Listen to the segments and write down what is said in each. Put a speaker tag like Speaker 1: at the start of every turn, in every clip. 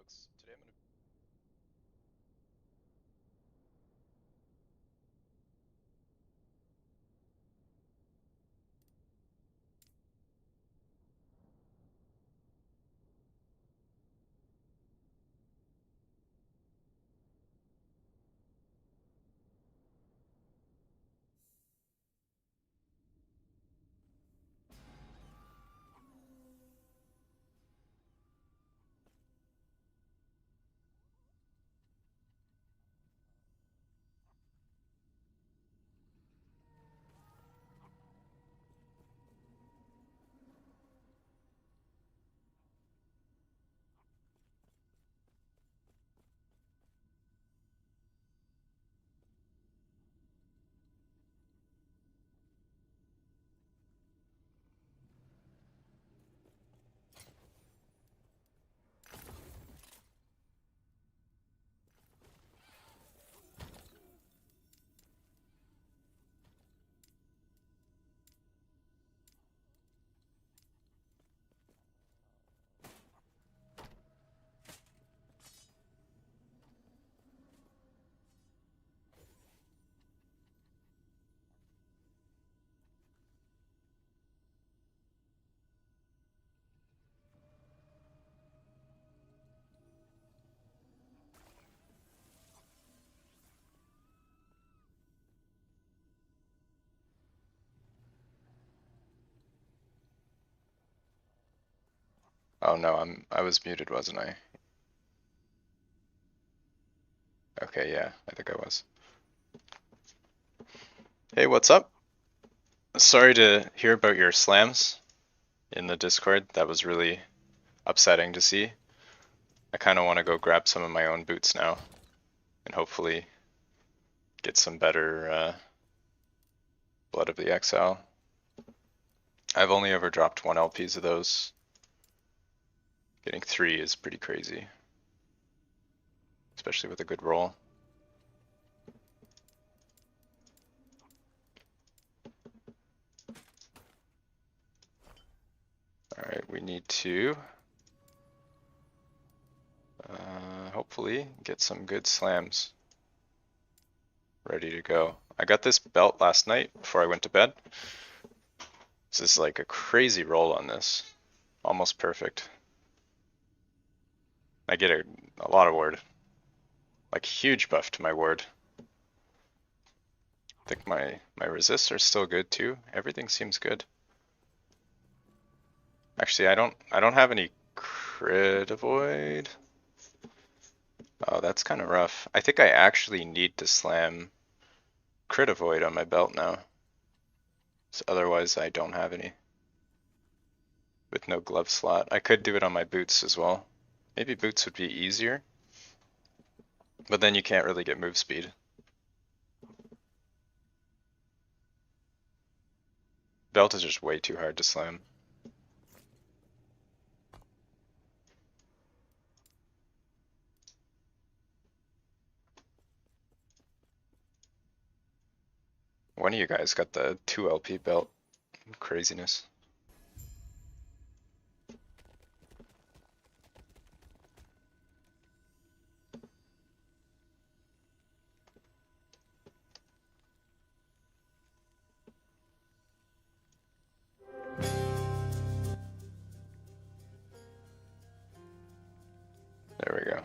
Speaker 1: folks. Today I'm going to Oh no, I was muted, wasn't I? Okay, yeah, I think I was. Hey, what's up? Sorry to hear about your slams in the Discord. That was really upsetting to see. I kind of want to go grab some of my own boots now and hopefully get some better Blood of the Exile. I've only ever dropped 1 LPs of those. Getting 3 is pretty crazy, especially with a good roll. Alright, we need to hopefully get some good slams ready to go. I got this belt last night before I went to bed. This is like a crazy roll on this. Almost perfect. I get a lot of ward. Like huge buff to my ward. I think my resists are still good too. Everything seems good. Actually, I don't have any crit avoid. Oh, that's kind of rough. I think I actually need to slam crit avoid on my belt now. So otherwise I don't have any. With no glove slot. I could do it on my boots as well. Maybe boots would be easier. But then you can't really get move speed. Belt is just way too hard to slam. One of you guys got the 2 LP belt. Craziness. There we go.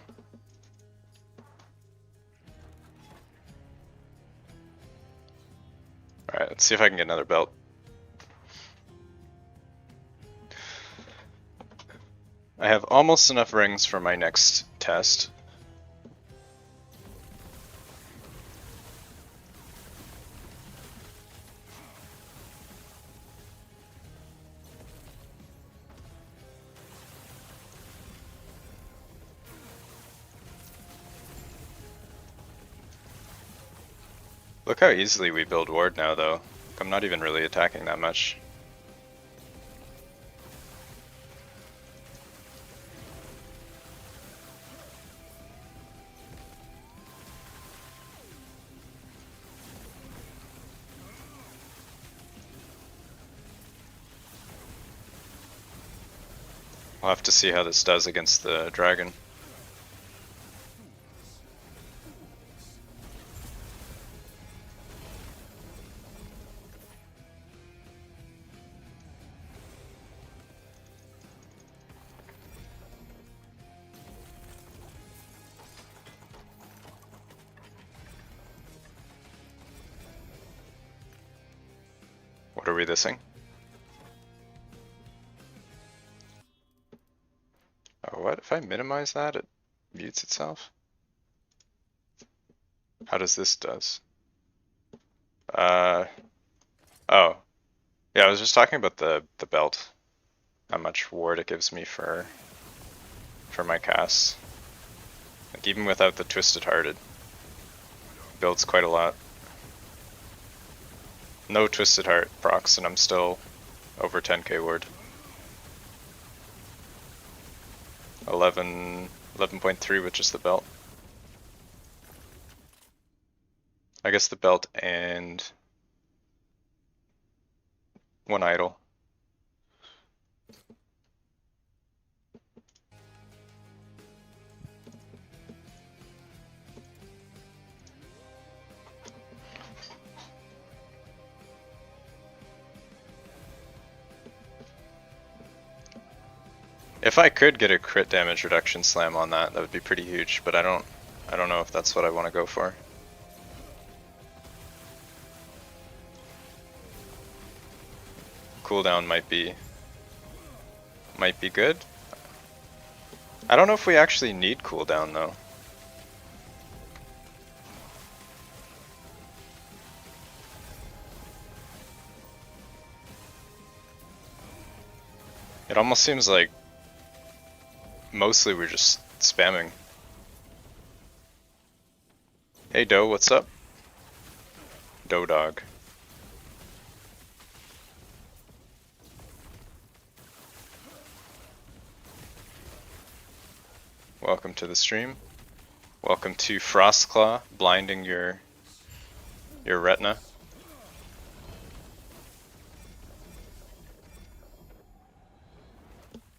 Speaker 1: Alright, let's see if I can get another belt. I have almost enough rings for my next test. Look how easily we build ward now though. I'm not even really attacking that much. We'll have to see how this does against the dragon. What are we missing? Oh, what? If I minimize that, it mutes itself? How does this does? Oh. Yeah, I was just talking about the belt. How much ward it gives me for my casts. Like even without the Twisted Hearted, builds quite a lot. No Twisted Heart procs and I'm still over 10k ward. 11.3 with just the belt. I guess the belt and one idol. If I could get a crit damage reduction slam on that, that would be pretty huge, but I don't know if that's what I want to go for. Cooldown might be good. I don't know if we actually need cooldown though. It almost seems like mostly we're just spamming. Hey Doe, what's up? Doe dog. Welcome to the stream. Welcome to Frostclaw, blinding your retina.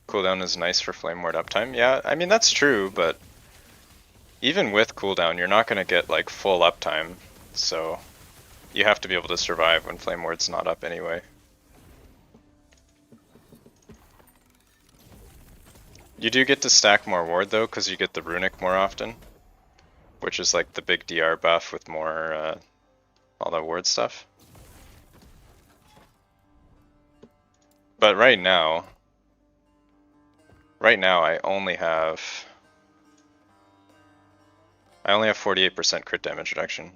Speaker 1: Cooldown is nice for flame ward uptime. Yeah, I mean that's true, but even with cooldown, you're not gonna get like full uptime, so you have to be able to survive when flame ward's not up anyway. You do get to stack more ward though, because you get the runic more often, which is like the big DR buff with more all that ward stuff. But right now I only have 48% crit damage reduction.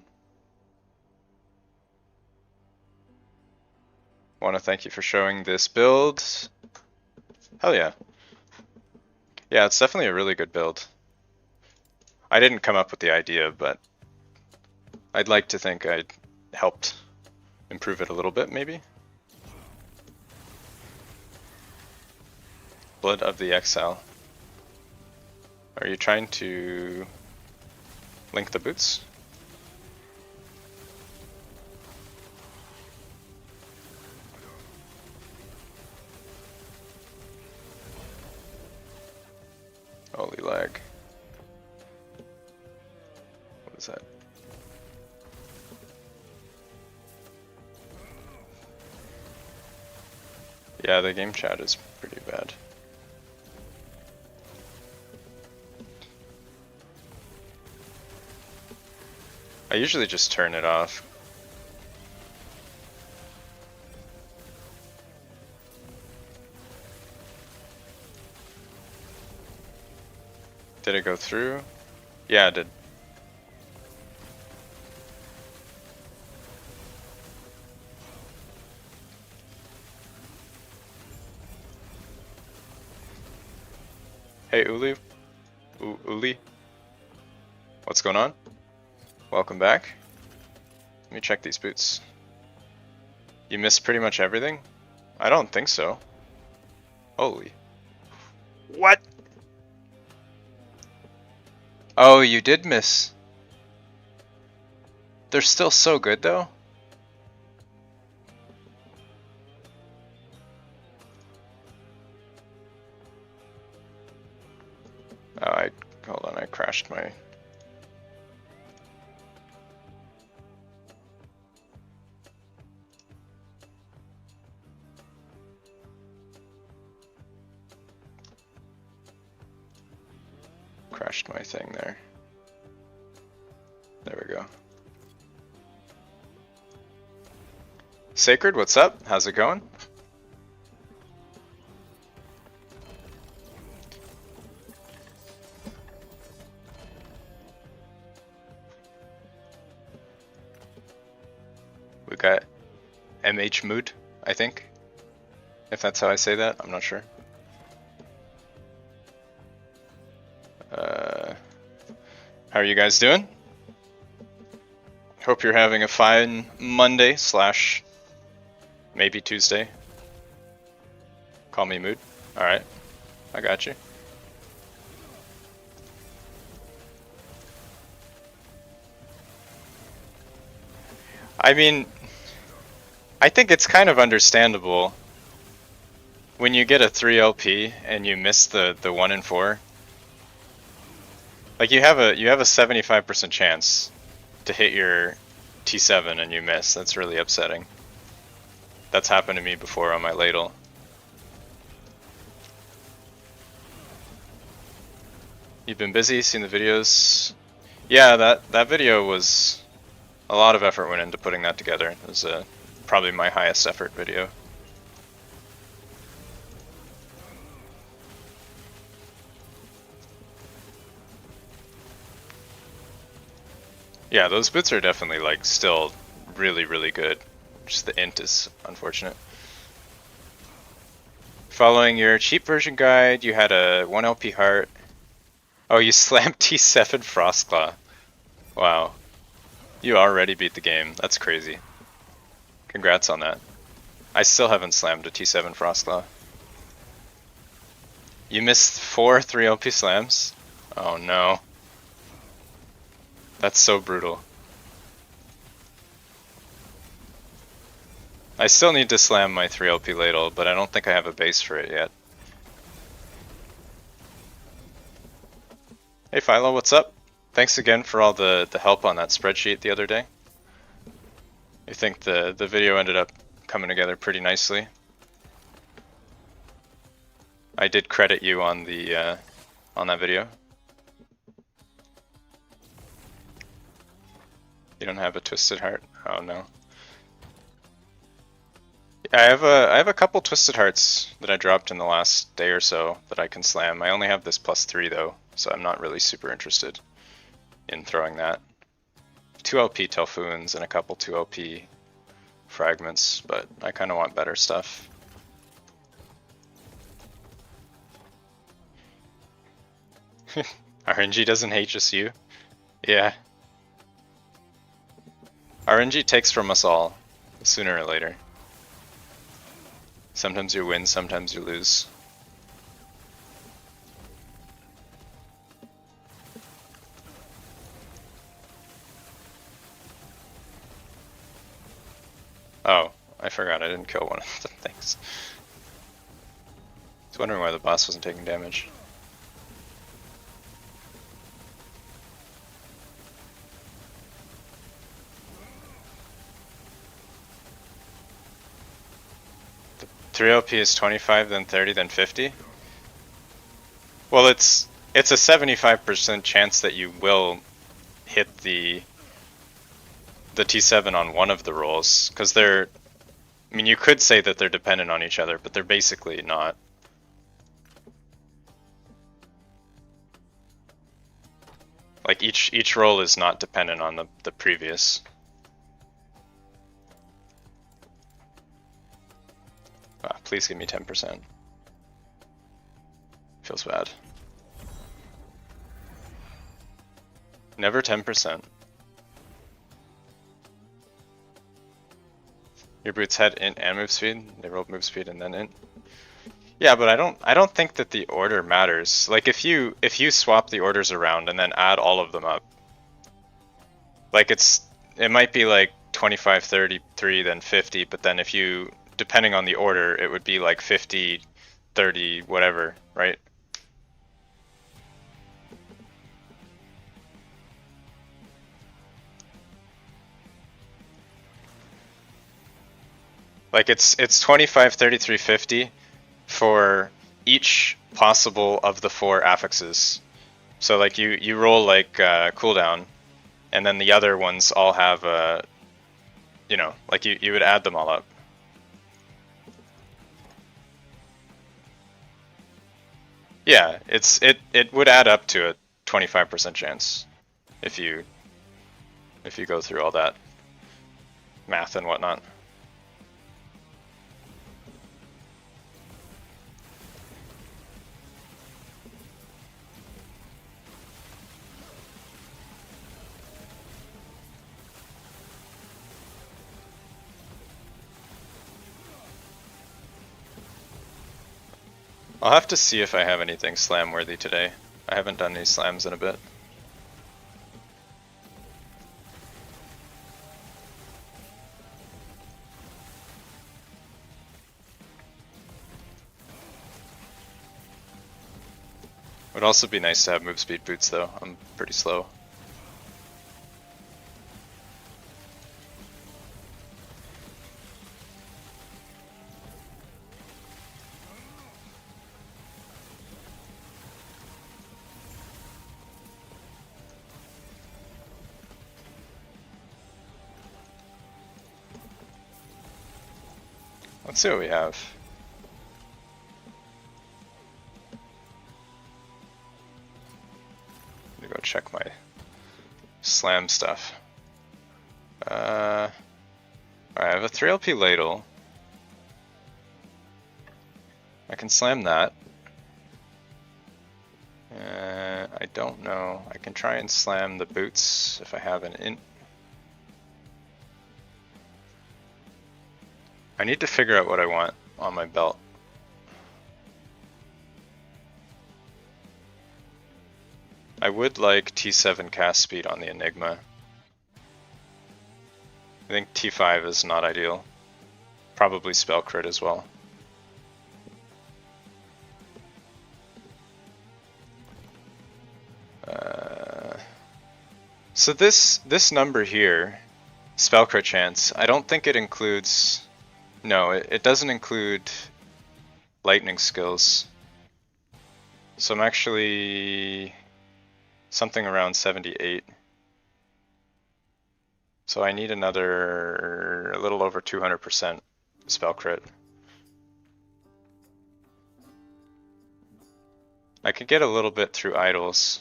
Speaker 1: Want to thank you for showing this build. Hell yeah. Yeah, it's definitely a really good build. I didn't come up with the idea, but I'd like to think I helped improve it a little bit, maybe. Blood of the Exile. Are you trying to link the boots? Holy lag. What is that? Yeah, the game chat is pretty bad. I usually just turn it off. Did it go through? Yeah, it did. Hey Uli, Uli, what's going on? Welcome back. Let me check these boots. You missed pretty much everything? I don't think so. Holy. What? Oh, you did miss. They're still so good though. Oh, hold on, I crashed my... Crashed my thing there. There we go. Sacred, what's up? How's it going? We got MH Mood, I think. If that's how I say that, I'm not sure. How are you guys doing? Hope you're having a fine Monday slash maybe Tuesday. Call me Mood. Alright, I got you. I mean, I think it's kind of understandable when you get a 3 LP and you miss the 1 in 4. Like you have a 75% chance to hit your T7 and you miss. That's really upsetting. That's happened to me before on my Ladle. You've been busy, seen the videos? Yeah, that video was a lot of effort went into putting that together. It was probably my highest effort video. Yeah, those boots are definitely like still really, really good. Just the int is unfortunate. Following your cheap version guide, you had a 1 LP heart. Oh, you slammed T7 Frostclaw. Wow. You already beat the game. That's crazy. Congrats on that. I still haven't slammed a T7 Frostclaw. You missed 4 3 LP slams? Oh no. That's so brutal. I still need to slam my 3 LP Ladle, but I don't think I have a base for it yet. Hey Philo, what's up? Thanks again for all the help on that spreadsheet the other day. I think the video ended up coming together pretty nicely. I did credit you on the on that video. You don't have a twisted heart? Oh no. I have a couple twisted hearts that I dropped in the last day or so that I can slam. I only have this +3 though, so I'm not really super interested in throwing that. 2 LP Telfoons and a couple 2 LP fragments, but I kind of want better stuff. RNG doesn't hate just you? Yeah. RNG takes from us all, sooner or later. Sometimes you win, sometimes you lose. Oh, I forgot I didn't kill one of the things. I was wondering why the boss wasn't taking damage. The 3 LP is 25, then 30, then 50? Well, it's a 75% chance that you will hit the T7 on one of the rolls, because they're, I mean, you could say that they're dependent on each other, but they're basically not. Like each roll is not dependent on the previous. Ah, please give me 10%. Feels bad. Never 10%. Your boots had int and move speed. They rolled move speed and then int. Yeah, but I don't think that the order matters. Like if you swap the orders around and then add all of them up, like it might be like 25, 33, then 50, but then if you, depending on the order, it would be like 50, 30, whatever, right? Like it's 25, 33, 50 for each possible of the 4 affixes. So like you roll like cooldown, and then the other ones all have you know, like you would add them all up. Yeah, it would add up to a 25% chance if you go through all that math and whatnot. I'll have to see if I have anything slam worthy today. I haven't done any slams in a bit. Would also be nice to have move speed boots though. I'm pretty slow. Let's see what we have. Let me go check my slam stuff. Alright, I have a 3LP Ladle. I can slam that. I don't know. I can try and slam the boots if I have an int. I need to figure out what I want on my belt. I would like T7 cast speed on the Enigma. I think T5 is not ideal. Probably spell crit as well. So this number here, spell crit chance, I don't think it includes. No, it doesn't include lightning skills. So I'm actually something around 78. So I need another, a little over 200% spell crit. I could get a little bit through idols.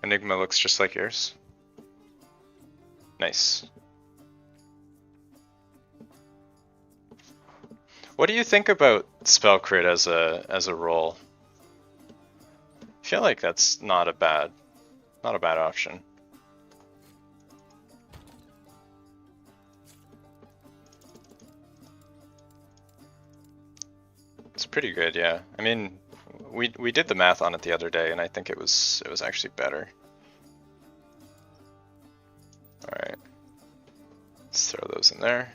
Speaker 1: Enigma looks just like yours. Nice. What do you think about spell crit as a roll? I feel like that's not a bad option. It's pretty good, yeah. I mean, we did the math on it the other day, and I think it was actually better. All right, let's throw those in there.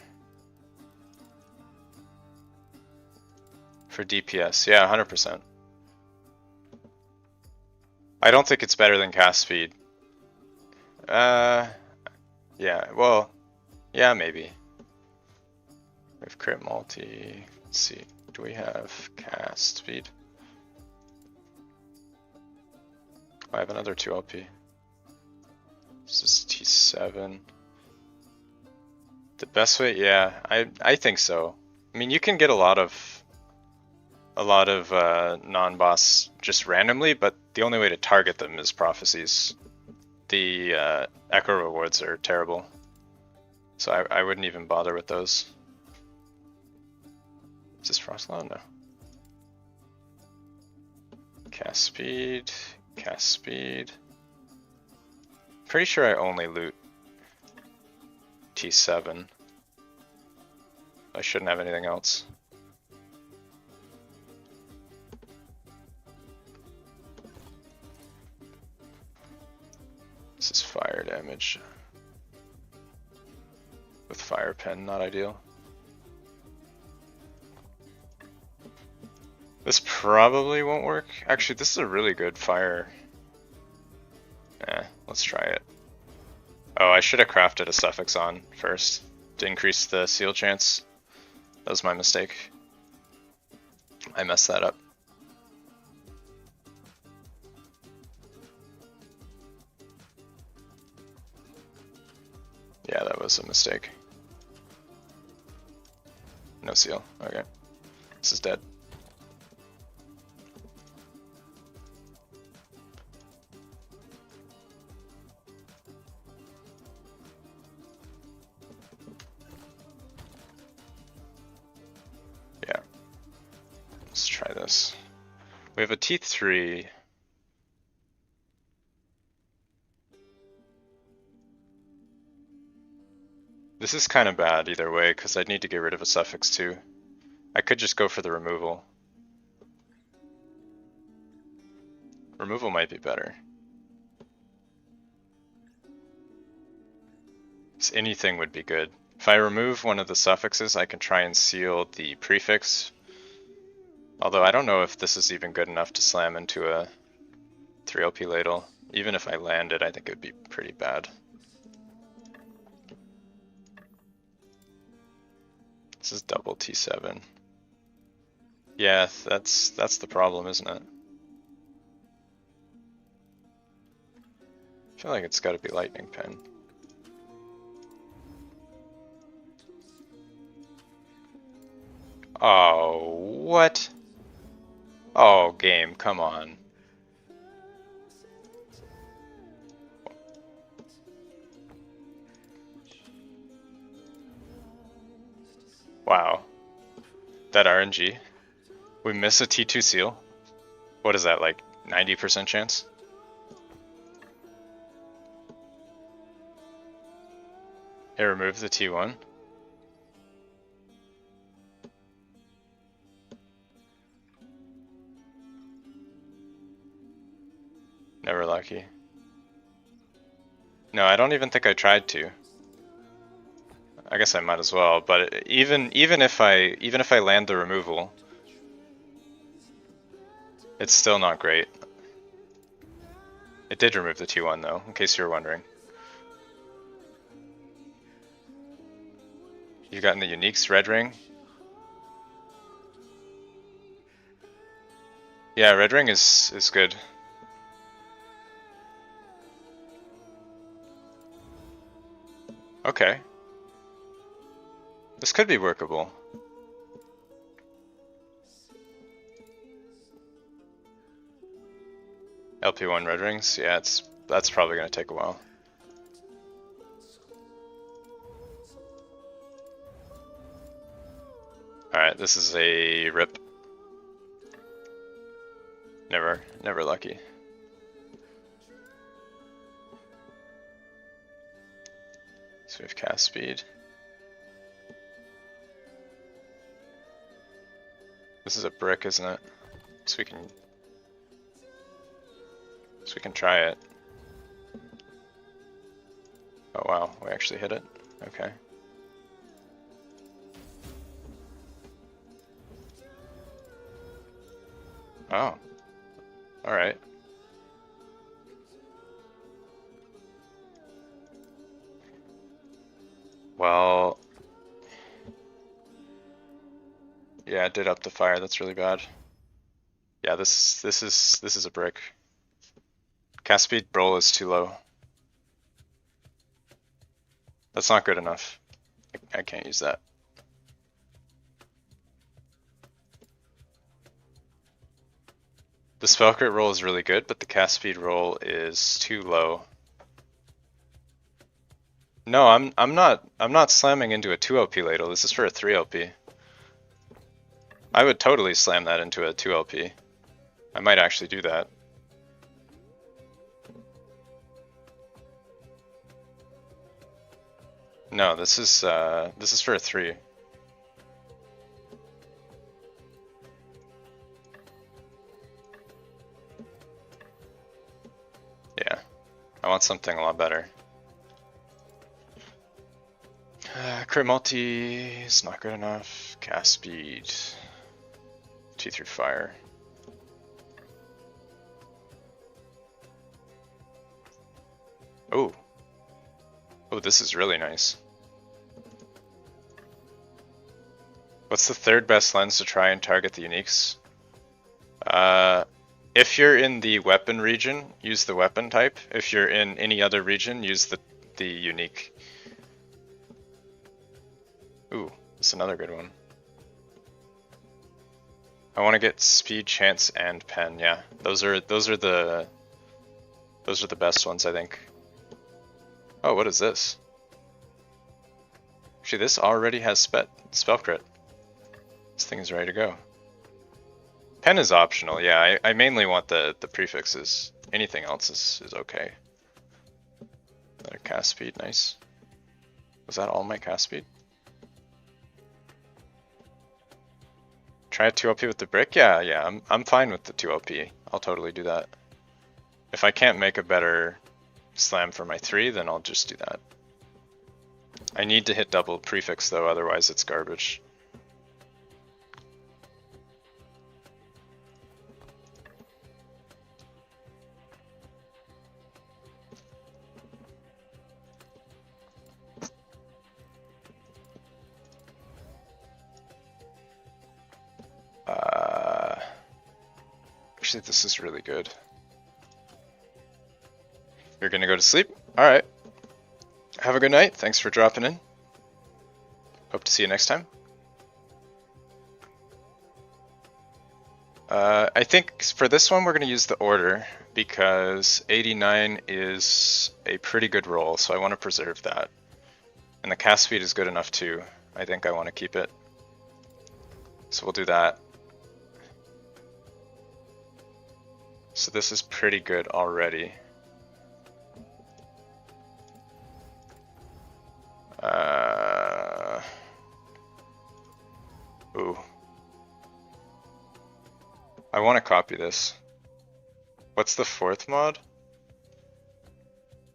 Speaker 1: For DPS, yeah, 100%. I don't think it's better than cast speed. Yeah, well, yeah, maybe. We have crit multi. Let's see, do we have cast speed? I have another 2LP. This is T7. The best way, yeah, I think so. I mean, you can get a lot of non-boss just randomly, but the only way to target them is prophecies. The echo rewards are terrible, so I wouldn't even bother with those. Is this Frostclaw? No. Cast speed, cast speed. Pretty sure I only loot T7. I shouldn't have anything else. This is fire damage. With fire pen, not ideal. This probably won't work. Actually, this is a really good fire. Let's try it. Oh, I should have crafted a suffix on first to increase the seal chance. That was my mistake. I messed that up. Yeah, that was a mistake. No seal. Okay. This is dead. this? We have a teeth 3. This is kind of bad either way, because I'd need to get rid of a suffix too. I could just go for the removal. Removal might be better. So anything would be good. If I remove one of the suffixes, I can try and seal the prefix. Although I don't know if this is even good enough to slam into a 3LP ladle. Even if I landed, I think it would be pretty bad. This is double T7. Yeah, that's the problem, isn't it? I feel like it's got to be lightning pin. Oh, what? Oh, game, come on. Wow. That RNG. We miss a T2 seal. What is that, like 90% chance? Hey, remove the T1. Never lucky. No, I don't even think I tried to. I guess I might as well, but even if I land the removal, it's still not great. It did remove the T1 though, in case you were wondering. You've gotten the uniques red ring. Yeah, red ring is good. Okay. This could be workable. LP1 red rings? Yeah, that's probably gonna take a while. Alright, this is a rip. Never lucky. So we have cast speed. This is a brick, isn't it? So we can try it. Oh wow, we actually hit it? Okay. Oh. Alright. Well, yeah, it did up the fire. That's really bad. Yeah, this is a brick. Cast speed roll is too low. That's not good enough. I can't use that. The spell crit roll is really good, but the cast speed roll is too low. No, I'm not slamming into a 2LP ladle. This is for a 3LP. I would totally slam that into a 2LP. I might actually do that. No, this is for a 3. Yeah, I want something a lot better. Crit multi is not good enough. Cast speed. T through fire. Oh. Oh, this is really nice. What's the third best lens to try and target the uniques? If you're in the weapon region, use the weapon type. If you're in any other region, use the unique. Ooh, that's another good one. I want to get speed, chance, and pen. Yeah, those are the best ones, I think. Oh, what is this? Actually, this already has spell crit. This thing is ready to go. Pen is optional, yeah. I mainly want the prefixes. Anything else is okay. Another cast speed, nice. Was that all my cast speed? Try a 2 LP with the brick? Yeah, I'm fine with the 2 LP. I'll totally do that. If I can't make a better slam for my 3, then I'll just do that. I need to hit double prefix though, otherwise it's garbage. Actually, this is really good. You're gonna go to sleep? Alright. Have a good night. Thanks for dropping in. Hope to see you next time. I think for this one we're going to use the order because 89 is a pretty good roll, so I want to preserve that. And the cast speed is good enough too. I think I want to keep it. So we'll do that. So this is pretty good already. Ooh. I want to copy this. What's the 4th mod?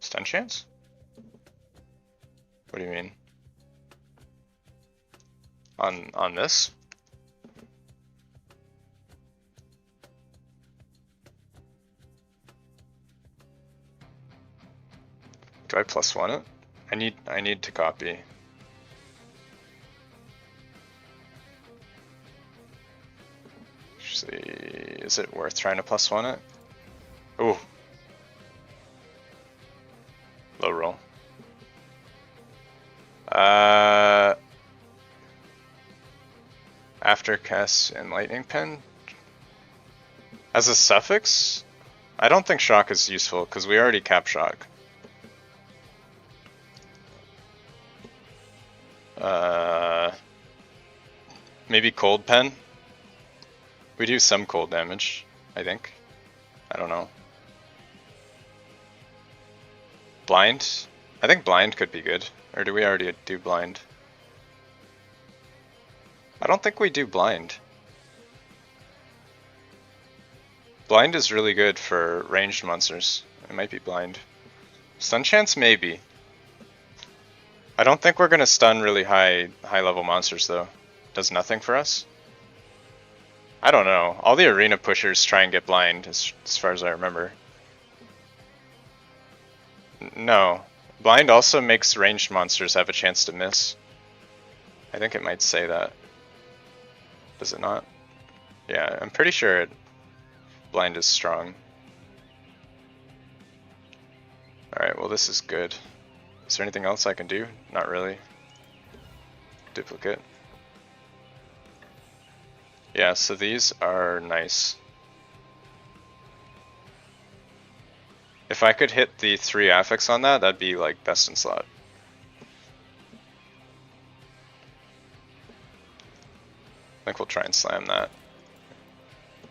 Speaker 1: Stun chance? What do you mean? On this? Do I +1 it? I need to copy. Actually, is it worth trying to +1 it? Ooh. Low roll. After cast and lightning pen? As a suffix? I don't think shock is useful because we already cap shock. Maybe cold pen? We do some cold damage, I think. I don't know. Blind? I think blind could be good. Or do we already do blind? I don't think we do blind. Blind is really good for ranged monsters. It might be blind. Stun chance, maybe. I don't think we're gonna stun really high level monsters though. Does nothing for us? I don't know. All the arena pushers try and get blind, as far as I remember. No. Blind also makes ranged monsters have a chance to miss. I think it might say that. Does it not? Yeah, I'm pretty sure blind is strong. Alright, well this is good. Is there anything else I can do? Not really. Duplicate. Yeah, so these are nice. If I could hit the 3 affix on that, that'd be like best in slot. I think we'll try and slam that.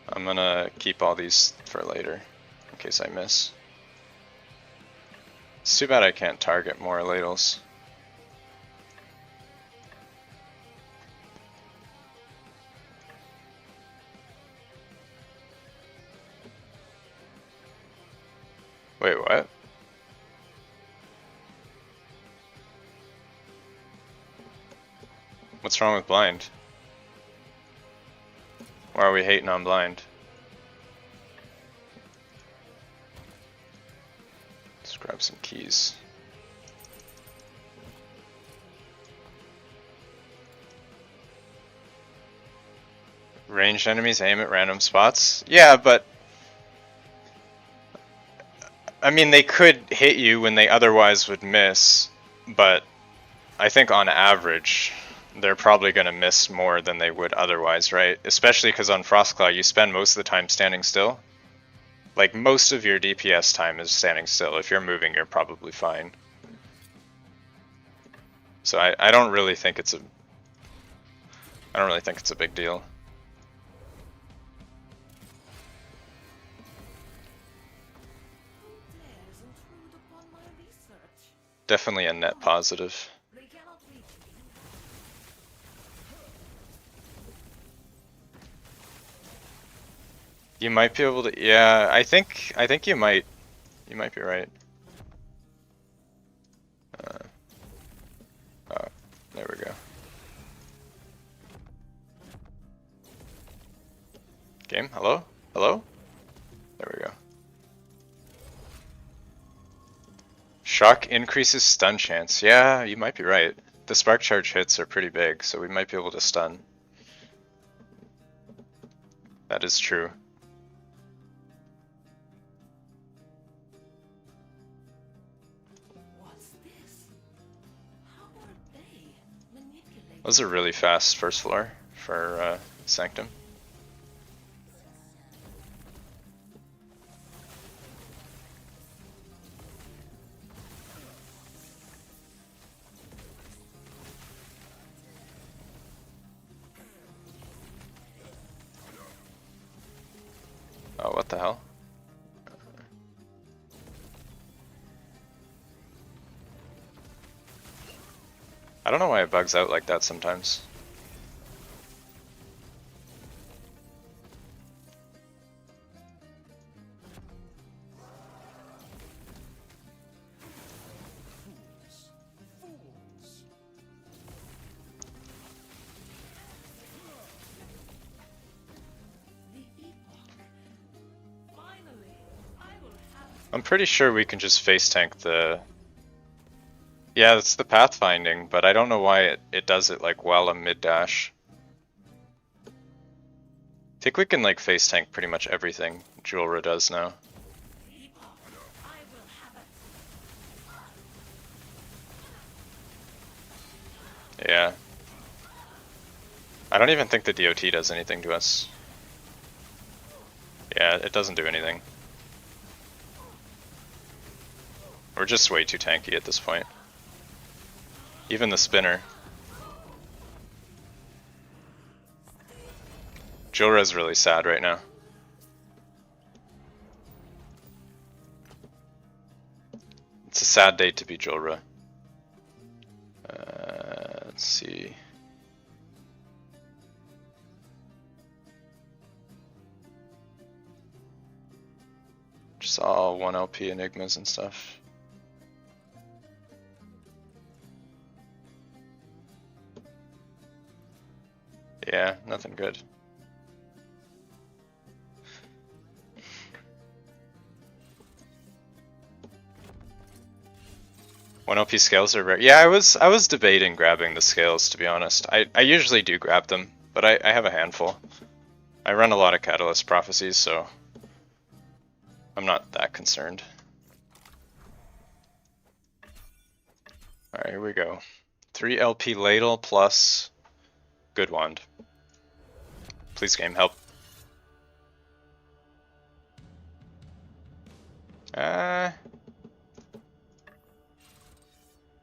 Speaker 1: I'm gonna keep all these for later, in case I miss. It's too bad I can't target more ladles. Wait, what? What's wrong with blind? Why are we hating on blind? Let's grab some keys. Ranged enemies aim at random spots? Yeah, but I mean, they could hit you when they otherwise would miss, but I think on average, they're probably going to miss more than they would otherwise, right? Especially because on Frostclaw, you spend most of the time standing still. Like, most of your DPS time is standing still. If you're moving, you're probably fine. So I don't really think it's a... I don't really think it's a big deal. Definitely a net positive. You might be able to, yeah, I think you might be right. Oh, there we go. Game, hello? Hello? There we go. Shock increases stun chance. Yeah, you might be right. The spark charge hits are pretty big, so we might be able to stun. That is true. That was a really fast first floor for Sanctum. Oh, what the hell? I don't know why it bugs out like that sometimes. I'm pretty sure we can just face tank the... Yeah, it's the pathfinding, but I don't know why it does it like while I'm mid-dash. I think we can like face tank pretty much everything Julra does now. Yeah. I don't even think the DOT does anything to us. Yeah, it doesn't do anything. We're just way too tanky at this point. Even the spinner. Julra's really sad right now. It's a sad day to be Julra. Let's see. Just all 1 LP enigmas and stuff. Yeah, nothing good. One LP scales are rare. Yeah, I was debating grabbing the scales, to be honest. I usually do grab them, but I have a handful. I run a lot of Catalyst Prophecies, so I'm not that concerned. Alright, here we go. 3 LP Ladle plus good wand. Please game, help. I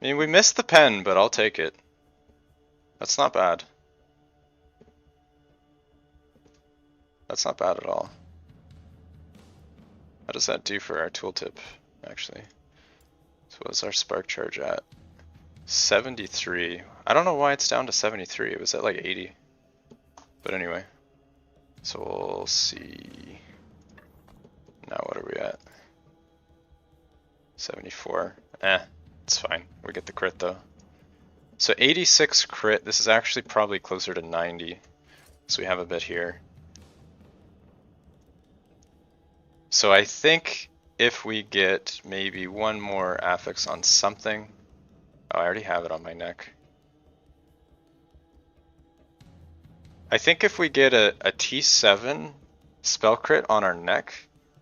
Speaker 1: mean, we missed the pen, but I'll take it. That's not bad. That's not bad at all. How does that do for our tooltip, actually? So what's our spark charge at? 73. I don't know why it's down to 73. It was at like 80. But anyway. So we'll see. Now what are we at? 74. It's fine. We get the crit though. So 86 crit. This is actually probably closer to 90. So we have a bit here. So I think if we get maybe one more affix on something. Oh, I already have it on my neck. I think if we get a T7 spell crit on our neck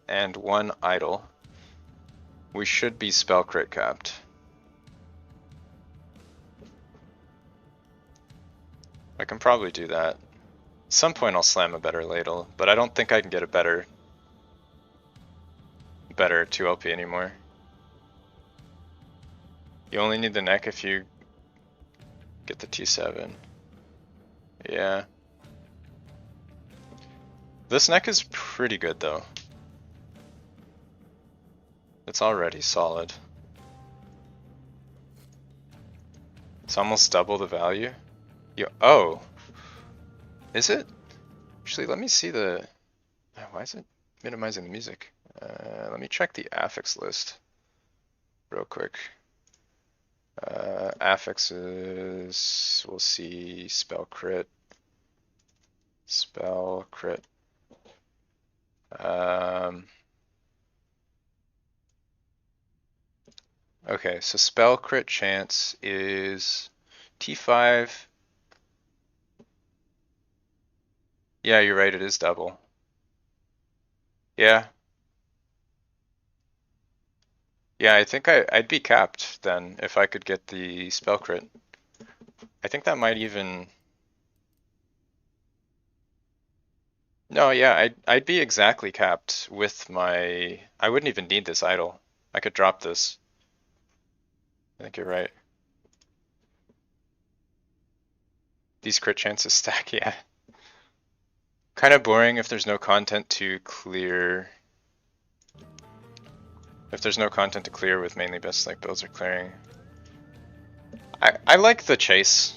Speaker 1: and 1 idle, we should be spell crit capped. I can probably do that. At some point I'll slam a better ladle, but I don't think I can get a better 2LP anymore. You only need the neck if you get the T7. Yeah. This neck is pretty good though. It's already solid. It's almost double the value. Oh, is it? Actually, let me see the. Why is it minimizing the music? Let me check the affix list real quick. Affixes. We'll see spell crit. Spell crit. Okay, so spell crit chance is T5. Yeah, you're right, it is double. Yeah. Yeah, I think I'd be capped then if I could get the spell crit. I think that might even... No, yeah, I'd be exactly capped with my... I wouldn't even need this idol. I could drop this. I think you're right. These crit chances stack, yeah. Kind of boring if there's no content to clear. If there's no content to clear with mainly best like builds or clearing. I like the chase.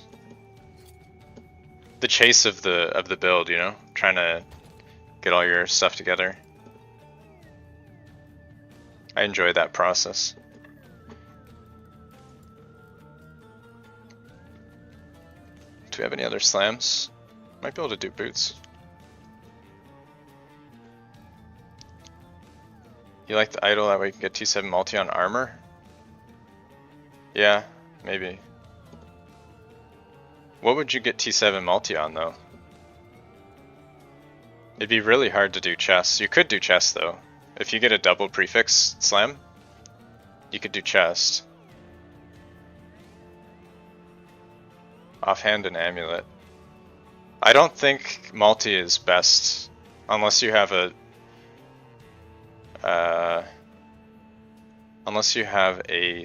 Speaker 1: The chase of the build, you know? Trying to get all your stuff together. I enjoy that process. Do we have any other slams? Might be able to do boots. You like the idol that way you can get T7 multi on armor? Yeah, maybe. What would you get T7 multi on though? It'd be really hard to do chest. You could do chest though. If you get a double prefix slam, you could do chest. Offhand and amulet. I don't think multi is best unless you have a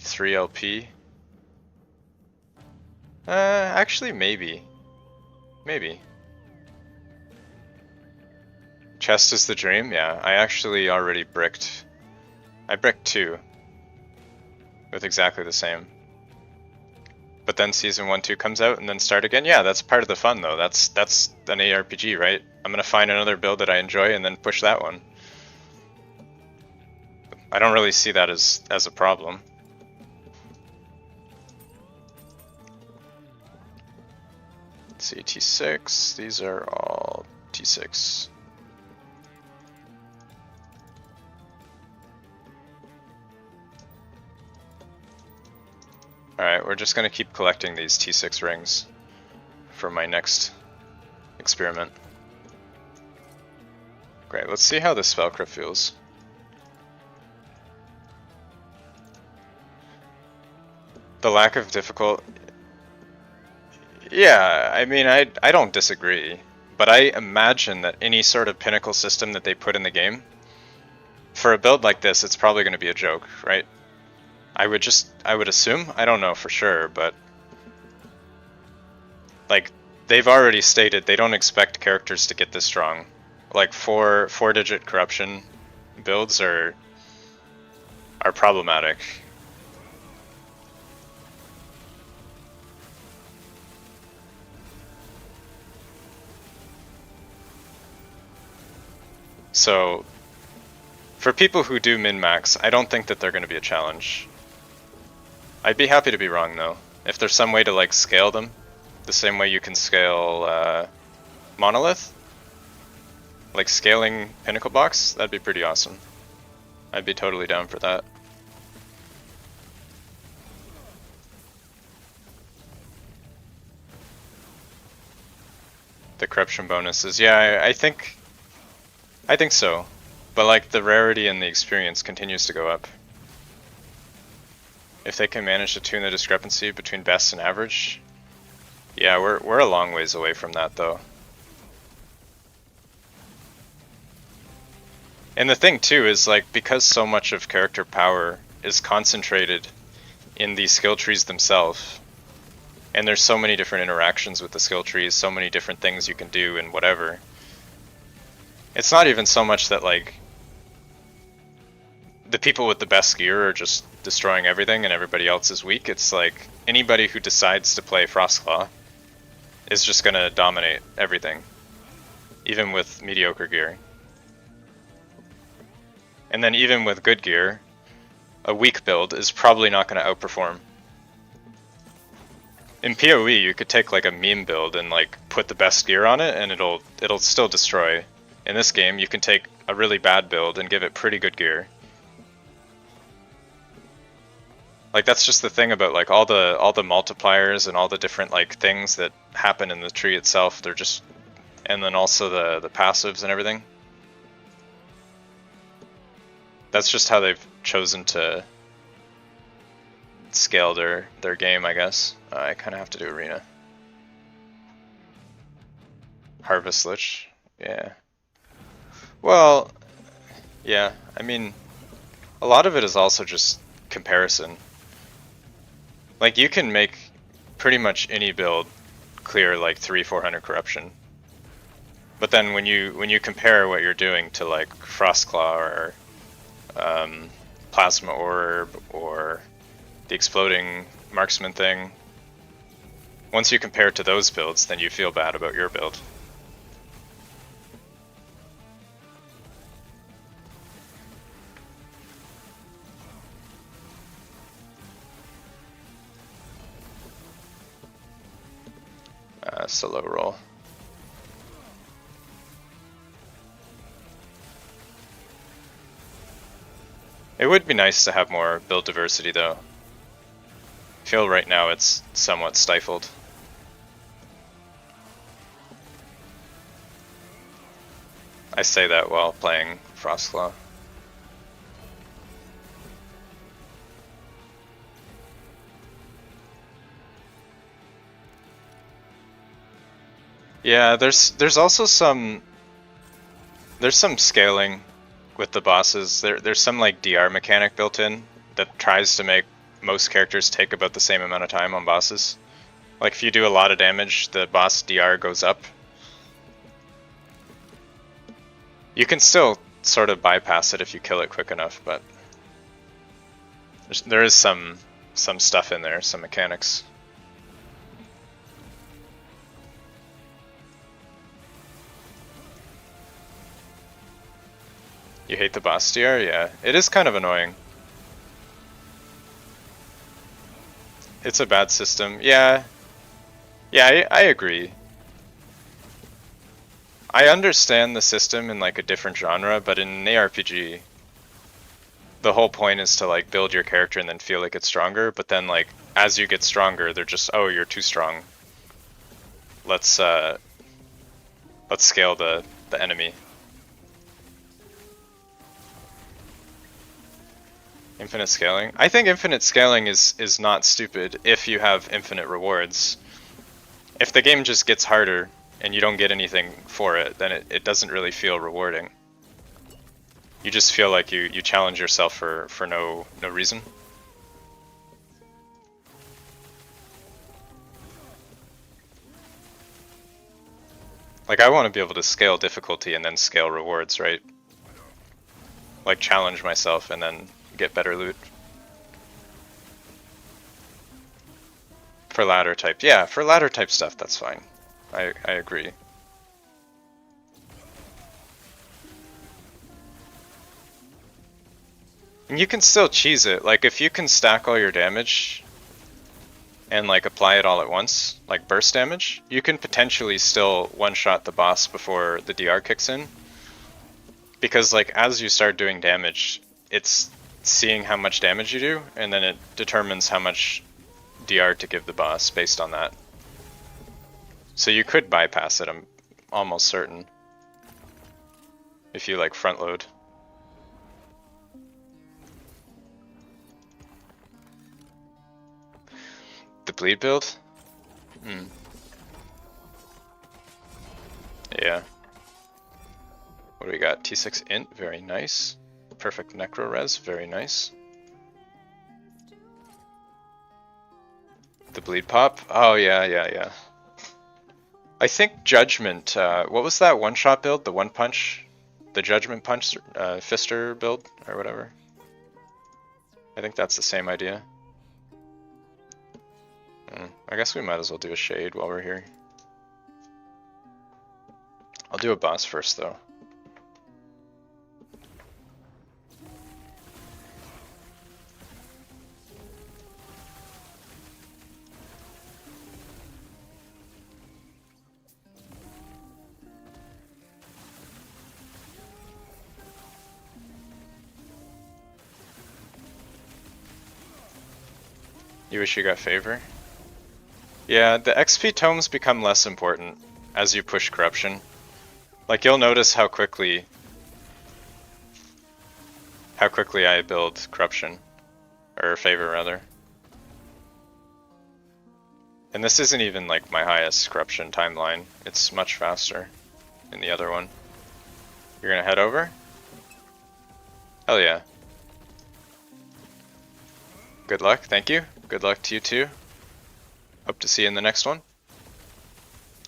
Speaker 1: 3LP. Actually maybe. Maybe. Chest is the dream? Yeah, I actually already bricked. I bricked 2 with exactly the same. But then season 1-2 comes out and then start again. Yeah, that's part of the fun though. That's an ARPG, right? I'm gonna find another build that I enjoy and then push that one. I don't really see that as a problem. Let's see, T6. These are all T6. Alright, we're just gonna keep collecting these T6 rings for my next experiment. Great, let's see how the spell crit feels. The lack of difficult... Yeah, I mean, I don't disagree. But I imagine that any sort of pinnacle system that they put in the game, for a build like this, it's probably going to be a joke, right? I would assume, I don't know for sure, but... Like, they've already stated they don't expect characters to get this strong. Like, four-digit corruption builds are problematic. So, for people who do min-max, I don't think that they're going to be a challenge. I'd be happy to be wrong though. If there's some way to like scale them, the same way you can scale Monolith, like scaling Pinnacle Box, that'd be pretty awesome. I'd be totally down for that. The corruption bonuses, yeah, I think so. But like the rarity and the experience continues to go up. If they can manage to tune the discrepancy between best and average, yeah, we're a long ways away from that though. And the thing too is like, because so much of character power is concentrated in these skill trees themselves, and there's so many different interactions with the skill trees, so many different things you can do and whatever. It's not even so much that like the people with the best gear are just destroying everything and everybody else is weak. It's like anybody who decides to play Frostclaw is just gonna dominate everything, even with mediocre gear. And then even with good gear, a weak build is probably not gonna outperform. In PoE, you could take like a meme build and like put the best gear on it and it'll still destroy. In this game, you can take a really bad build and give it pretty good gear. Like that's just the thing about like all the multipliers and all the different like things that happen in the tree itself. They're just, and then also the passives and everything. That's just how they've chosen to scale their game, I guess. I kind of have to do arena. Harvest Lich, yeah. Well, yeah, I mean, a lot of it is also just comparison. Like you can make pretty much any build clear like 300-400 corruption. But then when you compare what you're doing to like Frostclaw or Plasma Orb or the exploding marksman thing, once you compare it to those builds, then you feel bad about your build. Solo roll. It would be nice to have more build diversity though. I feel right now it's somewhat stifled. I say that while playing Frostclaw. Yeah, there's also some scaling with the bosses. There's some like DR mechanic built in that tries to make most characters take about the same amount of time on bosses. Like if you do a lot of damage, the boss DR goes up. You can still sort of bypass it if you kill it quick enough, but there is some stuff in there, some mechanics. You hate the boss DR? Yeah, it is kind of annoying. It's a bad system. Yeah, I agree. I understand the system in like a different genre, but in an ARPG, the whole point is to like build your character and then feel like it's stronger, but then like as you get stronger, they're just, oh, you're too strong. Let's scale the enemy. Infinite scaling? I think infinite scaling is not stupid if you have infinite rewards. If the game just gets harder and you don't get anything for it, then it doesn't really feel rewarding. You just feel like you challenge yourself for no reason. Like I want to be able to scale difficulty and then scale rewards, right? Like challenge myself and then get better loot. For ladder type, yeah, for ladder type stuff, that's fine. I agree. And you can still cheese it, like if you can stack all your damage and like apply it all at once, like burst damage, you can potentially still one-shot the boss before the DR kicks in. Because like as you start doing damage, it's seeing how much damage you do, and then it determines how much DR to give the boss based on that. So you could bypass it, I'm almost certain, if you like front load. The bleed build? Yeah. What do we got? T6 int, very nice. Perfect necro res, very nice. The bleed pop? Oh yeah. I think Judgment, what was that one shot build? The one punch? The Judgment punch, Fister build, or whatever? I think that's the same idea. I guess we might as well do a shade while we're here. I'll do a boss first though. You wish you got favor? Yeah, the XP tomes become less important as you push corruption. Like, you'll notice how quickly I build corruption, or favor rather. And this isn't even like my highest corruption timeline. It's much faster in the other one. You're gonna head over? Hell yeah. Good luck, thank you. Good luck to you too. Hope to see you in the next one.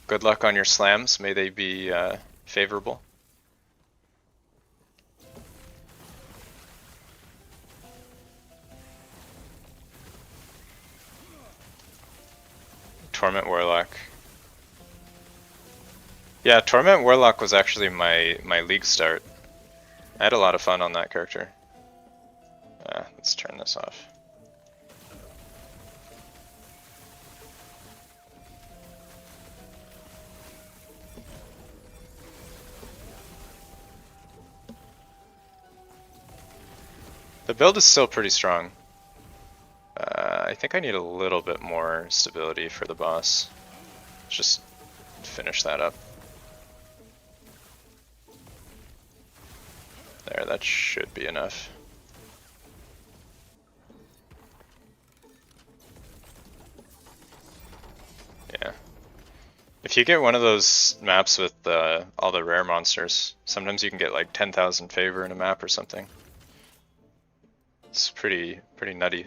Speaker 1: Good luck on your slams, may they be favorable. Torment Warlock. Yeah, Torment Warlock was actually my league start. I had a lot of fun on that character. Let's turn this off. The build is still pretty strong. I think I need a little bit more stability for the boss. Let's just finish that up. There, that should be enough. Yeah. If you get one of those maps with all the rare monsters, sometimes you can get like 10,000 favor in a map or something. It's pretty nutty.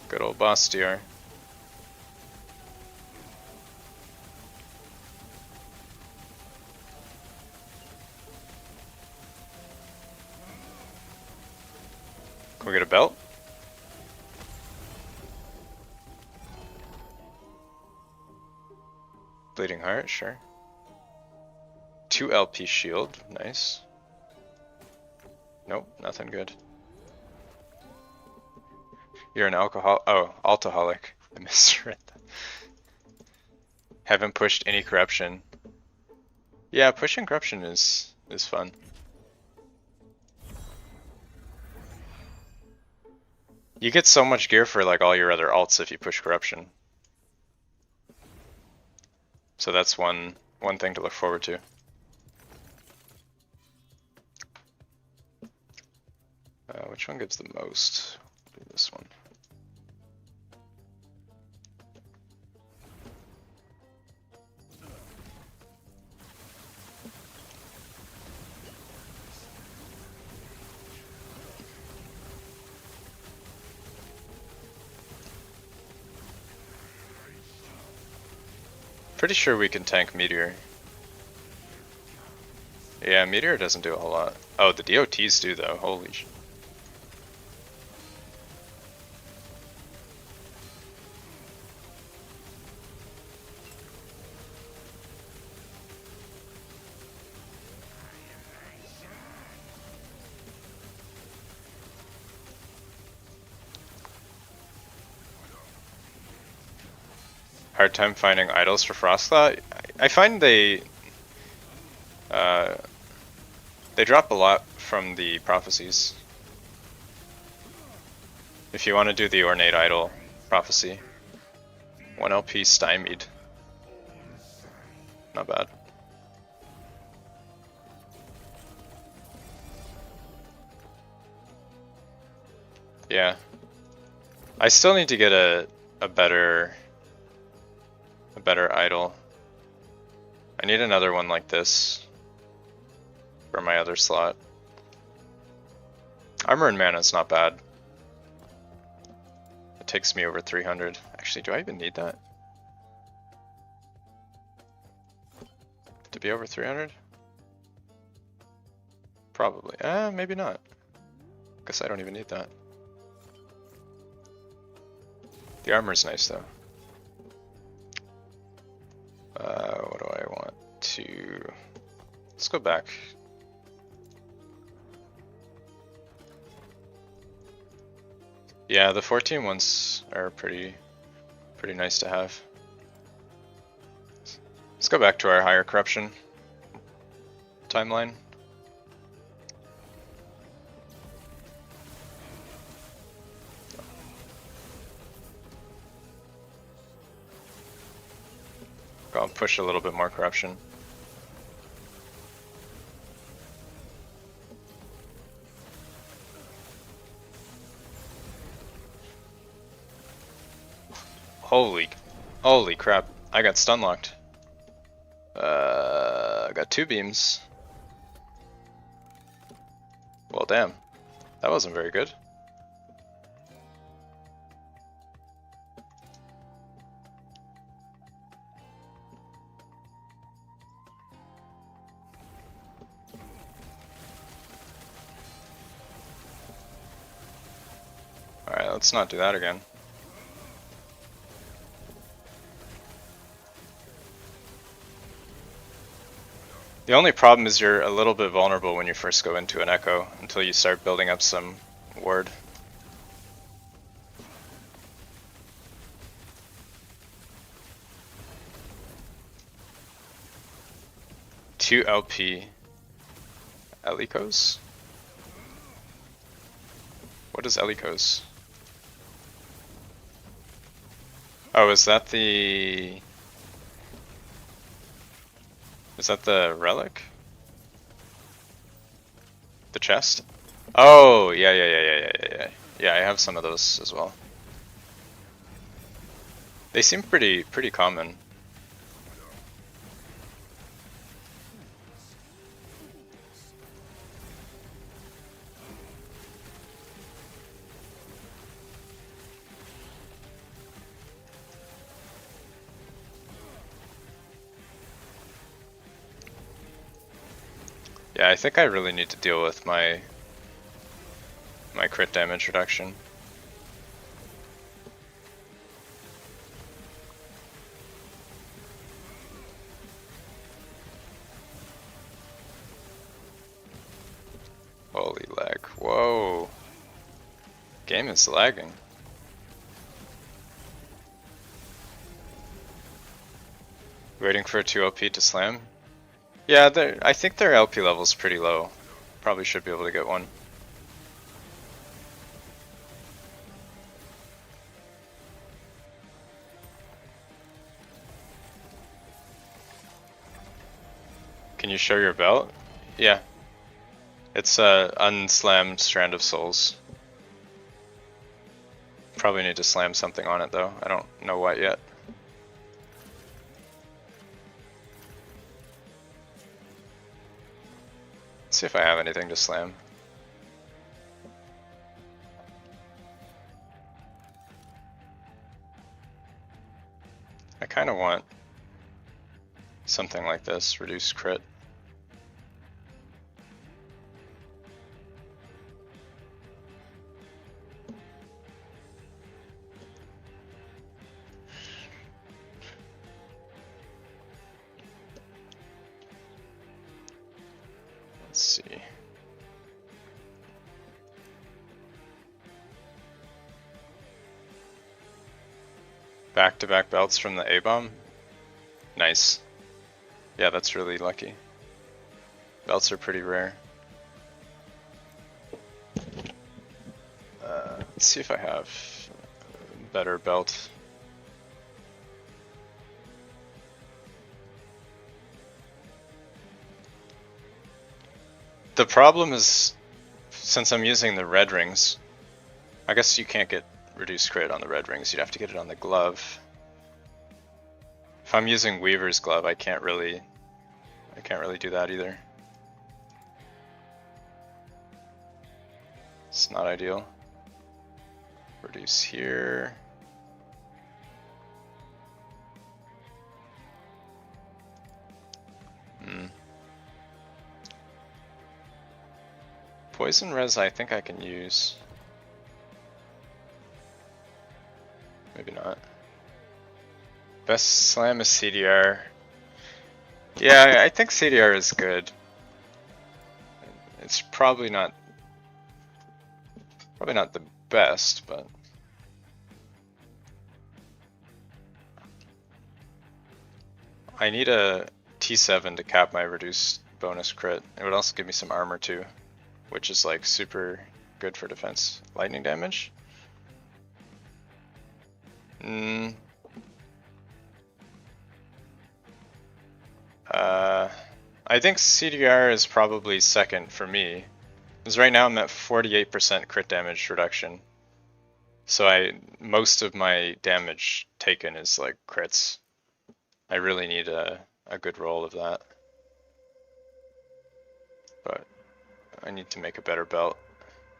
Speaker 1: Good old boss DR. Can we get a belt? Bleeding Heart, sure. 2 LP shield, nice. Nope, nothing good. You're an alcoholic. I misread that. Haven't pushed any corruption. Yeah, pushing corruption is fun. You get so much gear for like all your other alts if you push corruption. So that's one thing to look forward to. Which one gives the most? I'll do this one. Pretty sure we can tank Meteor. Yeah, Meteor doesn't do a whole lot. Oh, the DOTs do though, holy shit. Hard time finding idols for Frostclaw. I find they drop a lot from the prophecies. If you want to do the ornate idol prophecy, 1 LP stymied. Not bad. Yeah. I still need to get a better idol. I need another one like this for my other slot. Armor and mana is not bad. It takes me over 300. Actually, do I even need that? To be over 300? Probably. Maybe not. Guess I don't even need that. The armor's nice though. What do I want to... Let's go back. Yeah, the 14 ones are pretty nice to have. Let's go back to our higher corruption timeline. I'll push a little bit more corruption. Holy crap, I got stun locked. I got 2 beams. Well, damn. That wasn't very good. Alright, let's not do that again. The only problem is you're a little bit vulnerable when you first go into an echo until you start building up some ward. Two LP Elicos? What is Elicos? Oh, is that the relic? The chest? Oh, yeah. Yeah, I have some of those as well. They seem pretty common. Yeah, I think I really need to deal with my crit damage reduction. Holy lag. Whoa. Game is lagging. Waiting for a 2 LP to slam? Yeah, I think their LP level's pretty low. Probably should be able to get one. Can you show your belt? Yeah. It's a unslammed Strand of Souls. Probably need to slam something on it though. I don't know what yet. Let's see if I have anything to slam. I kind of want something like this, reduce crit. Let's see. Back-to-back belts from the A-bomb? Nice. Yeah, that's really lucky. Belts are pretty rare. Let's see if I have a better belt. The problem is, since I'm using the red rings, I guess you can't get reduced crit on the red rings, you'd have to get it on the glove. If I'm using Weaver's glove, I can't really do that either. It's not ideal. Reduce here. Poison res I think I can use. Maybe not. Best slam is CDR. Yeah, I think CDR is good. It's probably not the best, but I need a T7 to cap my reduced bonus crit. It would also give me some armor too, which is like super good for defense. Lightning damage? I think CDR is probably second for me. Because right now I'm at 48% crit damage reduction. So most of my damage taken is like crits. I really need a good roll of that. But I need to make a better belt.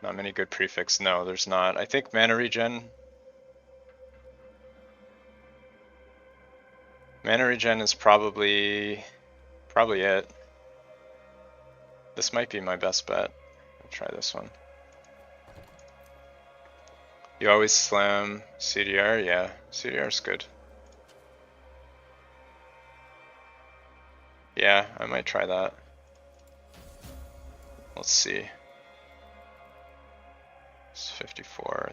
Speaker 1: Not many good prefix. No, there's not. I think mana regen. Mana regen is probably it. This might be my best bet. I'll try this one. You always slam CDR? Yeah, CDR is good. Yeah, I might try that. Let's see. It's 54.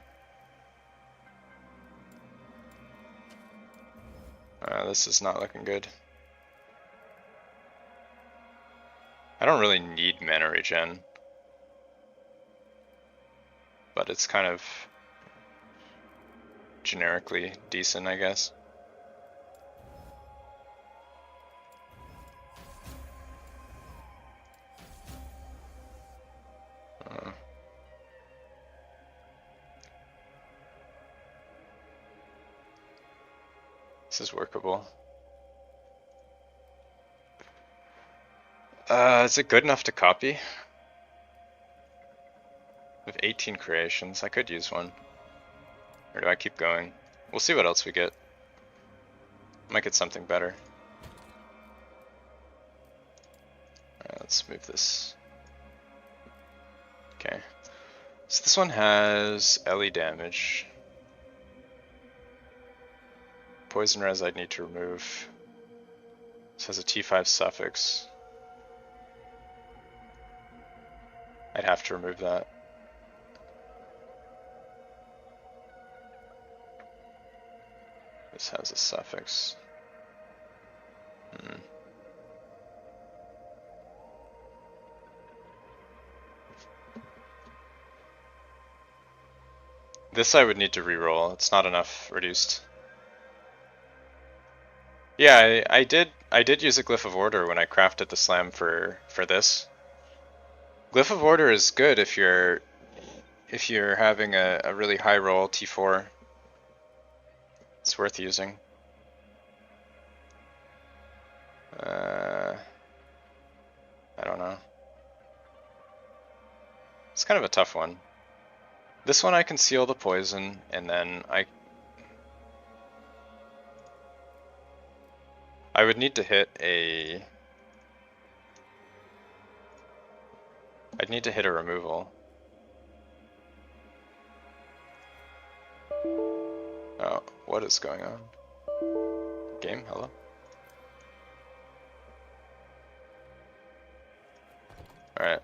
Speaker 1: This is not looking good. I don't really need mana regen, but it's kind of generically decent, I guess. This is workable. Is it good enough to copy? I have 18 creations. I could use one. Or do I keep going? We'll see what else we get. Might get something better. Alright, let's move this. Okay. So this one has LE damage. Poison res I'd need to remove. This has a T5 suffix. I'd have to remove that. This has a suffix. This I would need to reroll. It's not enough reduced. Yeah, I did use a Glyph of Order when I crafted the slam for this. Glyph of Order is good if you're having a really high roll T4. It's worth using. I don't know. It's kind of a tough one. This one I can seal the poison, and then I would need to hit I'd need to hit a removal. Oh, what is going on? Game, hello? Alright,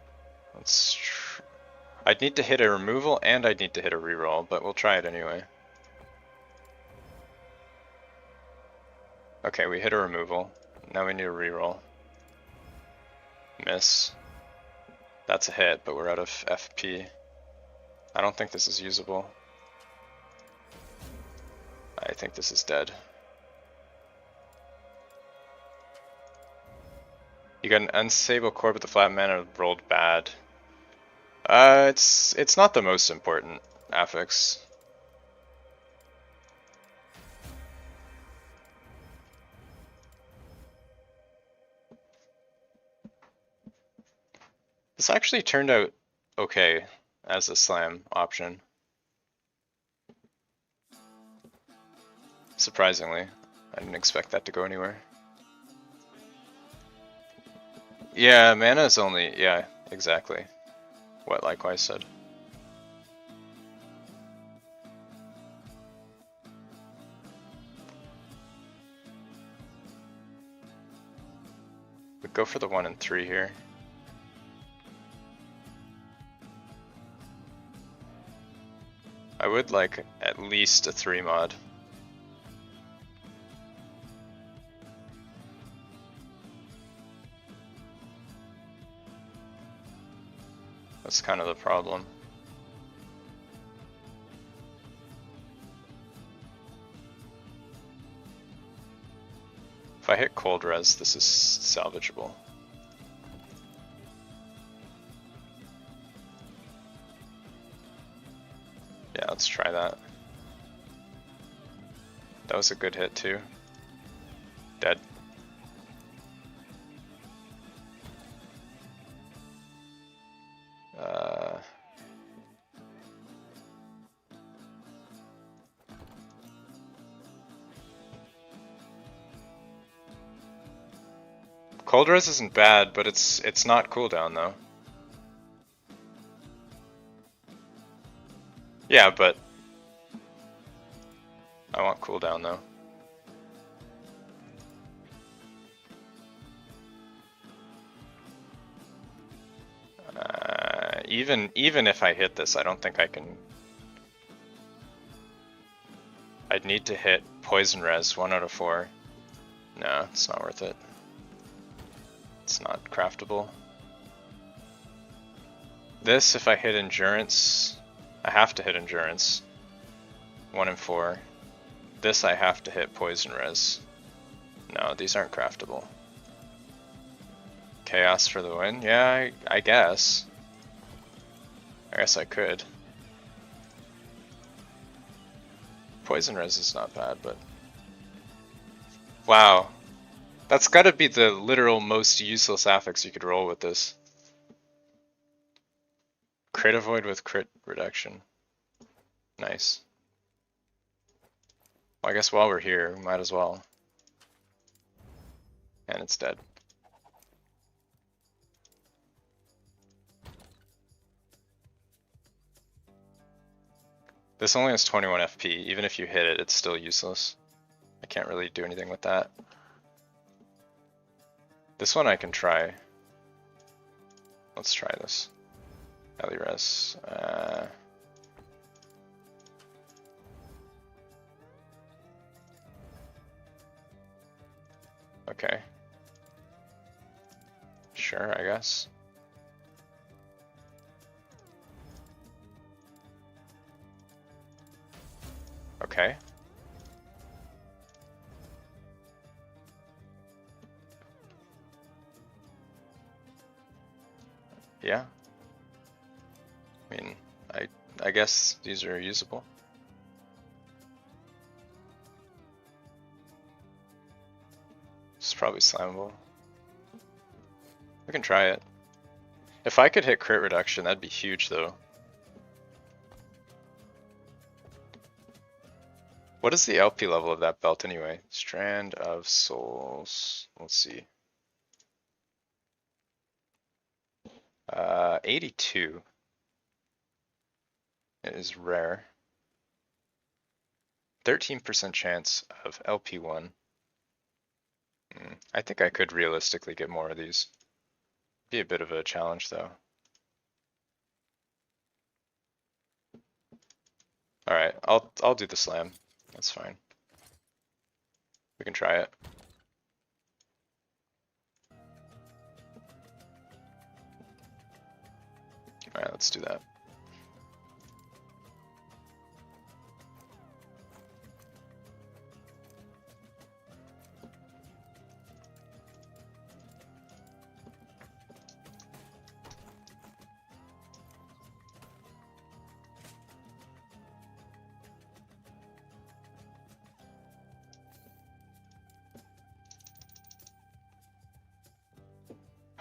Speaker 1: I'd need to hit a removal and I'd need to hit a reroll, but we'll try it anyway. Okay, we hit a removal. Now we need a reroll. Miss. That's a hit, but we're out of FP. I don't think this is usable. I think this is dead. You got an unstable core, but the flat mana rolled bad. It's not the most important. affix. This actually turned out okay as a slam option. Surprisingly, I didn't expect that to go anywhere. Yeah, mana is only, yeah, exactly what Likewise said. We go for the 1 and 3 here. I would like at least a 3 mod. That's kind of the problem. If I hit cold res, this is salvageable. Yeah, let's try that. That was a good hit too. Dead. Cold res isn't bad, but it's not cooldown though. Yeah, but I want cooldown though. Even if I hit this, I don't think I can. I'd need to hit poison res 1 out of 4. No, it's not worth it. It's not craftable. This, if I hit endurance, I have to hit endurance. 1 and 4. This I have to hit poison res. No, these aren't craftable. Chaos for the win? Yeah, I guess. I guess I could. Poison res is not bad, but... Wow. That's gotta be the literal most useless affix you could roll with this. Crit avoid with crit reduction. Nice. Well, I guess while we're here, we might as well. And it's dead. This only has 21 FP. Even if you hit it, it's still useless. I can't really do anything with that. This one I can try. Let's try this. Res. Okay. Sure, I guess. Okay. Yeah. I mean, I guess these are usable. It's probably slammable. We can try it. If I could hit crit reduction, that'd be huge though. What is the LP level of that belt anyway? Strand of Souls. Let's see. 82. It is rare. 13% chance of LP1. I think I could realistically get more of these. Be a bit of a challenge though. Alright, I'll do the slam. That's fine. We can try it. Alright, let's do that.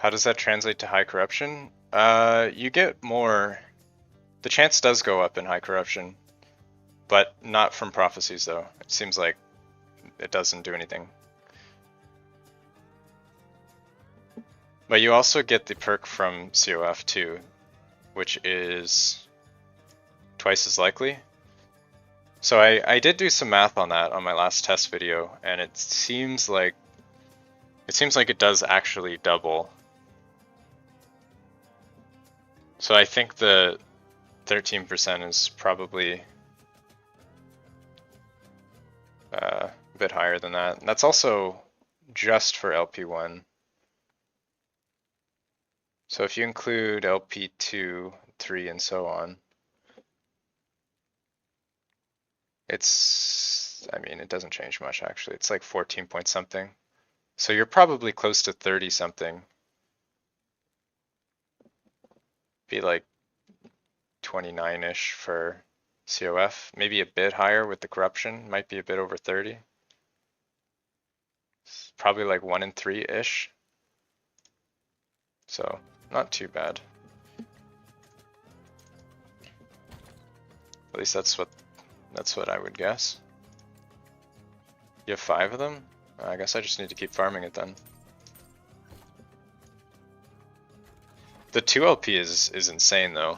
Speaker 1: How does that translate to high corruption? You get more. The chance does go up in high corruption, but not from prophecies though. It seems like it doesn't do anything. But you also get the perk from CoF too, which is twice as likely. So I did do some math on that on my last test video, and it seems like it does actually double. So I think the 13% is probably a bit higher than that. And that's also just for LP1. So if you include LP2, 3, and so on, I mean, it doesn't change much actually. It's like 14 point something. So you're probably close to 30 something. Be like 29-ish for CoF, maybe a bit higher with the corruption, might be a bit over 30. It's probably like 1 in 3-ish. So not too bad. At least that's what I would guess. You have 5 of them? I guess I just need to keep farming it then. The 2 LP is insane though.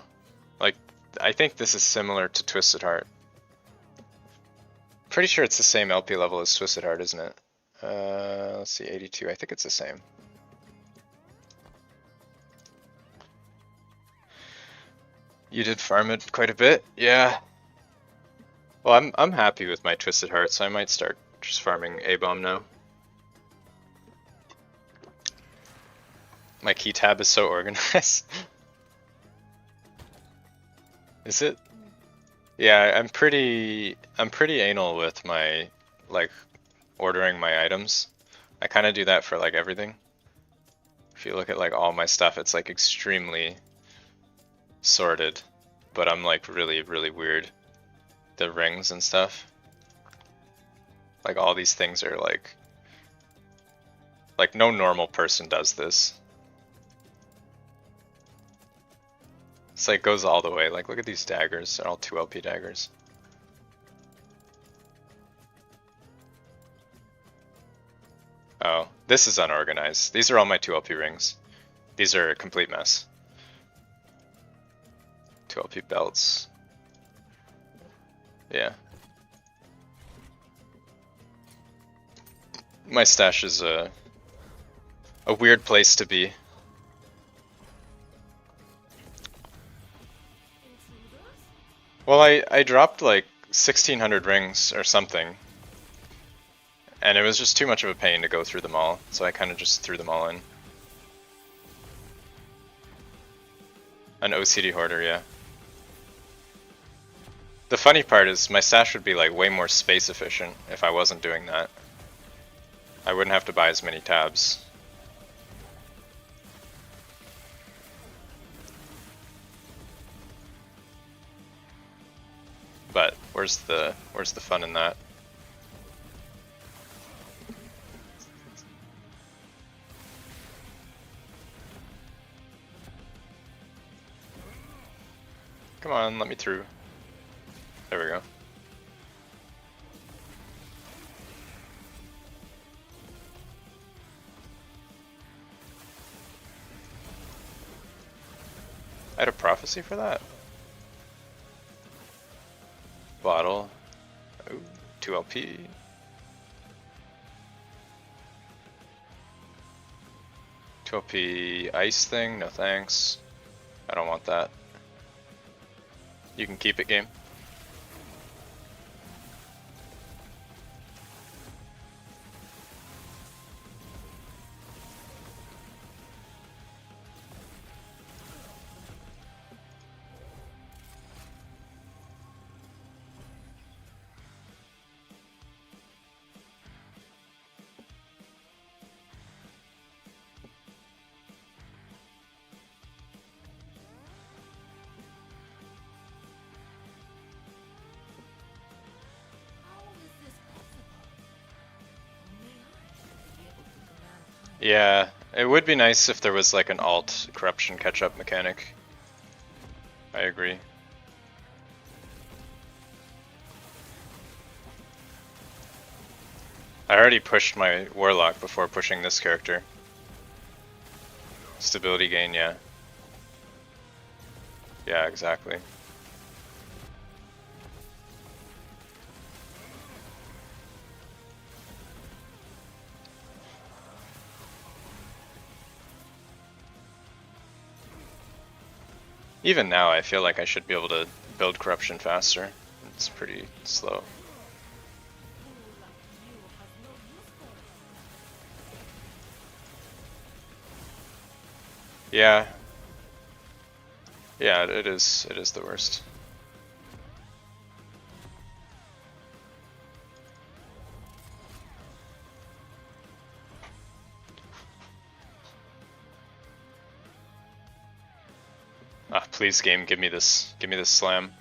Speaker 1: Like, I think this is similar to Twisted Heart. Pretty sure it's the same LP level as Twisted Heart, isn't it? Let's see, 82, I think it's the same. You did farm it quite a bit? Yeah. Well, I'm happy with my Twisted Heart, so I might start just farming A-Bomb now. My key tab is so organized. Is it? Yeah, I'm pretty anal with my, like, ordering my items. I kind of do that for like everything. If you look at like all my stuff, it's like extremely sorted, but I'm like really weird. The rings and stuff. Like all these things are like no normal person does this. It's like goes all the way. Like look at these daggers, they're all 2 LP daggers. Oh, this is unorganized. These are all my 2 LP rings. These are a complete mess. 2 LP belts. Yeah. My stash is a weird place to be. Well, I dropped like 1,600 rings or something. And it was just too much of a pain to go through them all, so I kind of just threw them all in. An OCD hoarder, yeah. The funny part is my stash would be like way more space efficient if I wasn't doing that. I wouldn't have to buy as many tabs. But where's the fun in that? Come on, let me through. There we go. I had a prophecy for that. Bottle. Ooh, 2 LP. LP ice thing, no thanks. I don't want that. You can keep it, game. Yeah, It would be nice if there was like an alt corruption catch-up mechanic. I agree. I already pushed my Warlock before pushing this character. Stability gain, yeah. Yeah, exactly. Even now, I feel like I should be able to build corruption faster. It's pretty slow. Yeah. Yeah, it is the worst. Ah, please game, give me this slam.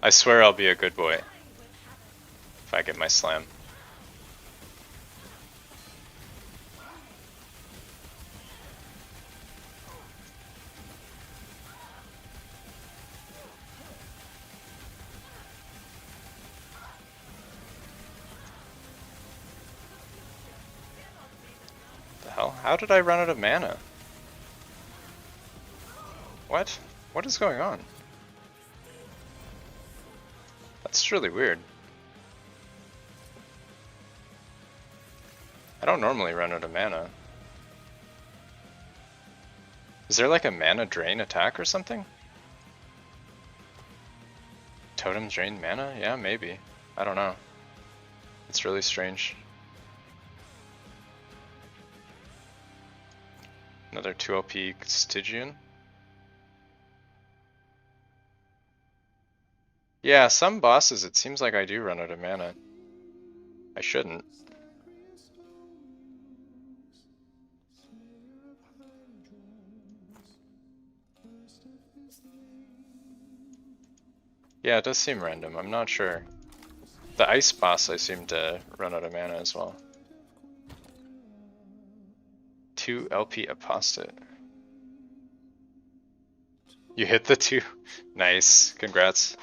Speaker 1: I swear I'll be a good boy if I get my slam. The hell? How did I run out of mana? What? What is going on? That's really weird. I don't normally run out of mana. Is there like a mana drain attack or something? Totems drain mana? Yeah, maybe. I don't know. It's really strange. Another 2 LP Stygian. Yeah, some bosses it seems like I do run out of mana. I shouldn't. Yeah, it does seem random. I'm not sure. The ice boss I seem to run out of mana as well. 2 LP apostate. You hit the 2? Nice. Congrats.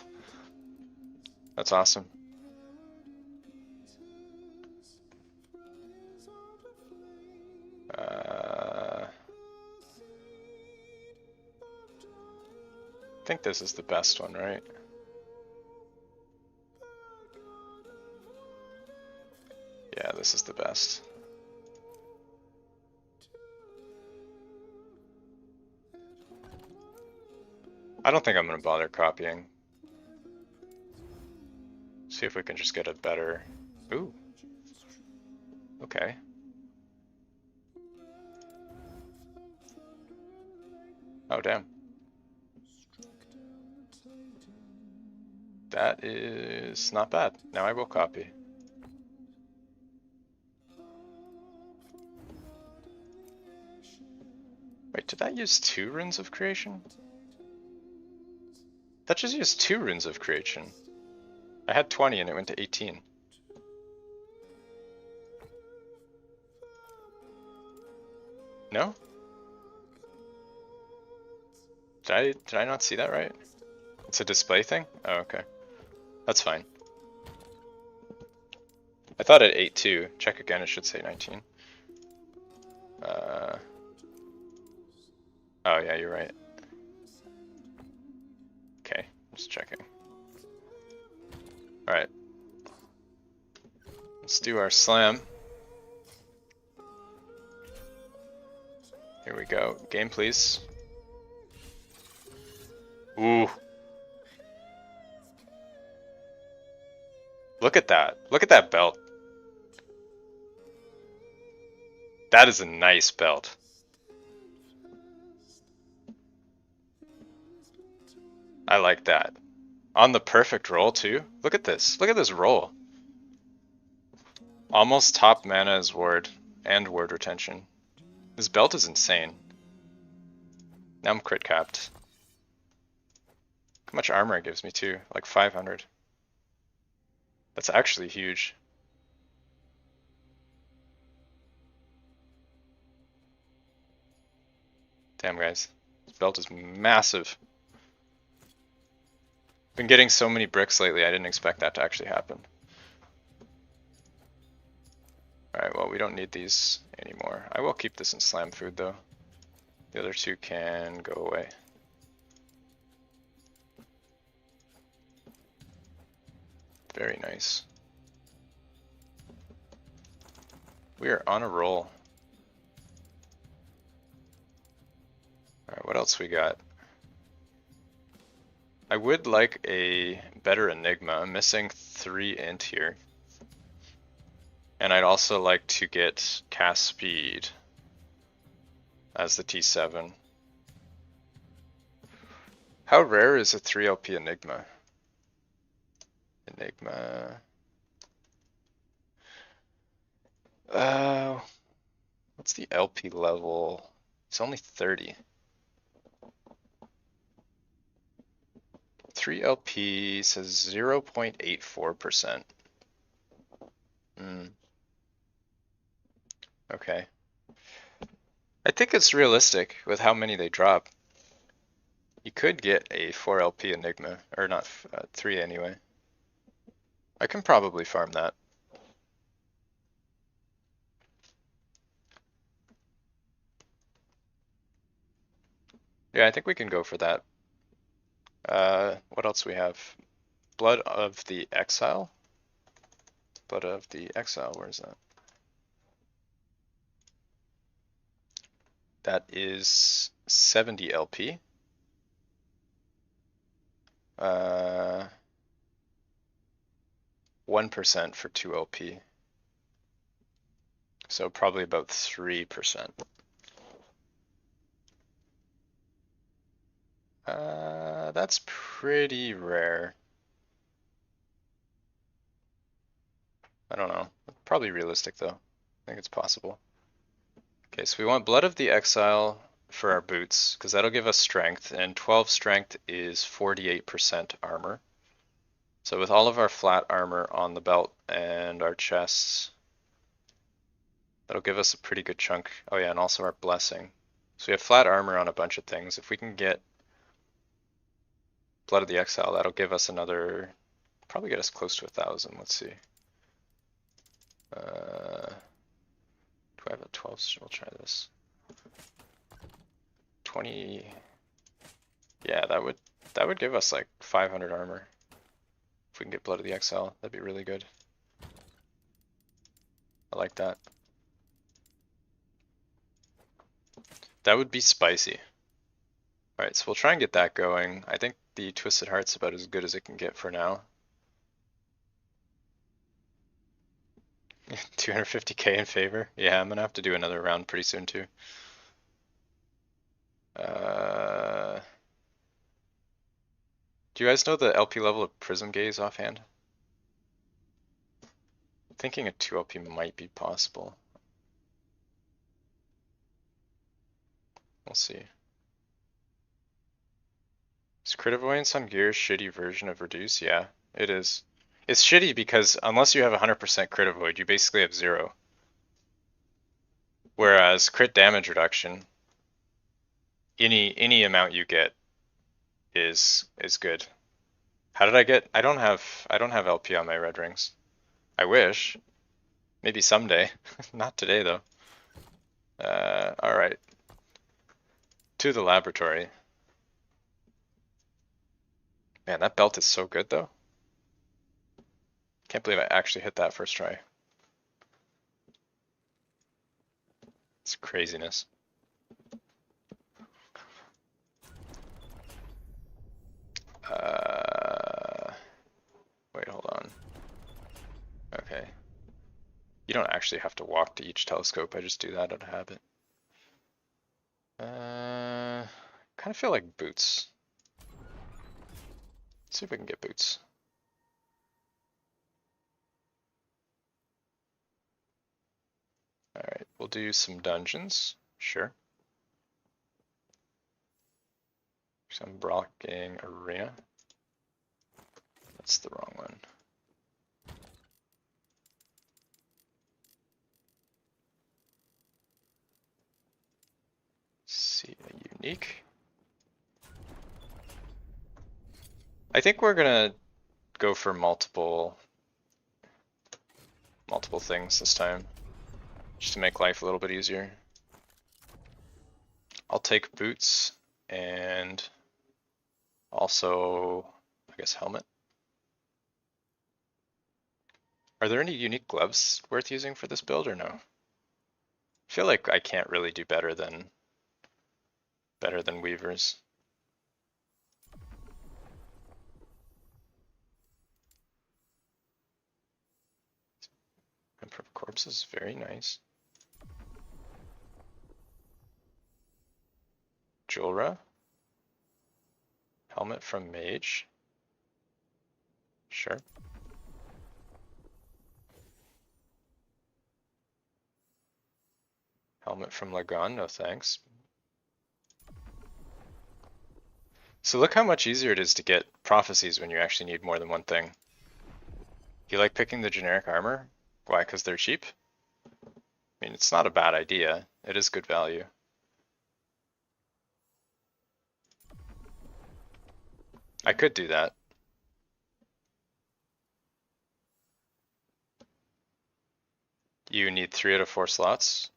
Speaker 1: That's awesome. I think this is the best one, right? Yeah, this is the best. I don't think I'm gonna bother copying. See if we can just get a better... Ooh. Okay. Oh, damn. That is not bad. Now I will copy. Wait, did that use 2 runes of creation? That just used 2 runes of creation. I had 20 and it went to 18. No? Did I not see that right? It's a display thing? Oh, okay. That's fine. I thought it 8 too. Check again, it should say 19. Oh yeah, you're right. Okay, just checking. Alright. Let's do our slam. Here we go. Game, please. Ooh. Look at that. Look at that belt. That is a nice belt. I like that. On the perfect roll too. Look at this. Look at this roll. Almost top mana as ward and ward retention. This belt is insane. Now I'm crit capped. How much armor it gives me too? Like 500. That's actually huge. Damn, guys. This belt is massive. Been getting so many bricks lately, I didn't expect that to actually happen. Alright, well, we don't need these anymore. I will keep this in slam food, though. The other two can go away. Very nice. We are on a roll. Alright, what else we got? I would like a better Enigma. I'm missing 3 int here. And I'd also like to get cast speed as the T7. How rare is a 3LP Enigma? What's the LP level? It's only 30. 3LP says 0.84%. Okay. I think it's realistic with how many they drop. You could get a 4LP Enigma, or not 3 anyway. I can probably farm that. Yeah, I think we can go for that. What else we have? Blood of the Exile? Blood of the Exile, where is that? That is 70 LP. 1% for 2 LP. So probably about 3%. That's pretty rare. I don't know. Probably realistic though. I think it's possible. Okay, so we want Blood of the Exile for our boots, because that'll give us strength, and 12 strength is 48% armor. So with all of our flat armor on the belt and our chests, that'll give us a pretty good chunk. Oh yeah, and also our blessing. So we have flat armor on a bunch of things. If we can get Blood of the Exile, that'll give us another, probably get us close to 1,000. Let's see. Do I have a 12? We'll try this. 20. Yeah, that would give us like 500 armor. If we can get Blood of the Exile, that'd be really good. I like that. That would be spicy. Alright, so we'll try and get that going. I think the Twisted Heart's about as good as it can get for now. 250k in favor? Yeah, I'm gonna have to do another round pretty soon too. Do you guys know the LP level of Prism Gaze offhand? I'm thinking a 2 LP might be possible. We'll see. Is Crit Avoidance on Gear a shitty version of Reduce? Yeah, it is. It's shitty because unless you have 100% crit avoid, you basically have 0. Whereas crit damage reduction, any amount you get is good. How did I get? I don't have LP on my red rings. I wish. Maybe someday. Not today though. All right. To the laboratory. Man, that belt is so good though. Can't believe I actually hit that first try. It's craziness. Wait, hold on. Okay. You don't actually have to walk to each telescope, I just do that out of habit. Kind of feel like boots. Let's see if we can get boots. Alright, we'll do some dungeons, sure. Some blocking arena. That's the wrong one. Unique. I think we're gonna go for multiple things this time, just to make life a little bit easier. I'll take boots and also, I guess, helmet. Are there any unique gloves worth using for this build or no? I feel like I can't really do better than weavers. Emperor of Corpses, very nice. Julra. Helmet from Mage. Sure. Helmet from Lagon, no thanks. So look how much easier it is to get prophecies when you actually need more than one thing. You like picking the generic armor? Why? Because they're cheap? I mean, it's not a bad idea. It is good value. I could do that. You need 3 out of 4 slots.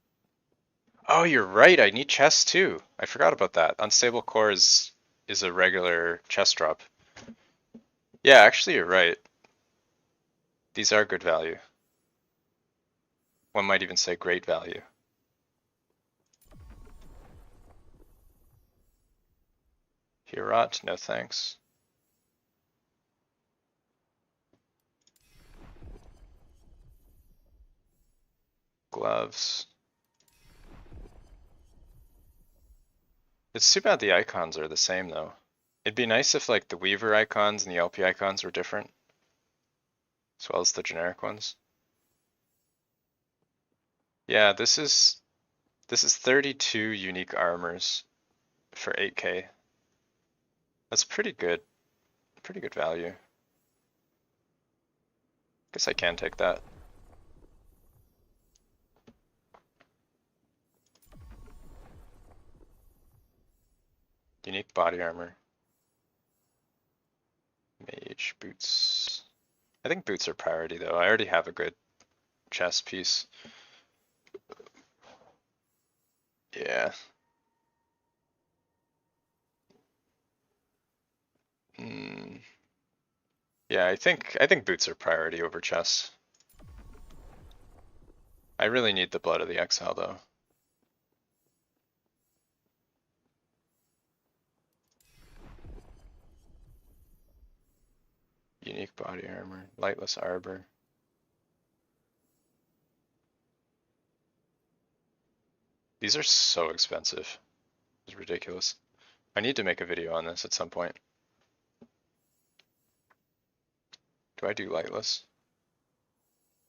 Speaker 1: Oh, you're right, I need chests too. I forgot about that. Unstable core is a regular chest drop. Yeah, actually you're right. These are good value. One might even say great value. Hirot, no thanks. Gloves. It's too bad the icons are the same though. It'd be nice if like the Weaver icons and the LP icons were different, as well as the generic ones. Yeah, this is 32 unique armors for 8k. That's pretty good value. Guess I can take that. Unique body armor. Mage, boots. I think boots are priority though. I already have a good chest piece. Yeah. Yeah, I think boots are priority over chests. I really need the blood of the exile though. Unique body armor, lightless arbor. These are so expensive. It's ridiculous. I need to make a video on this at some point. Do I do lightless?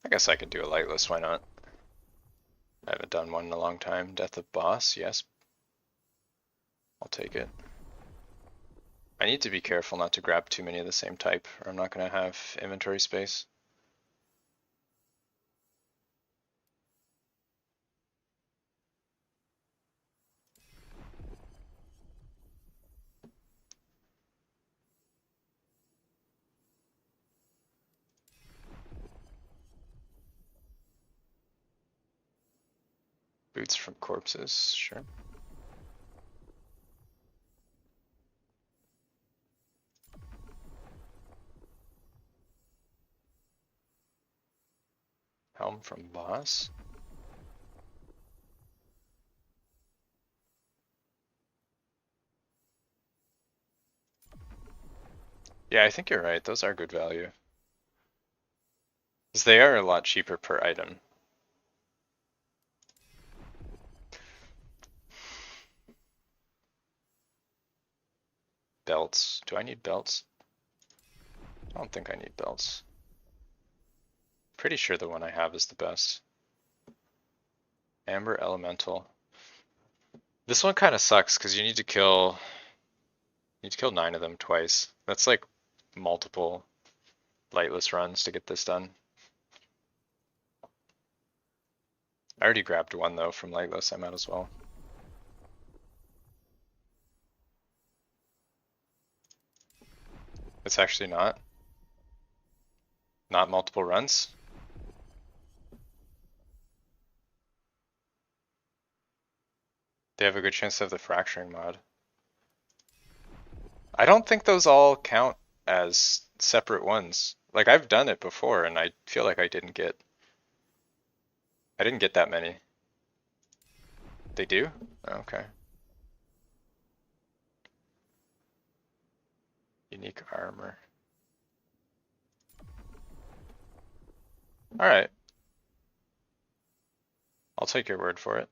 Speaker 1: I guess I could do a lightless, why not? I haven't done one in a long time. Death of Boss, yes. I'll take it. I need to be careful not to grab too many of the same type, or I'm not going to have inventory space. Boots from corpses, sure. Helm from boss. Yeah, I think you're right. Those are good value. Because they are a lot cheaper per item. Belts. Do I need belts? I don't think I need belts. Pretty sure the one I have is the best. Amber Elemental. This one kind of sucks because you need to kill 9 of them twice. That's like multiple lightless runs to get this done. I already grabbed one though from lightless, I might as well. It's actually not. Not multiple runs. They have a good chance to have the fracturing mod. I don't think those all count as separate ones. Like I've done it before and I feel like I didn't get that many. They do? Okay. Unique armor. Alright. I'll take your word for it.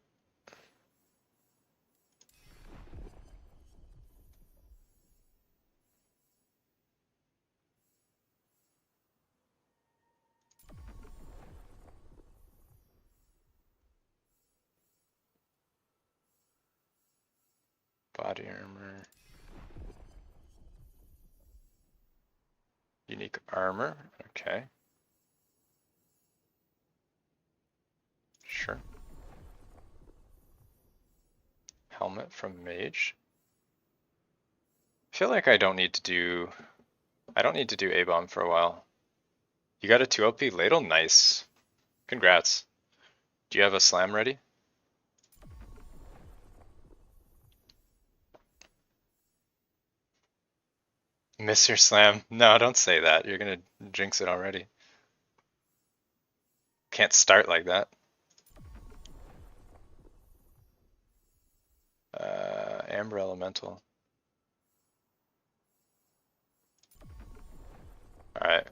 Speaker 1: Body armor. Unique armor. Okay. Sure. Helmet from mage. I feel like I don't need to do A-bomb for a while. You got a 2 LP ladle? Nice. Congrats. Do you have a slam ready? Miss your slam. No, don't say that. You're gonna jinx it already. Can't start like that. Amber Elemental. Alright.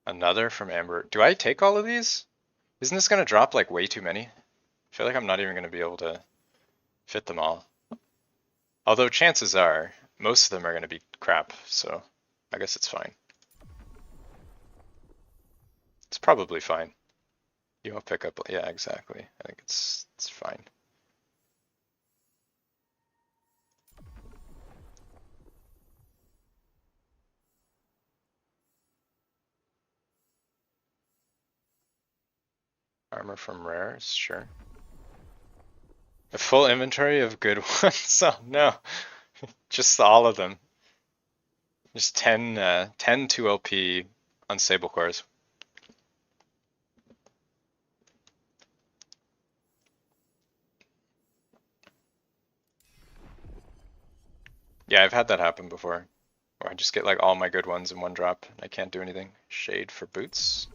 Speaker 1: Another from Amber. Do I take all of these? Isn't this gonna drop like way too many? I feel like I'm not even gonna be able to fit them all. Although chances are, most of them are gonna be crap, so I guess it's fine. It's probably fine. You won't pick up, yeah, exactly. I think it's fine. Armor from rares, sure. A full inventory of good ones? Oh no, just all of them. Just 10 2LP unstable cores. Yeah, I've had that happen before. Or I just get like all my good ones in one drop and I can't do anything. Shade for boots.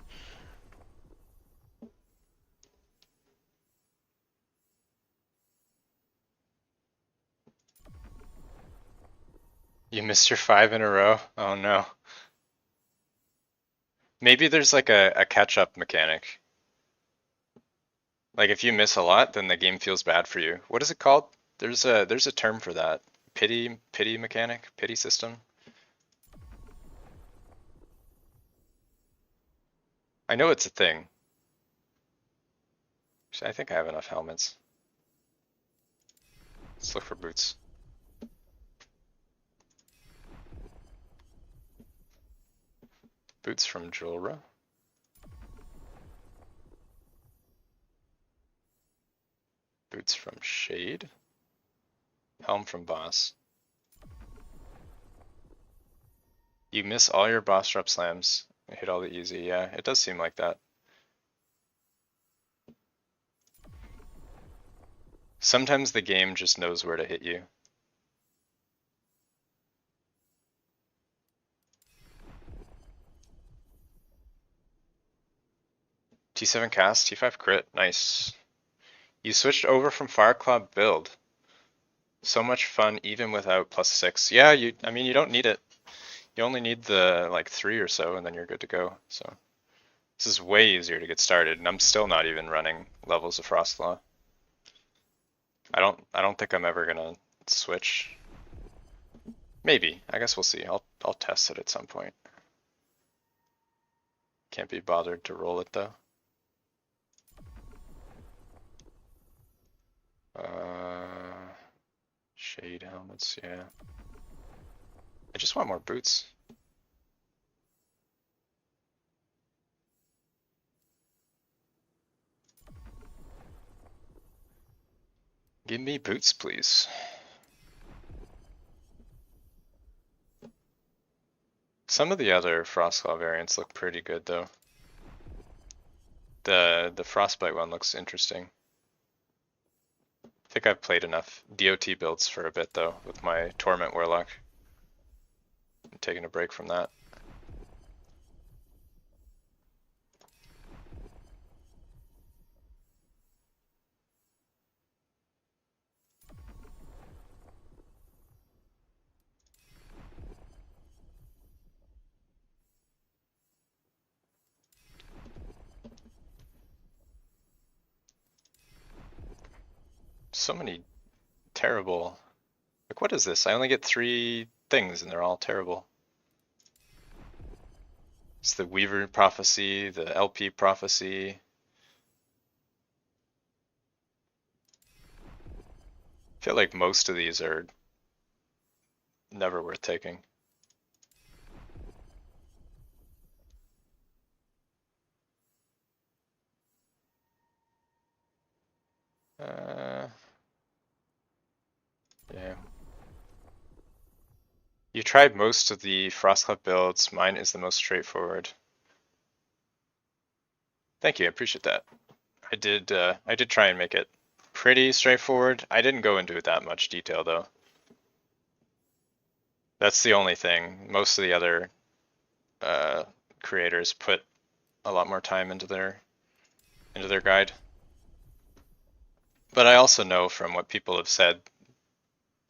Speaker 1: You missed your 5 in a row? Oh no. Maybe there's like a catch-up mechanic. Like if you miss a lot, then the game feels bad for you. What is it called? There's a term for that. Pity mechanic? Pity system? I know it's a thing. Actually, I think I have enough helmets. Let's look for boots. Boots from Julra. Boots from Shade. Helm from Boss. You miss all your boss drop slams. Hit all the easy. Yeah, it does seem like that. Sometimes the game just knows where to hit you. T7 cast, T5 crit, nice. You switched over from Frostclaw build. So much fun even without +6. Yeah, I mean you don't need it. You only need the like 3 or so and then you're good to go. So this is way easier to get started and I'm still not even running levels of Frostclaw. I don't think I'm ever gonna switch. Maybe. I guess we'll see. I'll test it at some point. Can't be bothered to roll it though. Shade helmets, yeah. I just want more boots. Give me boots, please. Some of the other Frostclaw variants look pretty good though. The Frostbite one looks interesting. I think I've played enough DOT builds for a bit though with my Torment Warlock. I'm taking a break from that. So many terrible. Like, what is this? I only get 3 things and they're all terrible. It's the Weaver Prophecy, the LP Prophecy. I feel like most of these are never worth taking. Yeah. You tried most of the Frostclaw builds. Mine is the most straightforward. Thank you, I appreciate that. I did try and make it pretty straightforward. I didn't go into that much detail though. That's the only thing. Most of the other creators put a lot more time into their guide. But I also know from what people have said,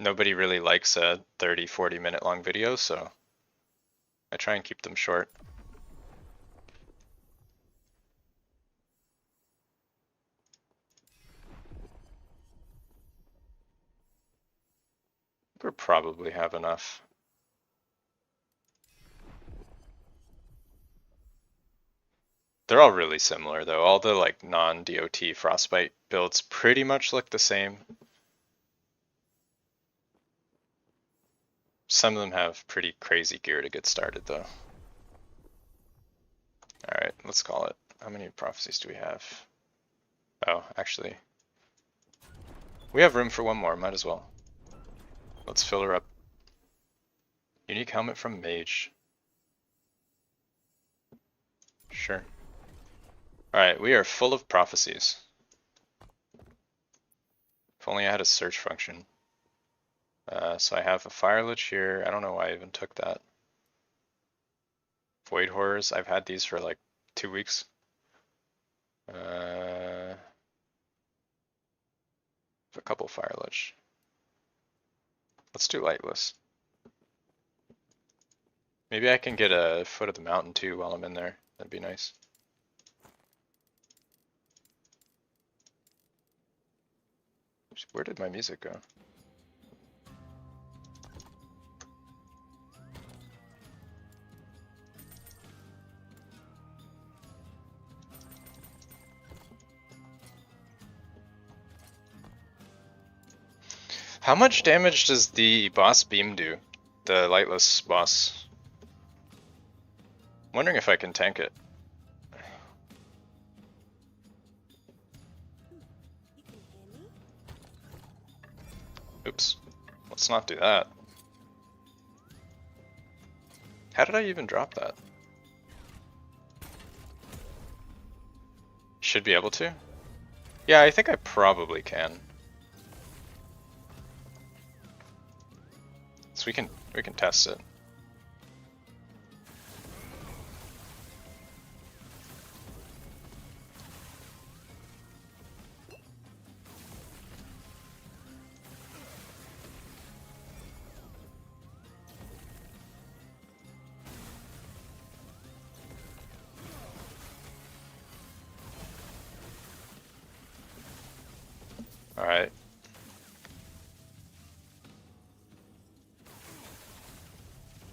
Speaker 1: nobody really likes a 30-40 minute long video, so I try and keep them short. We'll probably have enough. They're all really similar though. All the like non-DOT Frostbite builds pretty much look the same. Some of them have pretty crazy gear to get started though. Alright, let's call it. How many prophecies do we have? Oh, actually. We have room for one more, might as well. Let's fill her up. Unique helmet from Mage. Sure. Alright, we are full of prophecies. If only I had a search function. So I have a Fire Lich here. I don't know why I even took that. Void Horrors. I've had these for like 2 weeks. A couple Fire Lich. Let's do Lightless. Maybe I can get a Foot of the Mountain too while I'm in there. That'd be nice. Where did my music go? How much damage does the boss beam do? The Lightless boss? I'm wondering if I can tank it. Oops. Let's not do that. How did I even drop that? Should be able to. Yeah, I think I probably can. So we can test it. All right.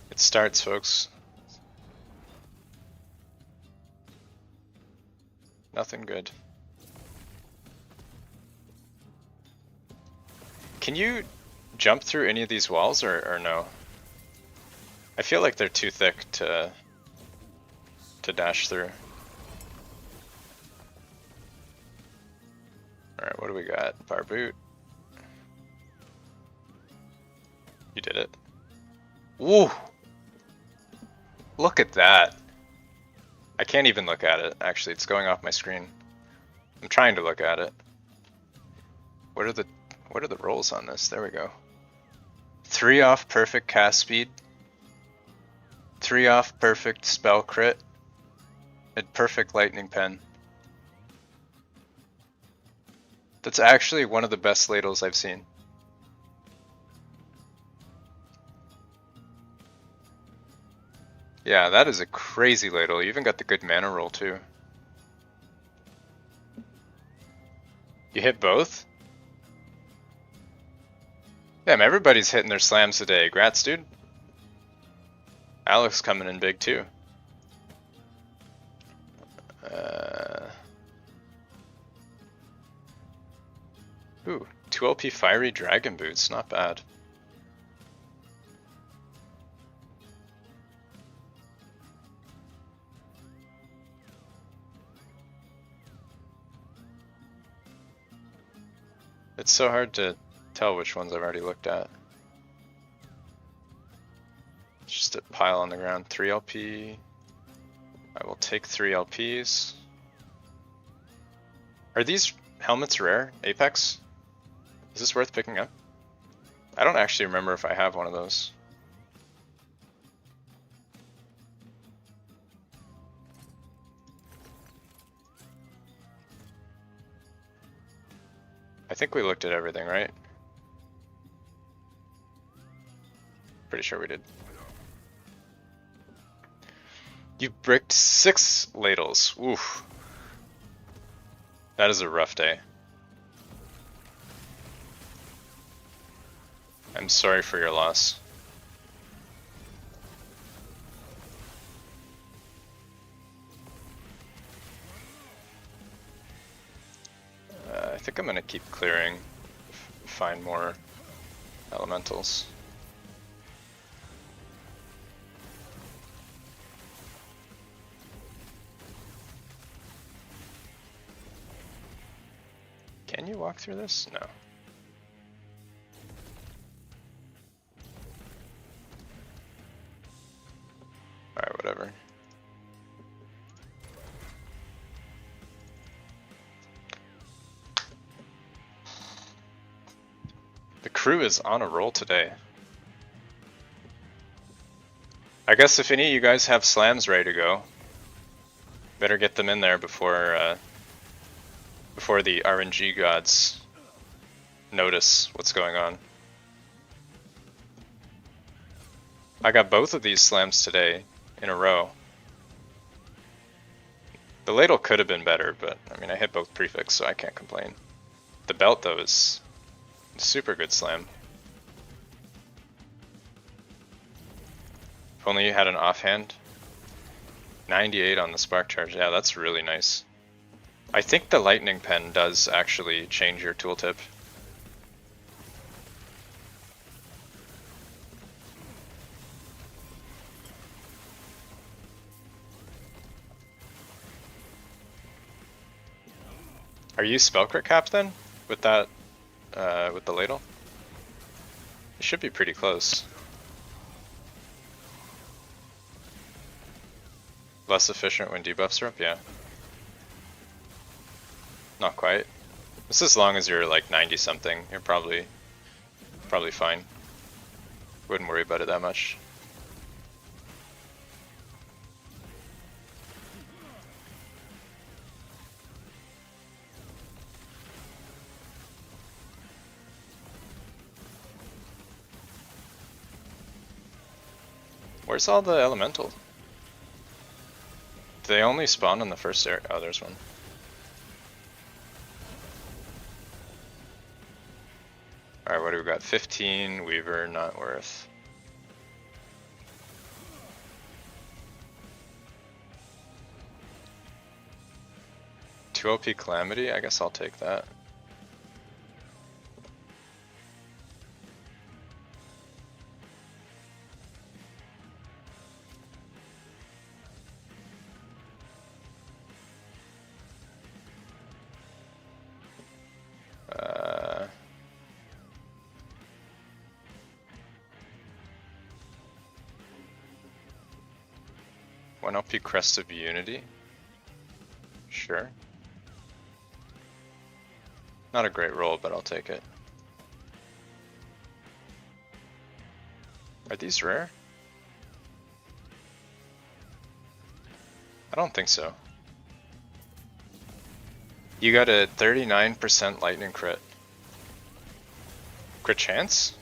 Speaker 1: It starts, folks. Nothing good. Can you jump through any of these walls or no? I feel like they're too thick to dash through. Alright, what do we got? Bar boot. You did it. Woo! Look at that. I can't even look at it. Actually, it's going off my screen. I'm trying to look at it. What are the rolls on this? There we go. 3 off perfect cast speed. 3 off perfect spell crit. And perfect lightning pen. That's actually one of the best ladles I've seen. Yeah, that is a crazy ladle. You even got the good mana roll too. You hit both? Damn, everybody's hitting their slams today. Grats, dude. Alex coming in big too. Ooh, 2 LP Fiery Dragon Boots, not bad. It's so hard to tell which ones I've already looked at. Just a pile on the ground. 3 LP. I will take 3 LPs. Are these helmets rare? Apex? Is this worth picking up? I don't actually remember if I have one of those. I think we looked at everything, right? Pretty sure we did. You bricked 6 ladles. Oof. That is a rough day. I'm sorry for your loss. I think I'm gonna keep clearing, find more elementals. Can you walk through this? No. Alright, whatever. The crew is on a roll today. I guess if any of you guys have slams ready to go, better get them in there before the RNG gods notice what's going on. I got both of these slams today in a row. The ladle could have been better, but I mean I hit both prefix, so I can't complain. The belt though is super good slam. If only you had an offhand. 98 on the spark charge, yeah, that's really nice. I think the lightning pen does actually change your tooltip. Are you spell crit capped then with that with the ladle? It should be pretty close. Less efficient when debuffs are up, yeah. Not quite. This is as long as you're like 90 something, you're probably fine. Wouldn't worry about it that much. Where's all the elemental? They only spawn in the first area. Oh, there's one. Alright, what do we got? 15, Weaver, not worth. Two OP Calamity, I guess I'll take that. 1 LP Crest of Unity. Sure. Not a great roll, but I'll take it. Are these rare? I don't think so. You got a 39% lightning crit. Crit chance?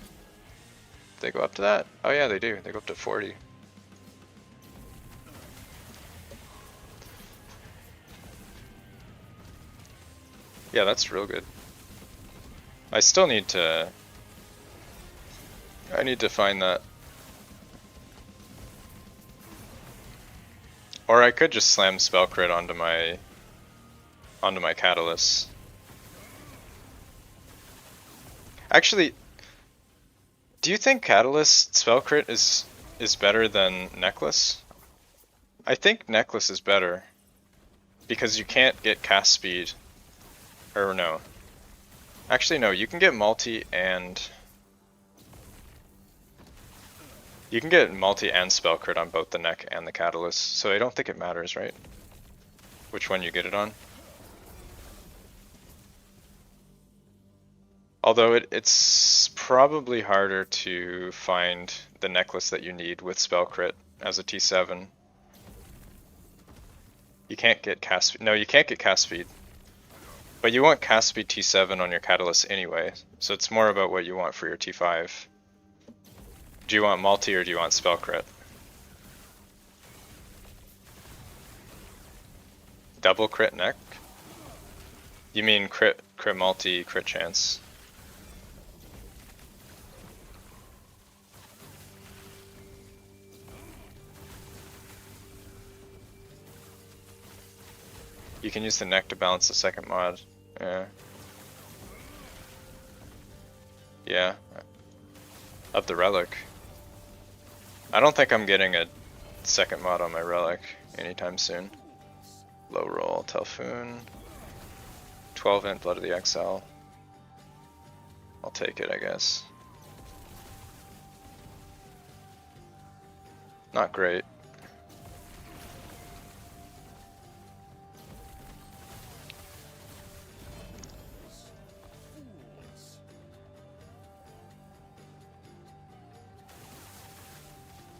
Speaker 1: They go up to that? Oh yeah, they do. They go up to 40. Yeah, that's real good. I still need to... I need to find that. Or I could just slam spell crit onto my catalyst. Actually, do you think catalyst spell crit is better than necklace? I think necklace is better because you can't get cast speed. Or no. Actually no, you can get multi and spell crit on both the neck and the catalyst, so I don't think it matters, right? Which one you get it on. Although it's probably harder to find the necklace that you need with spell crit as a T7. You can't get cast speed. No, you can't get cast speed. But you want cast speed T7 on your catalyst anyway, so it's more about what you want for your T5. Do you want multi or do you want spell crit? Double crit neck? You mean crit multi, crit chance? You can use the neck to balance the second mod. Yeah. Yeah. Of the relic. I don't think I'm getting a second mod on my relic anytime soon. Low roll, Telfoon. 12 int Blood of the Exile. I'll take it, I guess. Not great.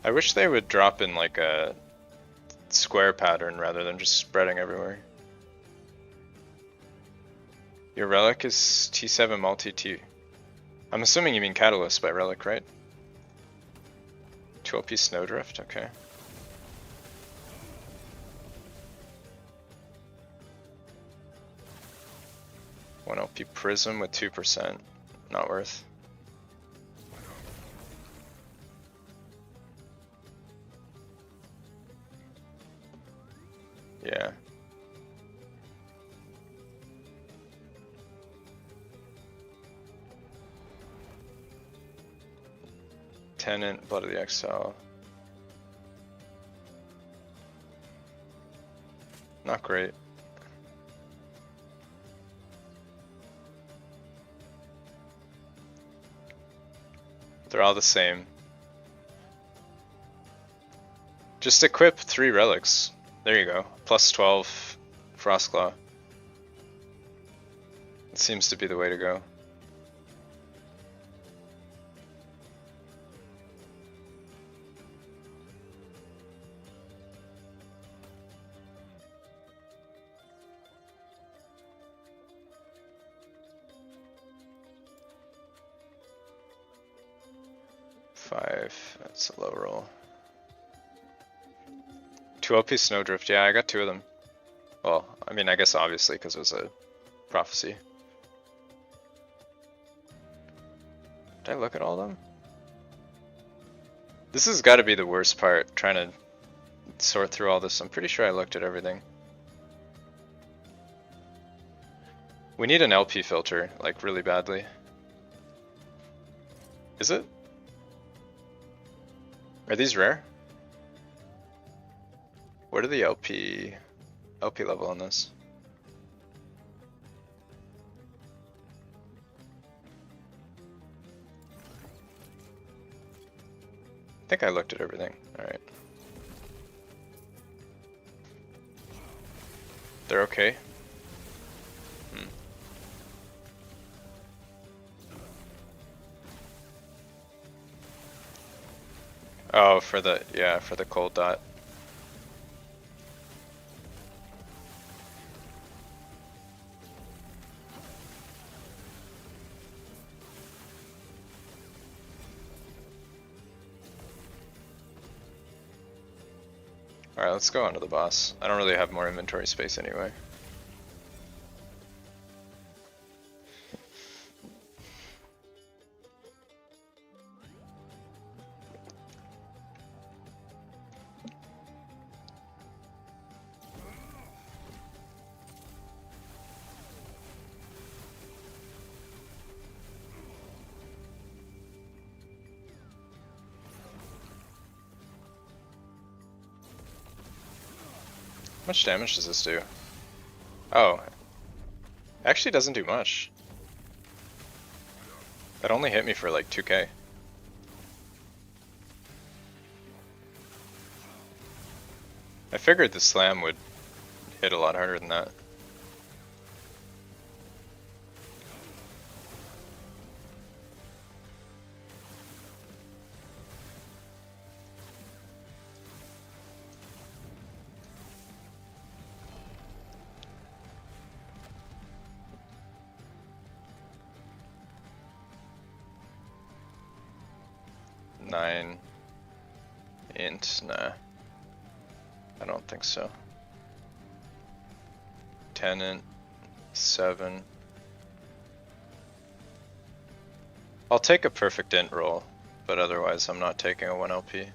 Speaker 1: I wish they would drop in like a square pattern rather than just spreading everywhere. Your relic is T7 multi T. I'm assuming you mean catalyst by relic, right? 2 LP Snowdrift, okay. One LP Prism with 2%, not worth. Yeah. Tenant, Blood of the Exile. Not great. They're all the same. Just equip 3 relics. There you go. Plus 12 Frostclaw. It seems to be the way to go. That's a low roll. 2 LP Snowdrift, yeah, I got 2 of them. Well, I mean, I guess obviously because it was a prophecy. Did I look at all of them? This has got to be the worst part, trying to sort through all this. I'm pretty sure I looked at everything. We need an LP filter, like really badly. Is it? Are these rare? What are the LP level on this? I think I looked at everything. Alright. They're okay? Oh, for the cold dot. Alright, let's go on to the boss. I don't really have more inventory space anyway. How much damage does this do? Oh, actually doesn't do much. That only hit me for like 2k. I figured the slam would hit a lot harder than that. Nine int, nah. I don't think so. 10 int, 7. I'll take a perfect int roll, but otherwise I'm not taking a 1 LP.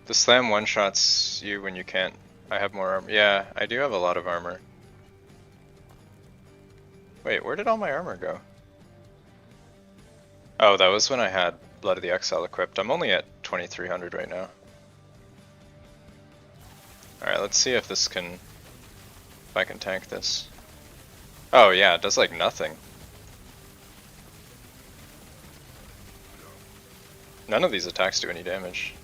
Speaker 1: The slam one-shots you when you can't. I have more armor. Yeah, I do have a lot of armor. Wait, where did all my armor go? Oh, that was when I had Blood of the Exile equipped. I'm only at 2300 right now. Alright, let's see if this can... if I can tank this. Oh yeah, it does like nothing. None of these attacks do any damage.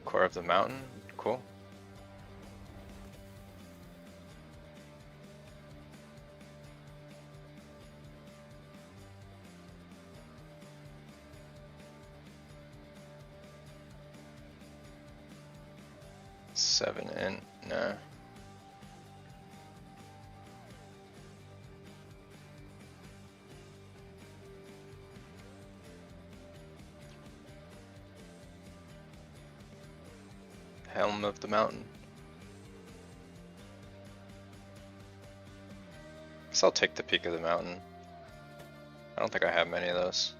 Speaker 1: Core of the Mountain, cool. Seven int, nah. Helm of the Mountain. Guess I'll take the Peak of the Mountain. I don't think I have many of those.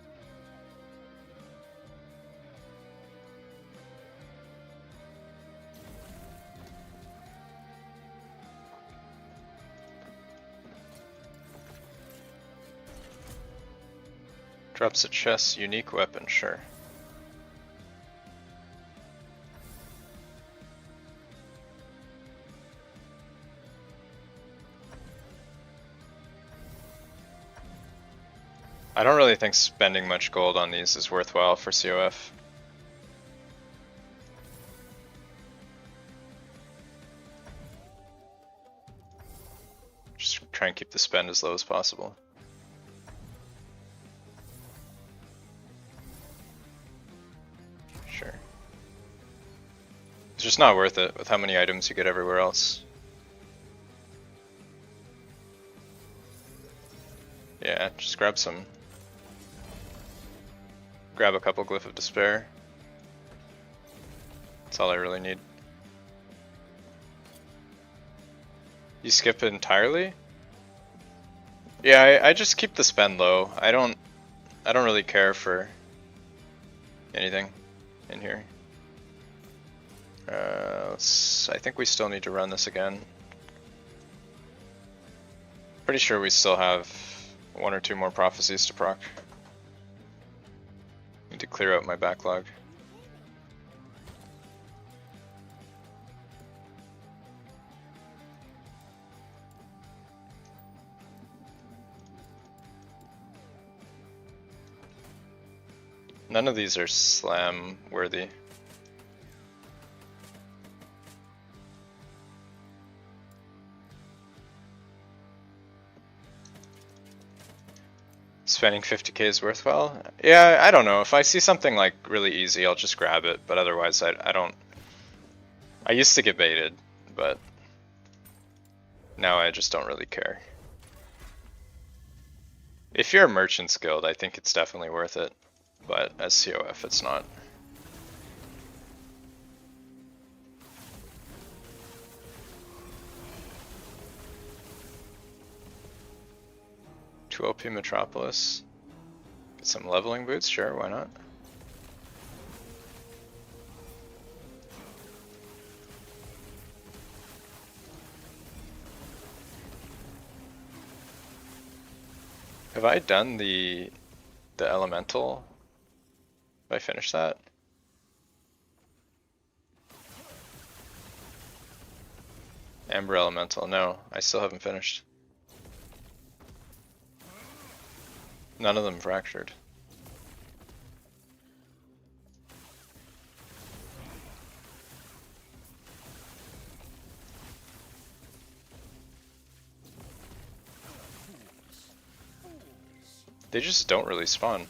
Speaker 1: Drops a chest, unique weapon, sure. I don't really think spending much gold on these is worthwhile for COF. Just try and keep the spend as low as possible. Sure. It's just not worth it with how many items you get everywhere else. Yeah, just grab some. Grab a couple Glyph of Despair. That's all I really need. You skip it entirely? Yeah, I just keep the spend low. I don't really care for anything in here. I think we still need to run this again. Pretty sure we still have 1 or 2 more prophecies to proc. Need to clear out my backlog. None of these are slam worthy. Spending 50k is worthwhile? Yeah, I don't know. If I see something like really easy, I'll just grab it, but otherwise I don't. I used to get baited, but now I just don't really care. If you're a merchant's guild, I think it's definitely worth it, but as COF it's not. Two OP Metropolis. Get some leveling boots, sure, why not? Have I done the elemental? Have I finished that? Amber elemental, no, I still haven't finished. None of them fractured. They just don't really spawn.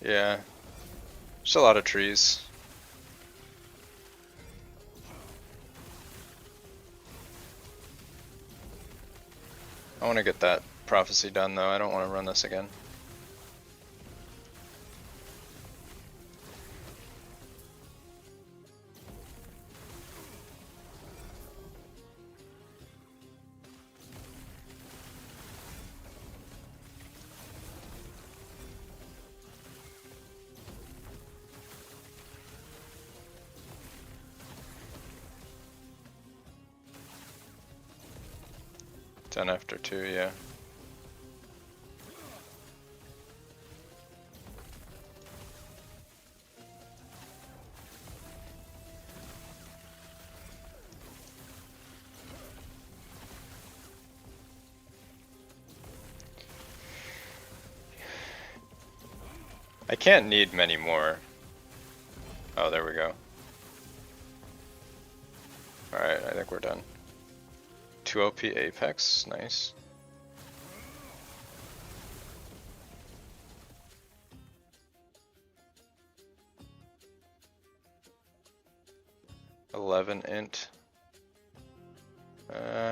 Speaker 1: Yeah, just a lot of trees. I want to get that prophecy done though, I don't want to run this again. Done after 2, yeah. I can't need many more. Oh, there we go. Alright, I think we're done. 2 OP Apex, nice. int.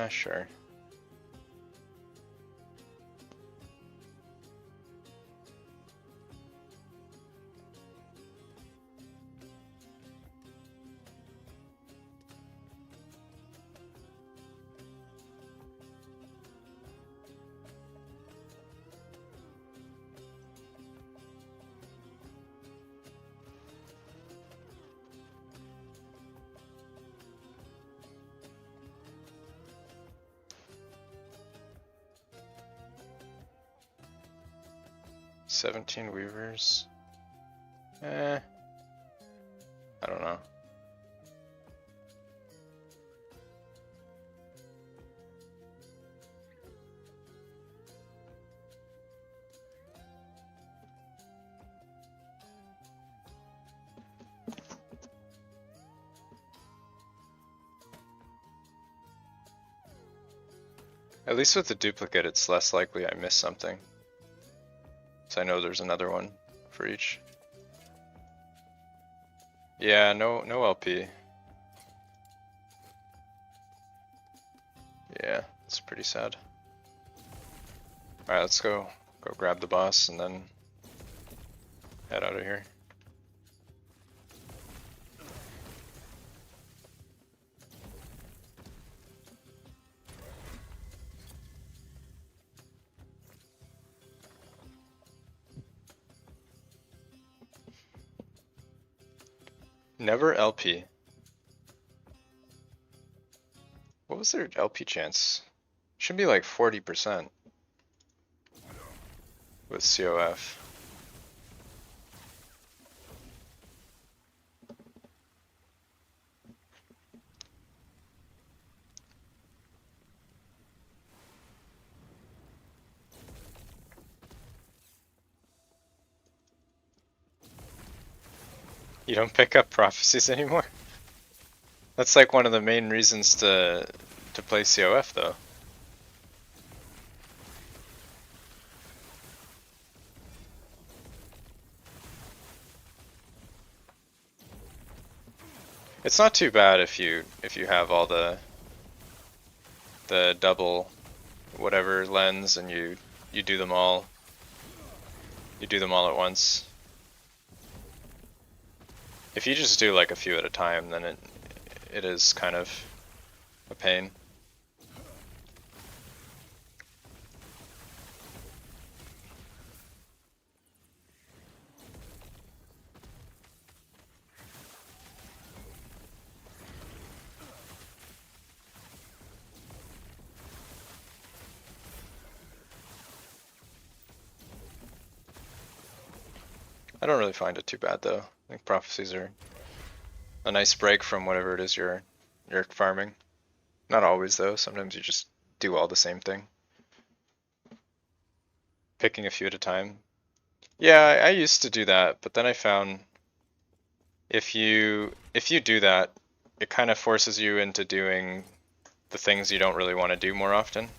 Speaker 1: Sure. $17 weavers. I don't know. At least with the duplicate, it's less likely I miss something. So I know there's another one for each. Yeah, no LP. Yeah, it's pretty sad. Alright, let's go grab the boss and then head out of here. Never LP. was their LP chance? Should be like 40% with CoF. You don't pick up prophecies anymore? That's like one of the main reasons to play CoF though. It's not too bad if you have all the double whatever lens and you do them all. You do them all at once. If you just do like a few at a time, then it is kind of a pain. I don't really find it too bad though. I think prophecies are a nice break from whatever it is you're farming. Not always though, sometimes you just do all the same thing. Picking a few at a time. Yeah, I used to do that, but then I found if you do that, it kind of forces you into doing the things you don't really want to do more often.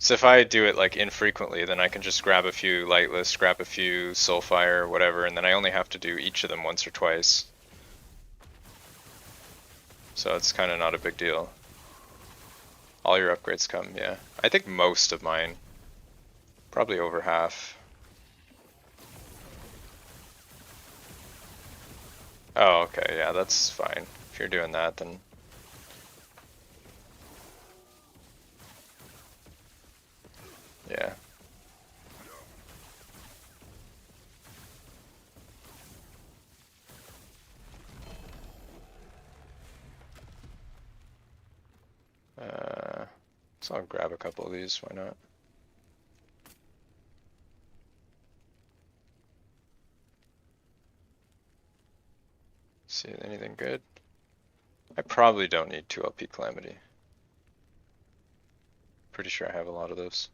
Speaker 1: So if I do it like infrequently, then I can just grab a few lightless, grab a few soulfire, whatever, and then I only have to do each of them once or twice. So it's kind of not a big deal. All your upgrades come, yeah. I think most of mine, probably over half. Oh, okay, yeah, that's fine. If you're doing that, then... yeah. So I'll grab a couple of these, why not? See anything good? I probably don't need 2 LP Calamity. Pretty sure I have a lot of those.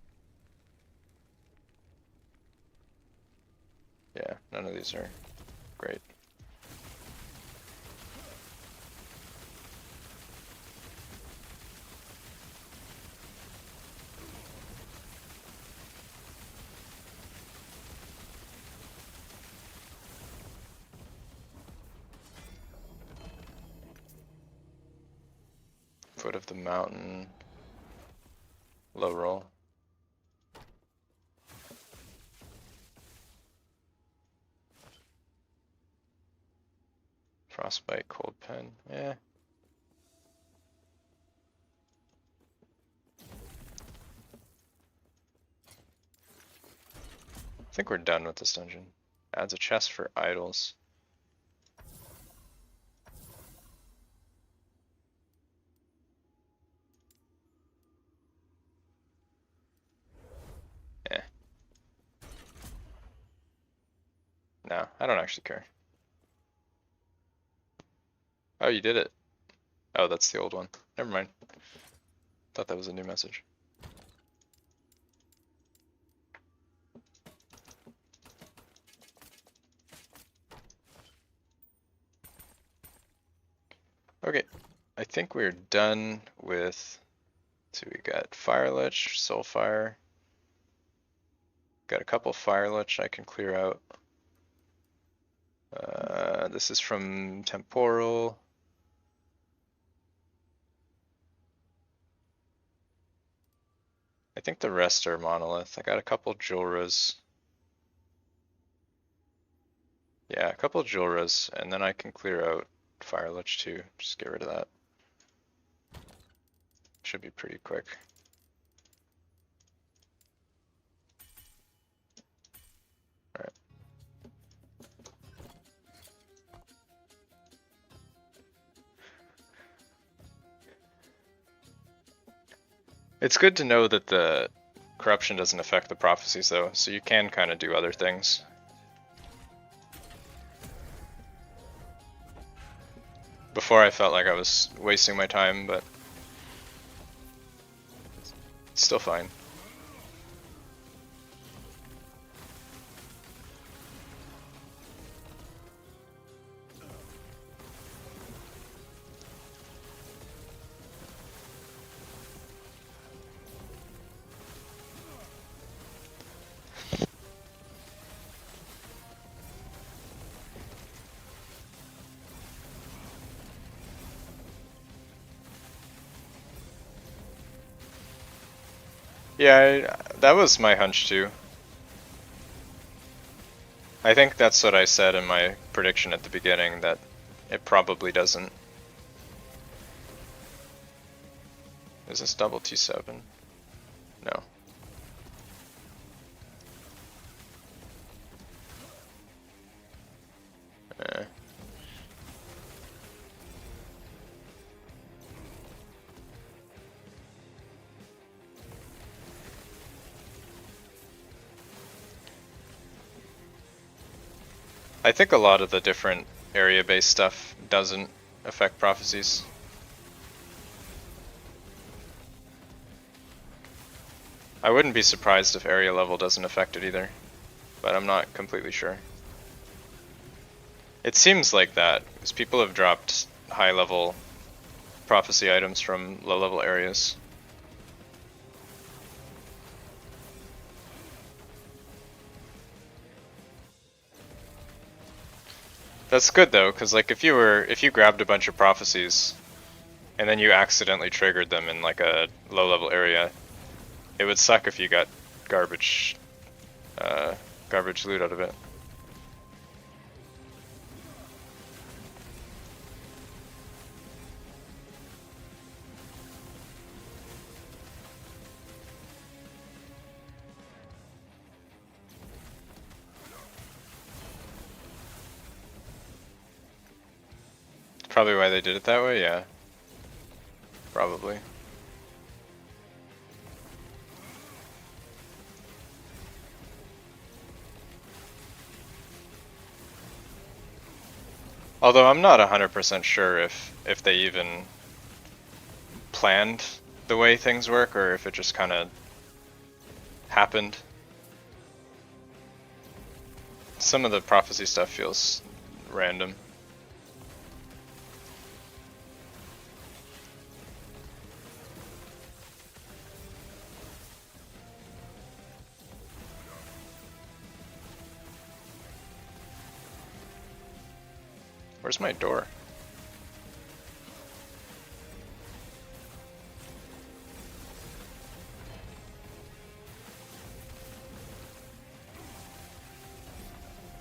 Speaker 1: Yeah, none of these are great. Foot of the mountain. Low roll. Frostbite, cold pen. Yeah. I think we're done with this dungeon. Adds a chest for idols. Yeah. No, I don't actually care. Oh, you did it. Oh, that's the old one. Never mind. Thought that was a new message. Okay, I think we're done with, so we got Fire Lich, Soulfire. Got a couple Fire Lich I can clear out. This is from Temporal. I think the rest are Monolith. I got a couple Julras. Yeah, a couple Julras, and then I can clear out Fire Lich too. Just get rid of that. Should be pretty quick. Alright. It's good to know that the corruption doesn't affect the prophecies though, so you can kind of do other things. Before I felt like I was wasting my time, but it's still fine. Yeah, that was my hunch too. I think that's what I said in my prediction at the beginning, that it probably doesn't. Is this double T7? No. I think a lot of the different area-based stuff doesn't affect prophecies. I wouldn't be surprised if area level doesn't affect it either, but I'm not completely sure. It seems like that, because people have dropped high-level prophecy items from low-level areas. That's good though, because like if you grabbed a bunch of prophecies and then you accidentally triggered them in like a low-level area, it would suck if you got garbage loot out of it. Probably why they did it that way, yeah. Probably. Although I'm not 100% sure if they even planned the way things work or if it just kind of happened. Some of the prophecy stuff feels random. Where's my door?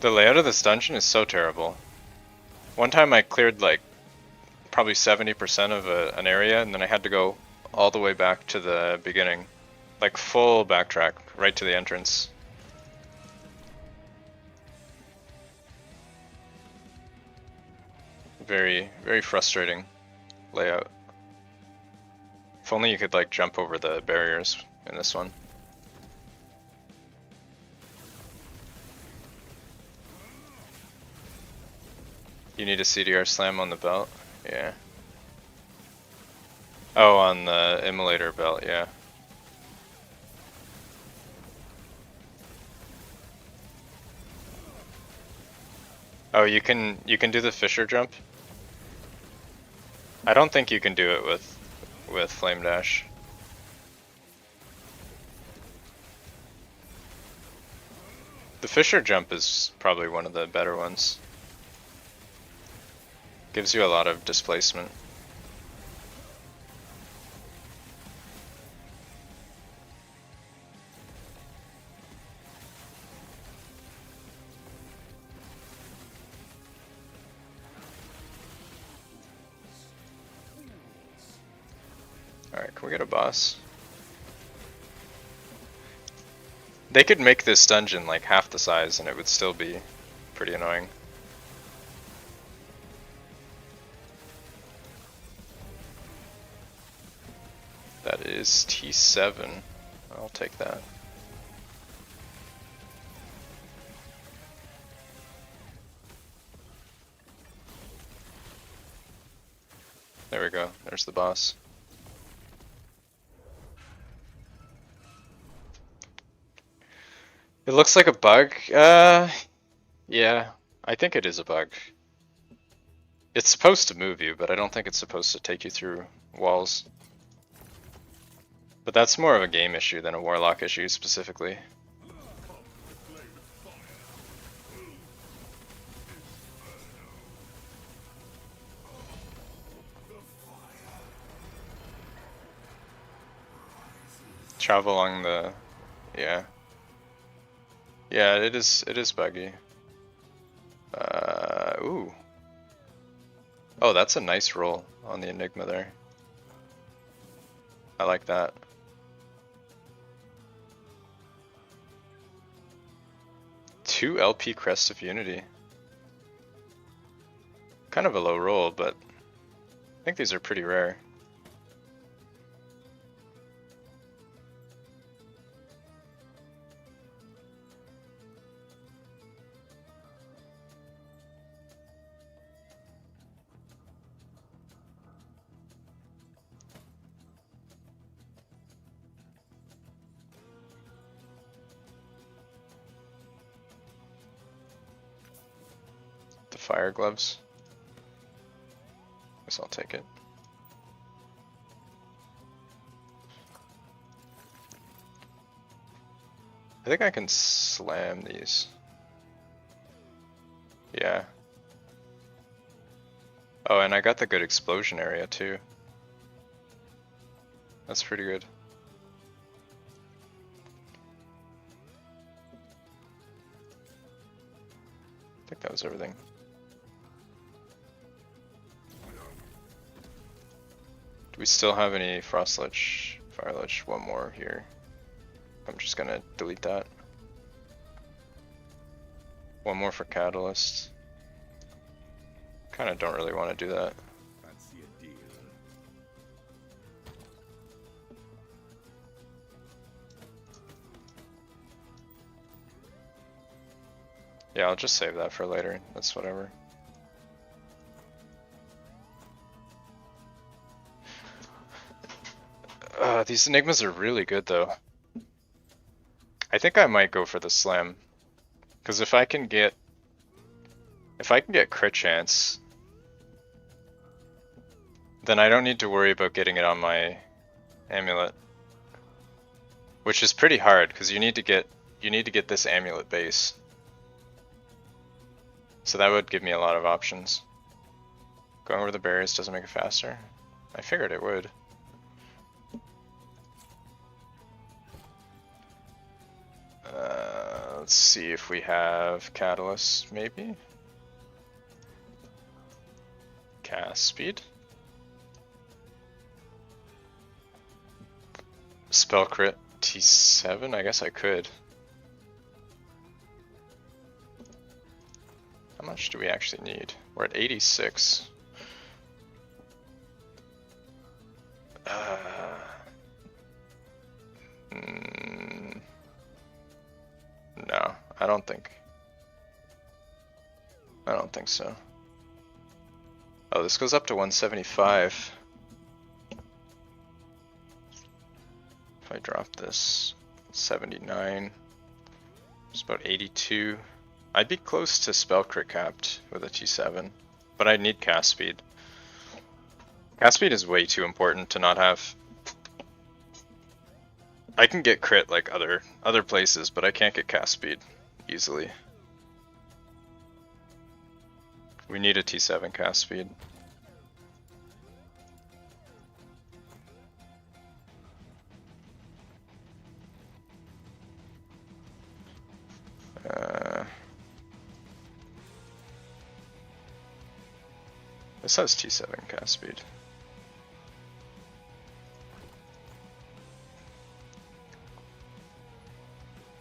Speaker 1: The layout of this dungeon is so terrible. One time I cleared like probably 70% of an area and then I had to go all the way back to the beginning. Like full backtrack right to the entrance. Very, very frustrating layout. If only you could like jump over the barriers in this one. You need a CDR slam on the belt? Yeah. Oh, on the immolator belt, yeah. Oh, you can do the Fisher jump? I don't think you can do it with Flame Dash. The Fisher jump is probably one of the better ones. Gives you a lot of displacement. Alright, can we get a boss? They could make this dungeon like half the size and it would still be pretty annoying. That is T7. I'll take that. There we go. There's the boss. It looks like a bug. Yeah, I think it is a bug. It's supposed to move you, but I don't think it's supposed to take you through walls. But that's more of a game issue than a Warlock issue specifically. Travel along the... yeah. Yeah, it is buggy. Ooh. Oh, that's a nice roll on the Enigma there. I like that. Two LP Crest of Unity. Kind of a low roll, but I think these are pretty rare. Fire gloves. Guess I'll take it. I think I can slam these. Yeah. Oh, and I got the good explosion area too. That's pretty good. I think that was everything. Do we still have any Frost Lich, Fire Lich? One more here. I'm just gonna delete that. One more for Catalyst. Kinda don't really want to do that. Yeah, I'll just save that for later. That's whatever. These Enigmas are really good though. I think I might go for the Slam. Because if I can get crit chance, then I don't need to worry about getting it on my amulet. Which is pretty hard because you need to get this amulet base. So that would give me a lot of options. Going over the barriers doesn't make it faster. I figured it would. Let's see if we have Catalyst, maybe? Cast speed? Spell crit T7? I guess I could. How much do we actually need? We're at 86. No, I don't think so. Oh, this goes up to 175. If I drop this, 79. It's about 82. I'd be close to spell crit capped with a T7, but I need cast speed. Cast speed is way too important to not have. I can get crit like other places, but I can't get cast speed easily. We need a T7 cast speed. This has T7 cast speed.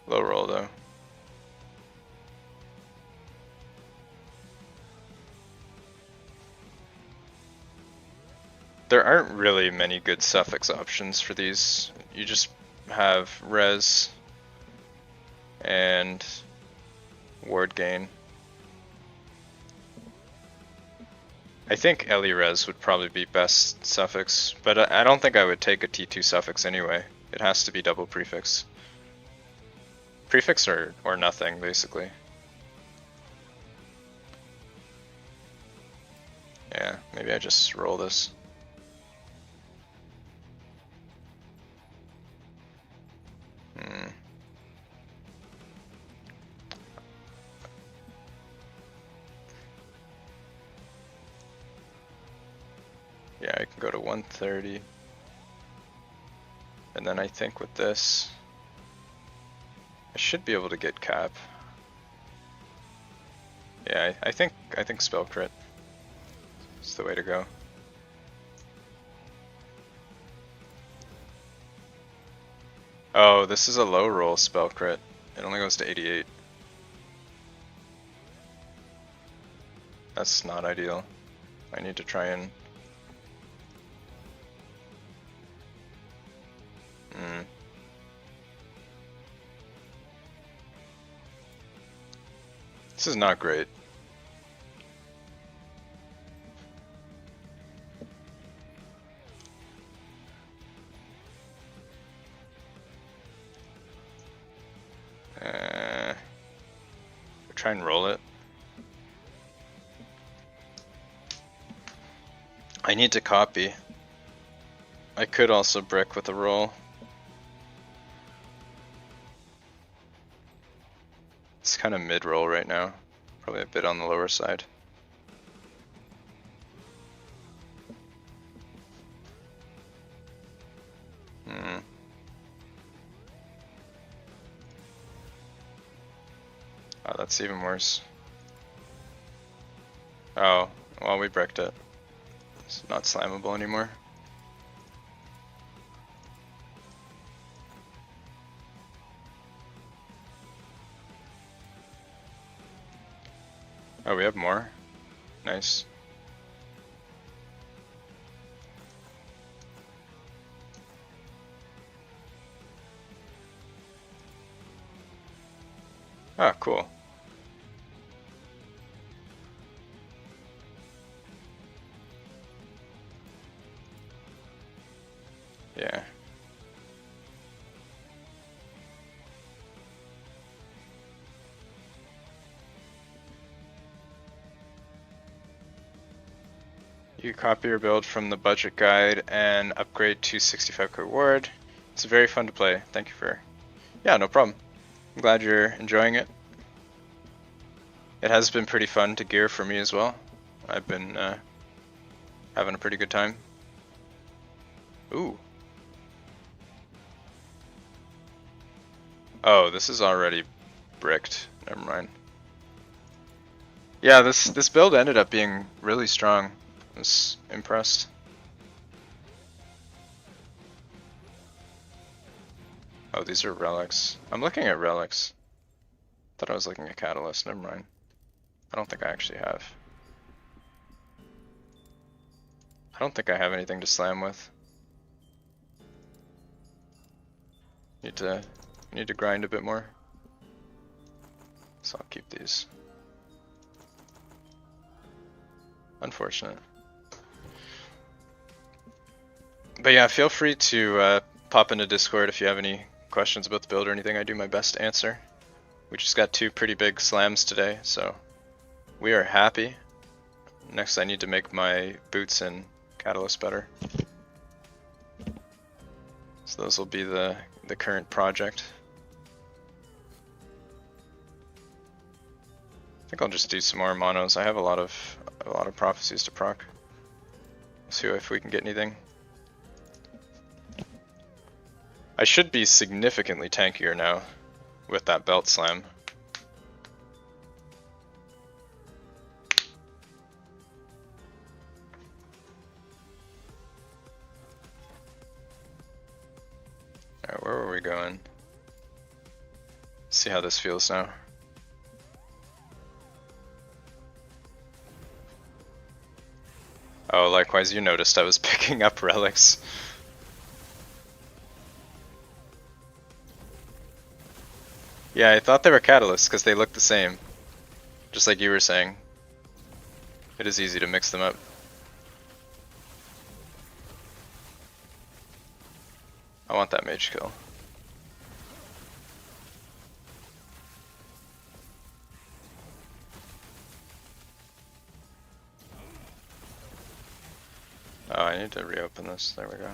Speaker 1: Low roll though. There aren't really many good suffix options for these. You just have res and ward gain. I think res would probably be best suffix, but I don't think I would take a T2 suffix anyway. It has to be double prefix. Prefix or nothing, basically. Yeah, maybe I just roll this. Yeah, I can go to 130. And then I think with this, I should be able to get cap. Yeah, I think spell crit is the way to go. Oh, this is a low roll spell crit. It only goes to 88. That's not ideal. I need to try and... This is not great. Try and roll it. I need to copy. I could also brick with a roll. It's kind of mid-roll right now. Probably a bit on the lower side. Oh, that's even worse. Oh, well, we bricked it. It's not slammable anymore. Oh, we have more? Nice. Oh, cool. Yeah. You copy your build from the budget guide and upgrade to 65 code ward. It's very fun to play. Thank you for... Yeah, no problem. I'm glad you're enjoying it. It has been pretty fun to gear for me as well. I've been having a pretty good time. Ooh. Oh, this is already bricked. Never mind. Yeah, this build ended up being really strong. I was impressed. Oh, these are relics. I'm looking at relics. Thought I was looking at catalyst. Never mind. I don't think I actually have. I don't think I have anything to slam with. Need to grind a bit more. So I'll keep these. Unfortunate. But yeah, feel free to pop into Discord if you have any questions about the build or anything. I do my best to answer. We just got 2 pretty big slams today, so we are happy. Next I need to make my boots and catalyst better. So those will be the current project. I think I'll just do some more monos. I have a lot of prophecies to proc. See if we can get anything. I should be significantly tankier now with that belt slam. Alright, where were we going? Let's see how this feels now. Oh, likewise, you noticed I was picking up relics. Yeah, I thought they were catalysts because they look the same. Just like you were saying. It is easy to mix them up. I want that mage kill. Oh, I need to reopen this. There we go.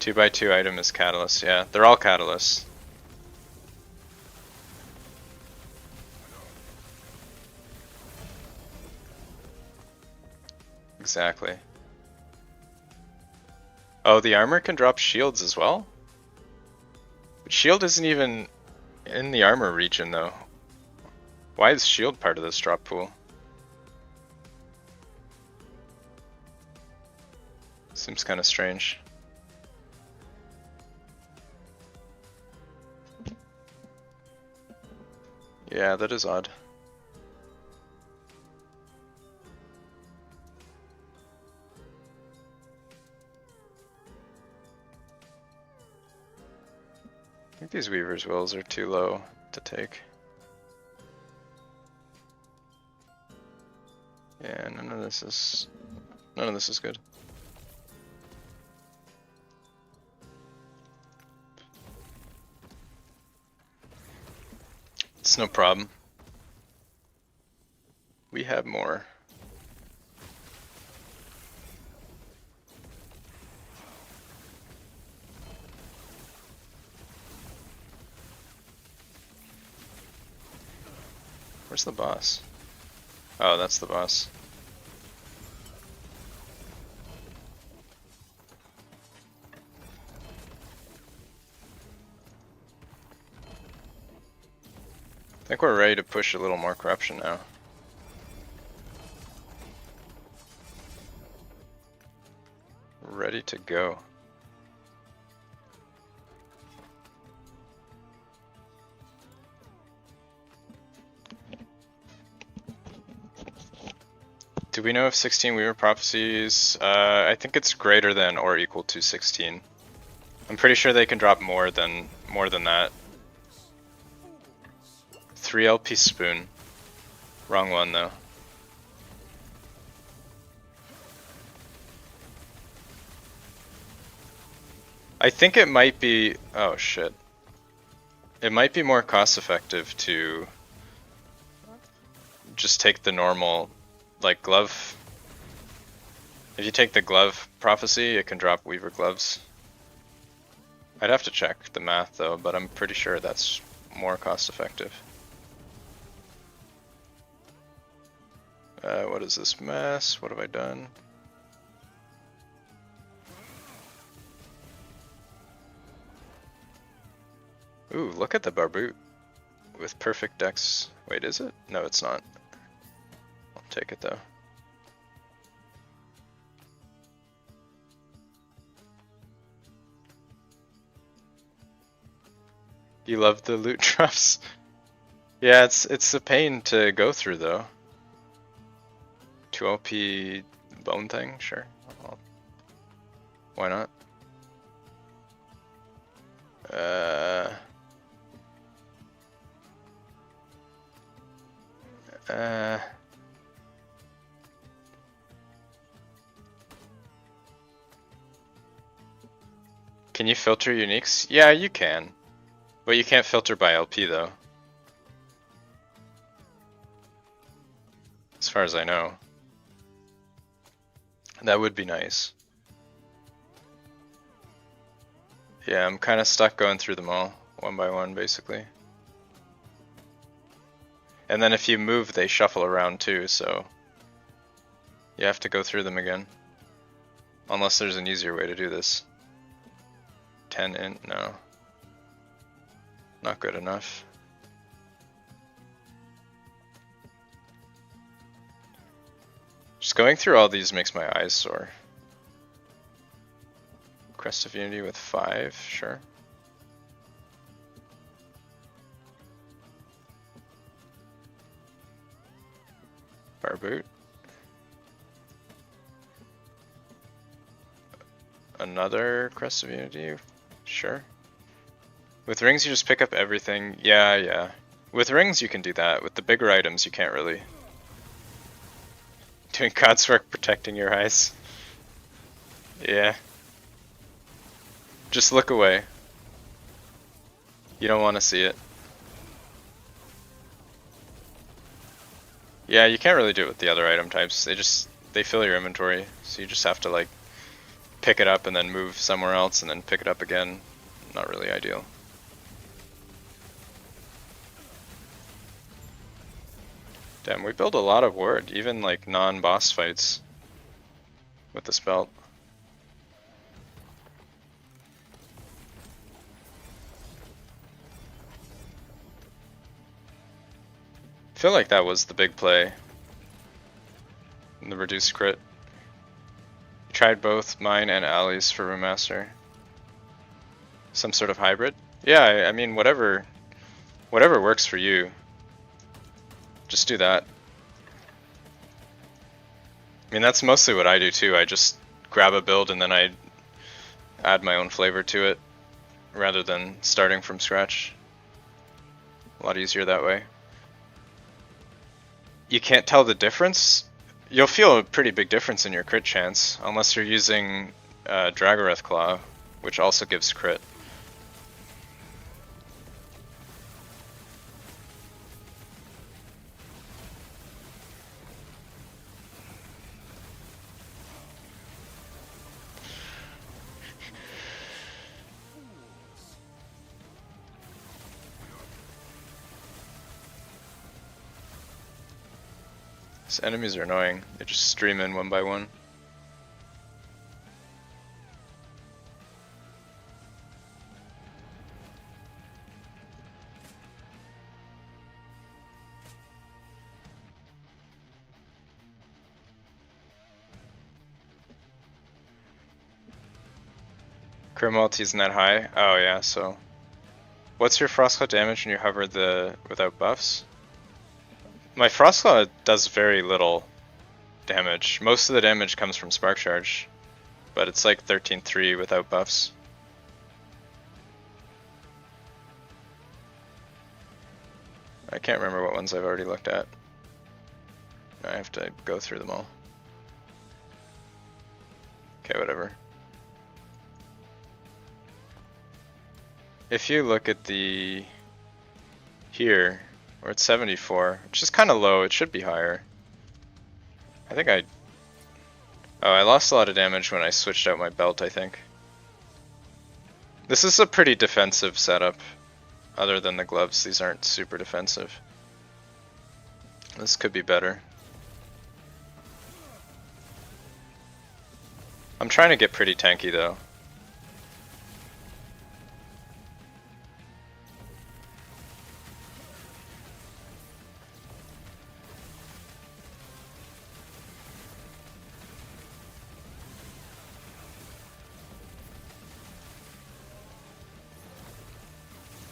Speaker 1: 2x2 item is catalyst. Yeah, they're all catalysts. Exactly. Oh, the armor can drop shields as well? But shield isn't even in the armor region though. Why is shield part of this drop pool? Seems kind of strange. Yeah, that is odd. I think these Weaver's Wills are too low to take. Yeah, none of this is good. It's no problem. We have more. Where's the boss? Oh, that's the boss. I think we're ready to push a little more corruption now. Ready to go. Do we know if 16 Weaver Prophecies? I think it's greater than or equal to 16. I'm pretty sure they can drop more than that. 3 LP Spoon. Wrong one though. I think it might be, oh shit. It might be more cost effective to just take the normal, like, glove. If you take the glove prophecy, it can drop Weaver gloves. I'd have to check the math though, but I'm pretty sure that's more cost effective. What is this mess? What have I done? Ooh, look at the Barboot with perfect dex. Wait, is it? No, it's not. I'll take it though. You love the loot drops? Yeah, it's a pain to go through though. 2 LP bone thing, sure. Why not? Can you filter uniques? Yeah, you can. But you can't filter by LP though. As far as I know. That would be nice. Yeah, I'm kind of stuck going through them all, one by one basically. And then if you move, they shuffle around too, so you have to go through them again. Unless there's an easier way to do this. 10 int, no. Not good enough. Just going through all these makes my eyes sore. Crest of Unity with 5, sure. Bar boot. Another Crest of Unity? Sure. With rings you just pick up everything. Yeah, yeah. With rings you can do that. With the bigger items you can't really. Doing God's work protecting your eyes. Yeah. Just look away. You don't want to see it. Yeah, you can't really do it with the other item types. They fill your inventory, so you just have to like pick it up and then move somewhere else and then pick it up again. Not really ideal. Damn, we build a lot of ward, even like non-boss fights with this belt. I feel like that was the big play in the reduced crit. You tried both mine and Ali's for Room Master. Some sort of hybrid? Yeah, I mean whatever works for you. Just do that. I mean that's mostly what I do too. I just grab a build and then I add my own flavor to it rather than starting from scratch. A lot easier that way. You can't tell the difference? You'll feel a pretty big difference in your crit chance, unless you're using Dragoreth Claw, which also gives crit. These enemies are annoying. They just stream in one by one. Crit multi isn't that high? Oh yeah, so. What's your Frostclaw damage when you hover without buffs? My Frostclaw does very little damage. Most of the damage comes from Spark Charge, but it's like 13-3 without buffs. I can't remember what ones I've already looked at. I have to go through them all. Okay, whatever. If you look at the here, we're at 74, which is kind of low. It should be higher. I think I lost a lot of damage when I switched out my belt, I think. This is a pretty defensive setup. Other than the gloves, these aren't super defensive. This could be better. I'm trying to get pretty tanky though.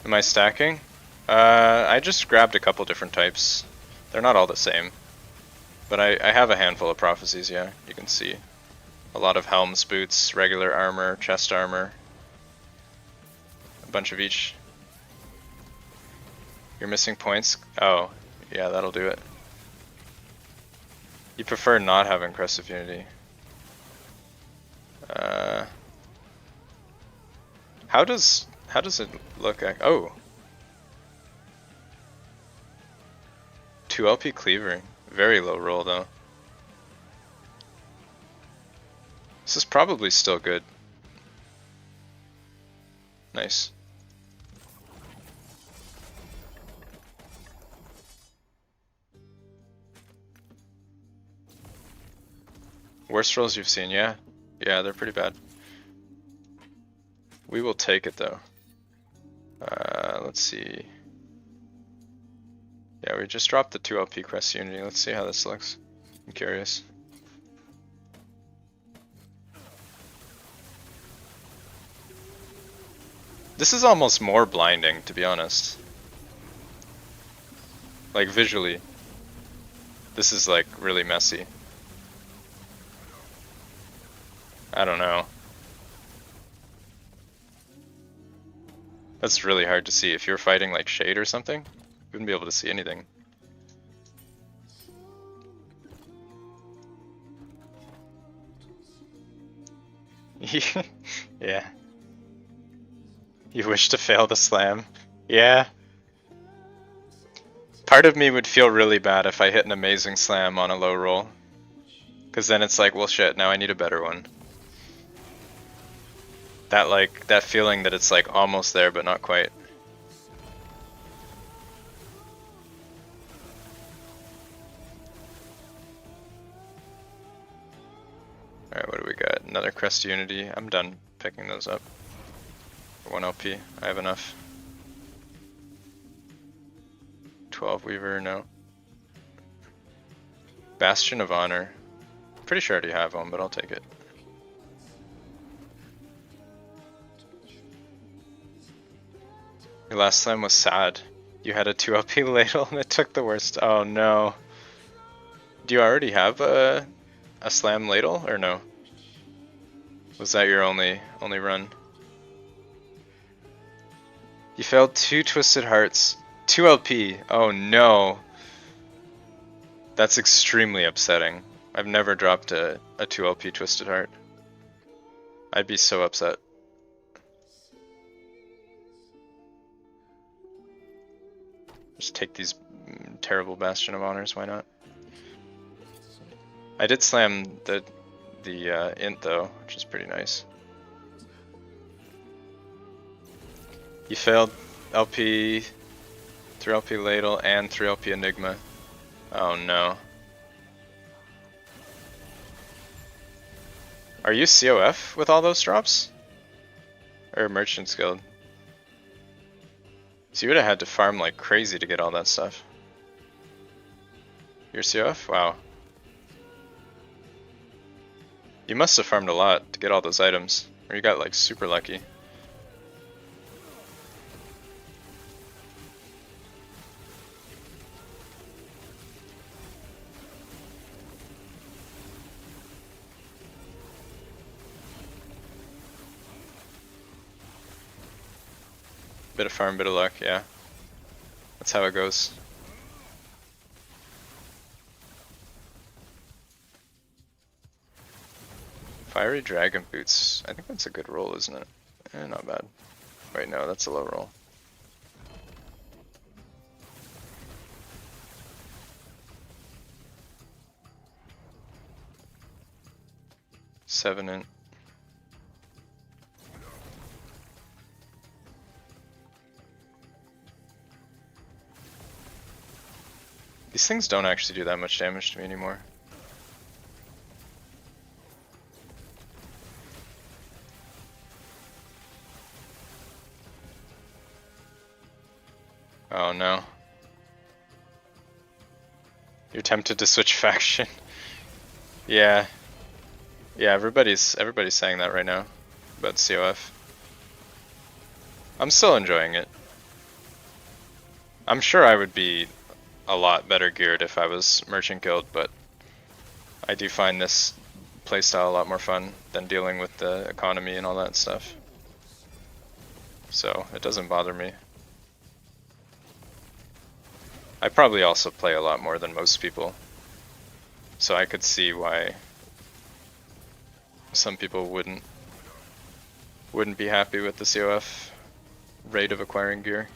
Speaker 1: Am I stacking? I just grabbed a couple different types. They're not all the same. But I have a handful of prophecies, yeah, you can see. A lot of helms, boots, regular armor, chest armor. A bunch of each. You're missing points? Oh, yeah, that'll do it. You prefer not having Crest of Unity. How does it look at, oh. 2 LP cleaver, very low roll though. This is probably still good. Nice. Worst rolls you've seen, yeah? Yeah, they're pretty bad. We will take it though. Let's see. Yeah, we just dropped the 2 LP Crest Unity. Let's see how this looks. I'm curious. This is almost more blinding, to be honest. Like visually. This is like really messy. I don't know. That's really hard to see. If you're fighting like shade or something, you wouldn't be able to see anything. Yeah. You wish to fail the slam? Yeah. Part of me would feel really bad if I hit an amazing slam on a low roll. Because then it's like, well shit, now I need a better one. That feeling that it's like almost there but not quite. Alright, what do we got? Another Crest Unity. I'm done picking those up. 1 LP. I have enough. 12 Weaver, no. Bastion of Honor. Pretty sure I already have one, but I'll take it. Your last slam was sad. You had a 2 LP ladle and it took the worst. Oh no. Do you already have a slam ladle or no? Was that your only run? You failed 2 Twisted Hearts. 2 LP. Oh no. That's extremely upsetting. I've never dropped a 2 LP Twisted Heart. I'd be so upset. Just take these terrible Bastion of Honors, why not? I did slam the int though, which is pretty nice. You failed LP, 3 LP Ladle, and 3 LP Enigma. Oh no. Are you COF with all those drops? Or Merchant's Guild? So you would have had to farm like crazy to get all that stuff. You're COF? Wow. You must have farmed a lot to get all those items, or you got like super lucky. Bit of farm, bit of luck, yeah. That's how it goes. Fiery Dragon Boots. I think that's a good roll, isn't it? Not bad. Wait, no, that's a low roll. Seven int. These things don't actually do that much damage to me anymore. Oh no. You're tempted to switch faction. Yeah. Yeah, everybody's saying that right now about COF. I'm still enjoying it. I'm sure I would be a lot better geared if I was Merchant Guild, but I do find this playstyle a lot more fun than dealing with the economy and all that stuff. So it doesn't bother me. I probably also play a lot more than most people, so I could see why some people wouldn't be happy with the COF rate of acquiring gear.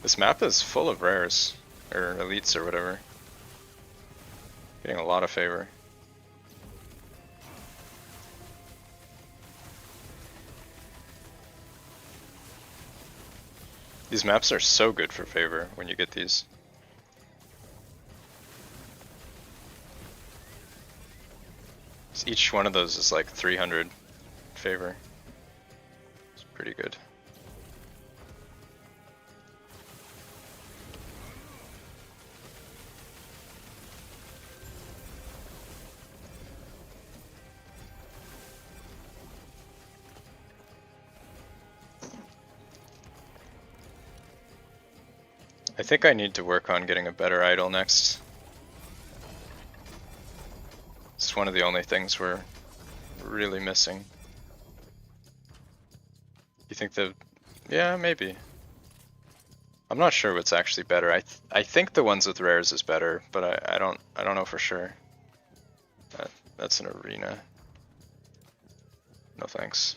Speaker 1: This map is full of rares, or elites or whatever. Getting a lot of favor. These maps are so good for favor when you get these. Each one of those is like 300 favor. It's pretty good. I think I need to work on getting a better idol next. It's one of the only things we're really missing. You think the... Yeah, maybe. I'm not sure what's actually better. I think the ones with rares is better, but I don't know for sure. That's an arena. No thanks.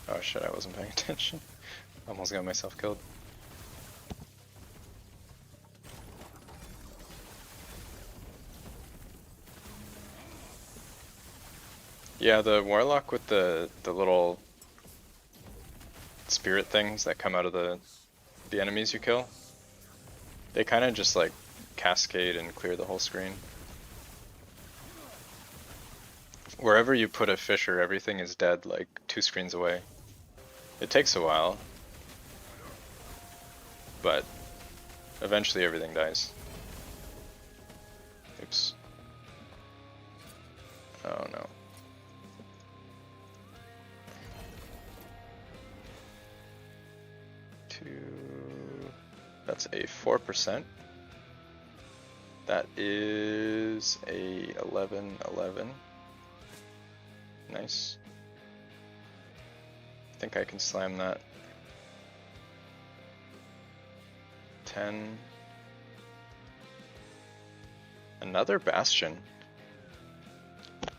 Speaker 1: Oh shit, I wasn't paying attention. Almost got myself killed. Yeah, the Warlock with the little spirit things that come out of the enemies you kill, they kind of just like cascade and clear the whole screen. Wherever you put a fissure, everything is dead like 2 screens away. It takes a while, but eventually everything dies. Oops. Oh no. That's a 4%. That is a 11. Nice. I think I can slam that. 10. Another bastion.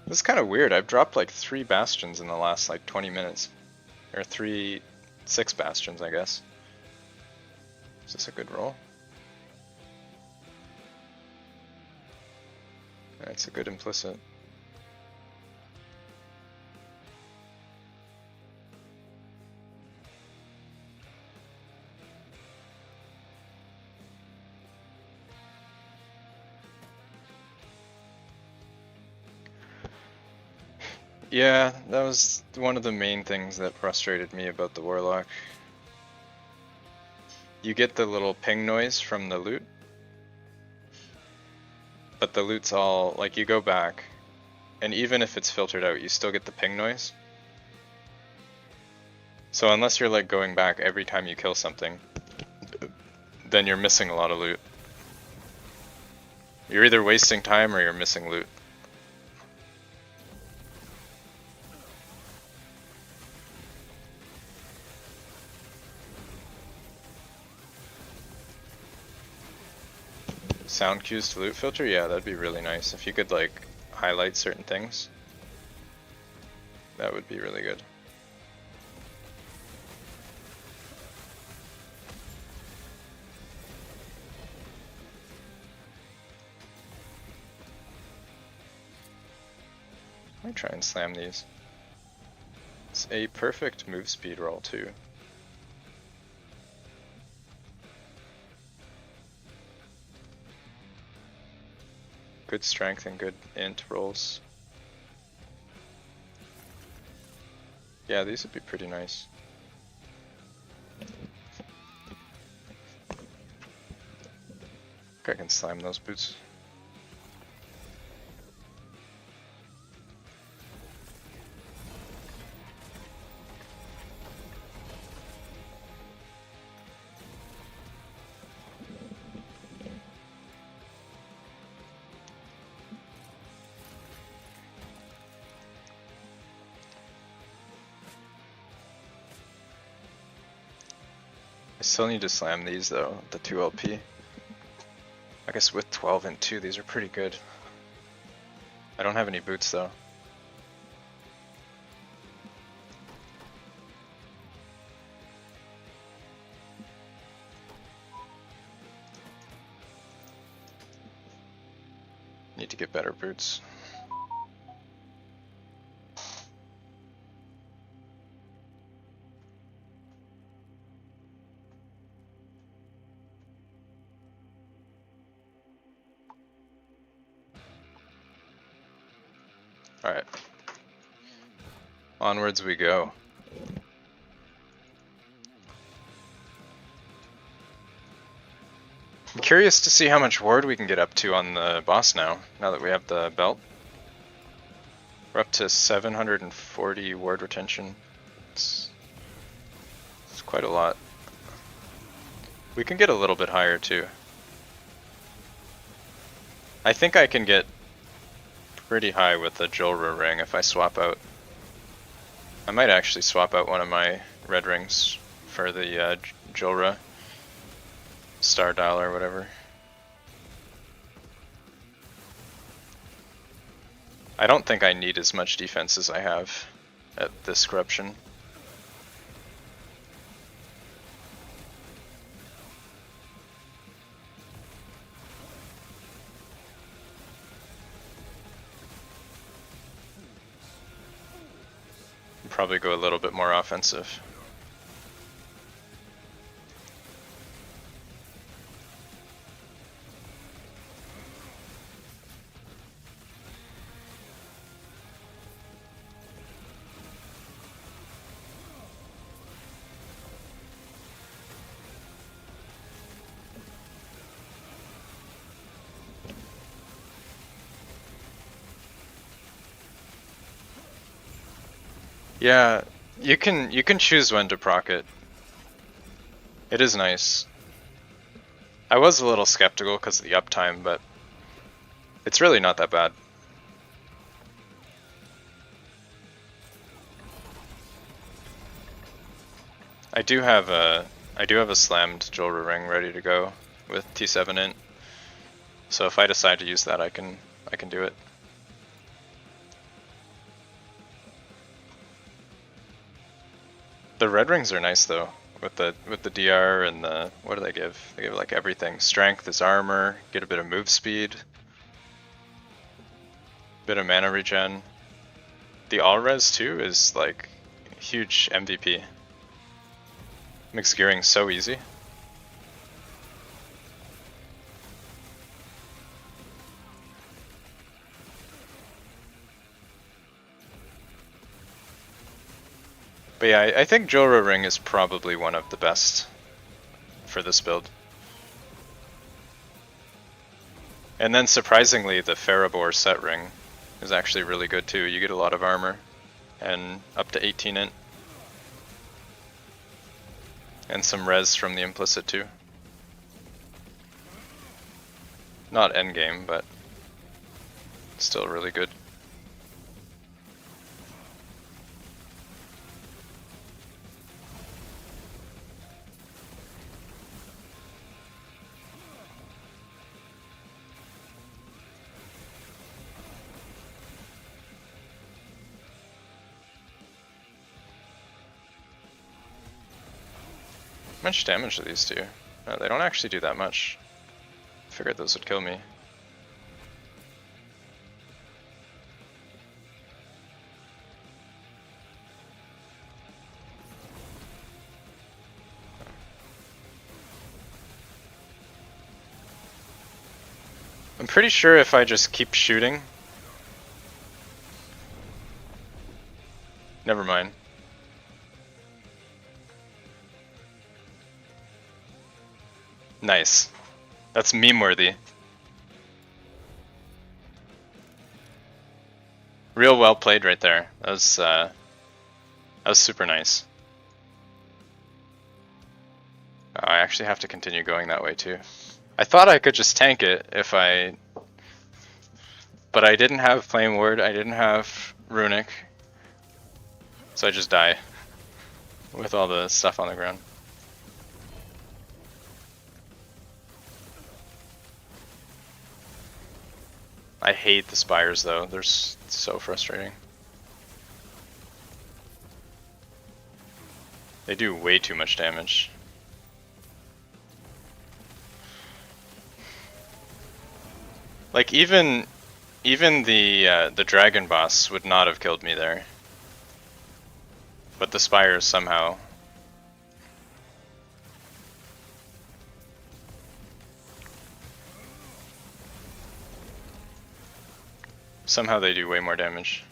Speaker 1: This is kind of weird. I've dropped like 3 bastions in the last like 20 minutes. Or 6 bastions, I guess. Is this a good roll? It's a good implicit. Yeah, that was one of the main things that frustrated me about the Warlock. You get the little ping noise from the loot, but the loot's all, like, you go back, and even if it's filtered out, you still get the ping noise. So unless you're like going back every time you kill something, then you're missing a lot of loot. You're either wasting time or you're missing loot. Sound cues to loot filter? Yeah, that'd be really nice. If you could like highlight certain things, that would be really good. Let me try and slam these. It's a perfect move speed roll too. Good strength and good int rolls. Yeah, these would be pretty nice. I can slam those boots. I still need to slam these though, the 2 LP. I guess with 12 and 2, these are pretty good. I don't have any boots though. Need to get better boots. Alright. Onwards we go. curious to see how much ward we can get up to on the boss now that we have the belt. We're up to 740 ward retention. It's quite a lot. We can get a little bit higher too. I think I can get pretty high with the Jolra ring if I swap out. I might actually swap out one of my red rings for the Jolra Star Dial or whatever. I don't think I need as much defense as I have at this Corruption. Probably go a little bit more offensive. Yeah, you can choose when to proc it. It is nice. I was a little skeptical because of the uptime, but it's really not that bad. I do have a slammed Jolra ring ready to go with T7 int. So if I decide to use that, I can do it. The red rings are nice though, with the DR and the, what do they give? They give like everything. Strength is armor, get a bit of move speed, bit of mana regen. The all res too is like huge MVP. Makes gearing so easy. But yeah, I think Jolra ring is probably one of the best for this build. And then surprisingly, the Ferrobor set ring is actually really good too. You get a lot of armor and up to 18 int. And some res from the implicit too. Not endgame, but still really good. How much damage do these do? No, they don't actually do that much. I figured those would kill me. I'm pretty sure if I just keep shooting... Never mind. Nice. That's meme-worthy. Real well played right there. That was super nice. Oh, I actually have to continue going that way too. I thought I could just tank it if I... But I didn't have Flame Ward, I didn't have Runic. So I just die. With all the stuff on the ground. I hate the spires though, they're so frustrating. They do way too much damage. Like even the dragon boss would not have killed me there. But the spires somehow. Somehow they do way more damage.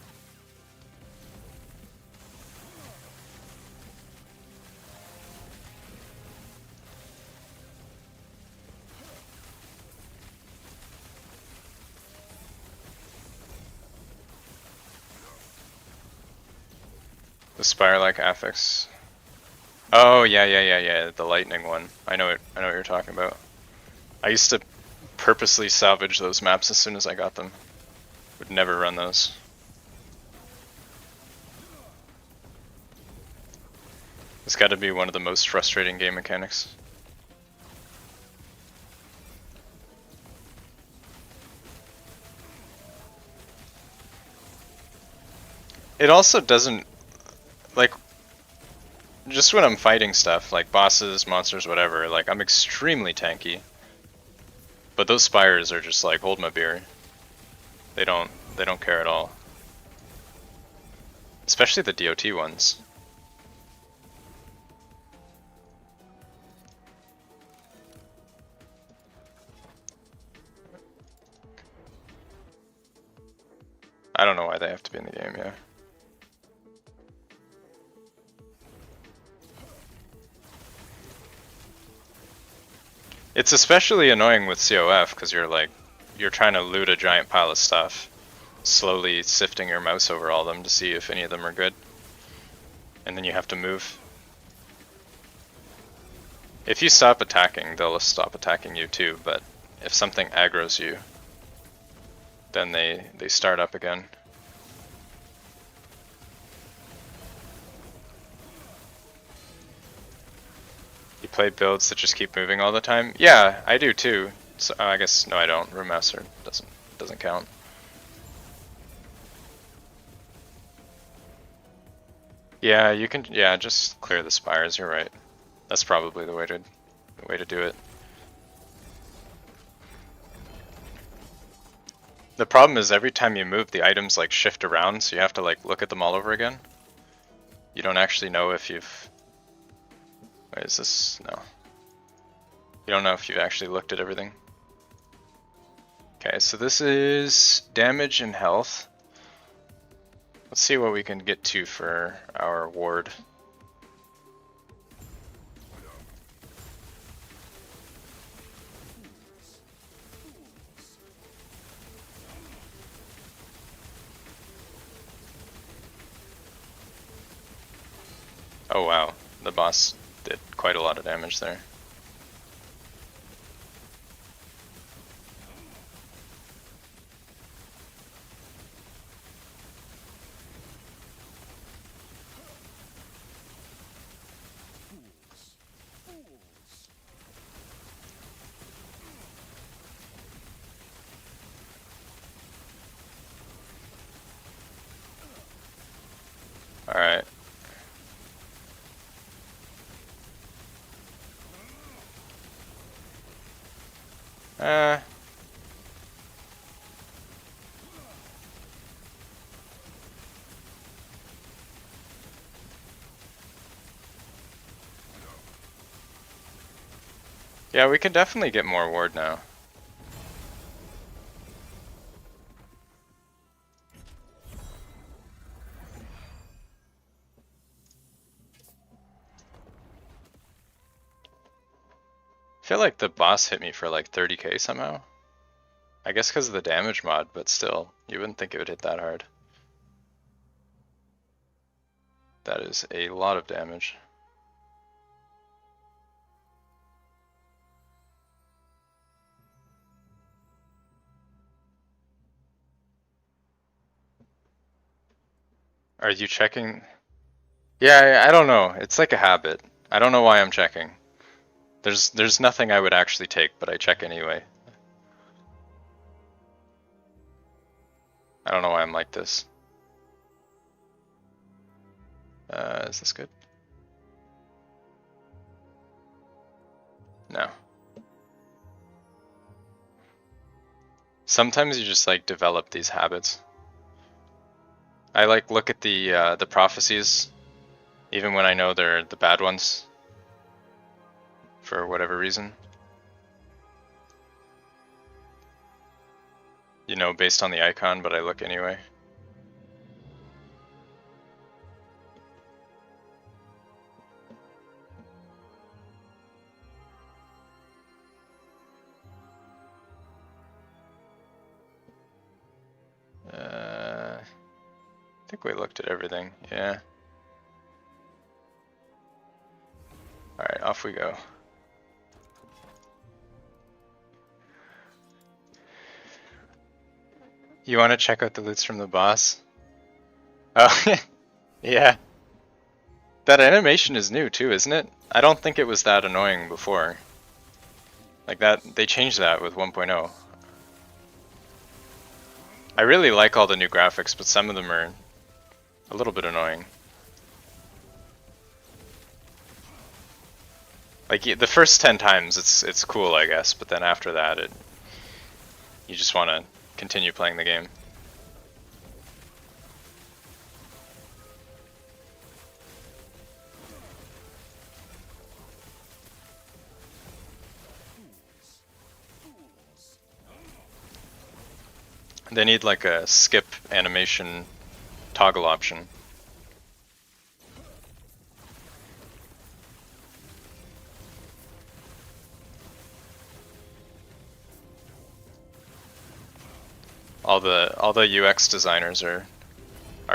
Speaker 1: The spire-like affix. Oh yeah. The lightning one. I know what you're talking about. I used to purposely salvage those maps as soon as I got them. Would never run those. It's got to be one of the most frustrating game mechanics. It also doesn't, like, just when I'm fighting stuff, like bosses, monsters, whatever, like I'm extremely tanky. But those spires are just like, hold my beer. They don't care at all. Especially the DOT ones. I don't know why they have to be in the game, yeah. It's especially annoying with CoF because you're trying to loot a giant pile of stuff, slowly sifting your mouse over all of them to see if any of them are good. And then you have to move. If you stop attacking, they'll stop attacking you too, but if something aggroes you, then they start up again. You play builds that just keep moving all the time? Yeah, I do too. So I guess no, I don't. Room Master doesn't count. Yeah, you can. Yeah, just clear the spires. You're right. That's probably the way to do it. The problem is every time you move, the items like shift around, so you have to like look at them all over again. You don't actually know if you've. Wait, is this? No. You don't know if you've actually looked at everything. Okay, so this is damage and health. Let's see what we can get to for our ward. Oh wow, the boss did quite a lot of damage there. Alright. Yeah, we can definitely get more ward now. I feel like the boss hit me for like 30k somehow. I guess because of the damage mod, but still, you wouldn't think it would hit that hard. That is a lot of damage. Are you checking? Yeah, I don't know. It's like a habit. I don't know why I'm checking. There's nothing I would actually take, but I check anyway. I don't know why I'm like this. Is this good? No. Sometimes you just like develop these habits. I like look at the prophecies, even when I know they're the bad ones, for whatever reason. You know, based on the icon, but I look anyway. I think we looked at everything, yeah. Off we go. You want to check out the loots from the boss? Oh, yeah. That animation is new too, isn't it? I don't think it was that annoying before. Like that, they changed that with 1.0. I really like all the new graphics, but some of them are a little bit annoying. Like the first 10 times it's cool, I guess, but then after that you just want to continue playing the game. They need like a skip animation toggle option. All the UX designers are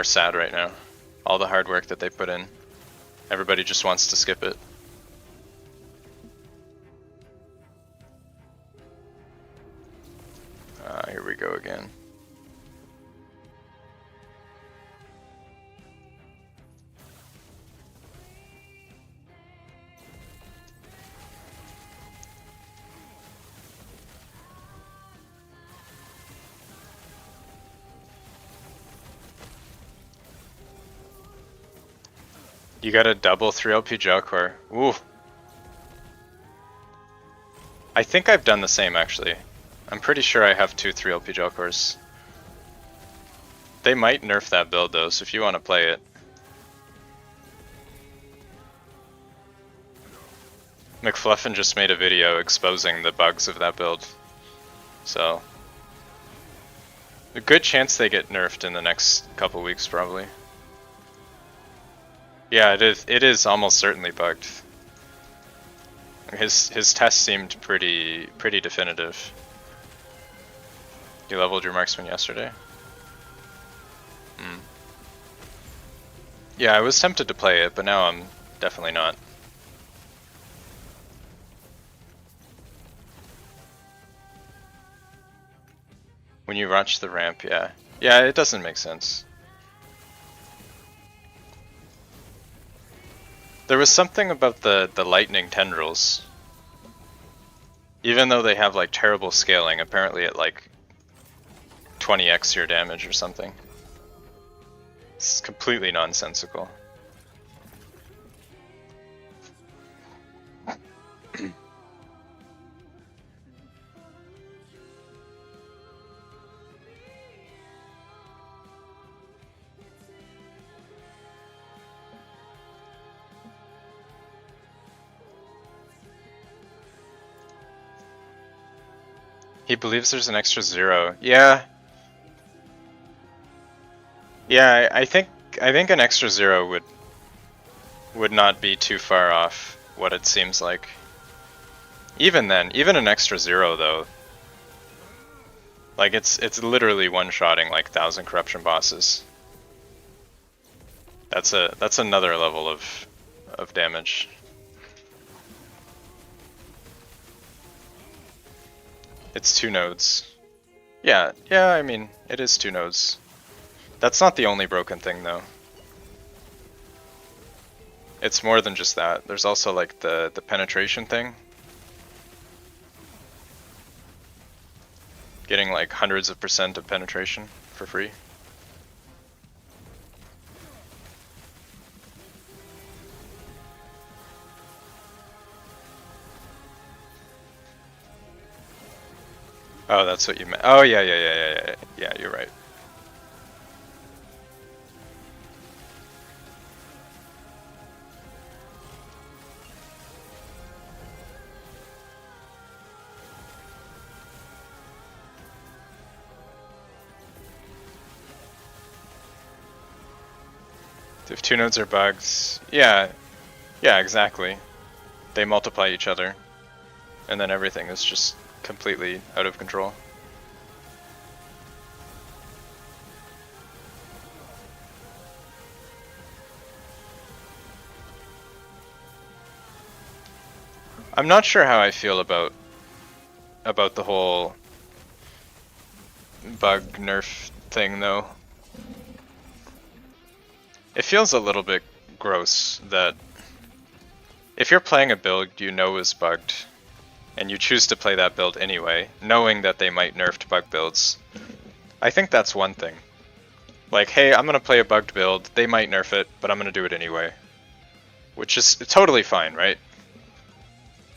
Speaker 1: sad right now. All the hard work that they put in. Everybody just wants to skip it. Here we go again. You got a double 3LP gel core. Ooh. I think I've done the same actually. I'm pretty sure I have 2 3LP gel cores. They might nerf that build though, so if you want to play it. McFluffin just made a video exposing the bugs of that build. So, a good chance they get nerfed in the next couple weeks probably. Yeah, it is almost certainly bugged. His test seemed pretty definitive. You leveled your marksman yesterday? Yeah, I was tempted to play it, but now I'm definitely not. When you rush the ramp, yeah. Yeah, it doesn't make sense. There was something about the lightning tendrils. Even though they have like terrible scaling, apparently at like 20x your damage or something. It's completely nonsensical. He believes there's an extra 0. Yeah. Yeah, I think an extra 0 would not be too far off what it seems like. Even then, even an extra 0 though. Like it's literally one-shotting like 1,000 corruption bosses. That's another level of damage. It's 2 nodes. Yeah, I mean, it is 2 nodes. That's not the only broken thing though. It's more than just that. There's also like the penetration thing. Getting like hundreds of % of penetration for free. Oh, that's what you meant. Oh, yeah, you're right. If 2 nodes are bugs, yeah, exactly. They multiply each other, and then everything is just completely out of control. I'm not sure how I feel about the whole bug nerf thing though. It feels a little bit gross that if you're playing a build you know is bugged, and you choose to play that build anyway, knowing that they might nerf bug builds, I think that's one thing. Like, hey, I'm gonna play a bugged build, they might nerf it, but I'm gonna do it anyway. Which is totally fine, right?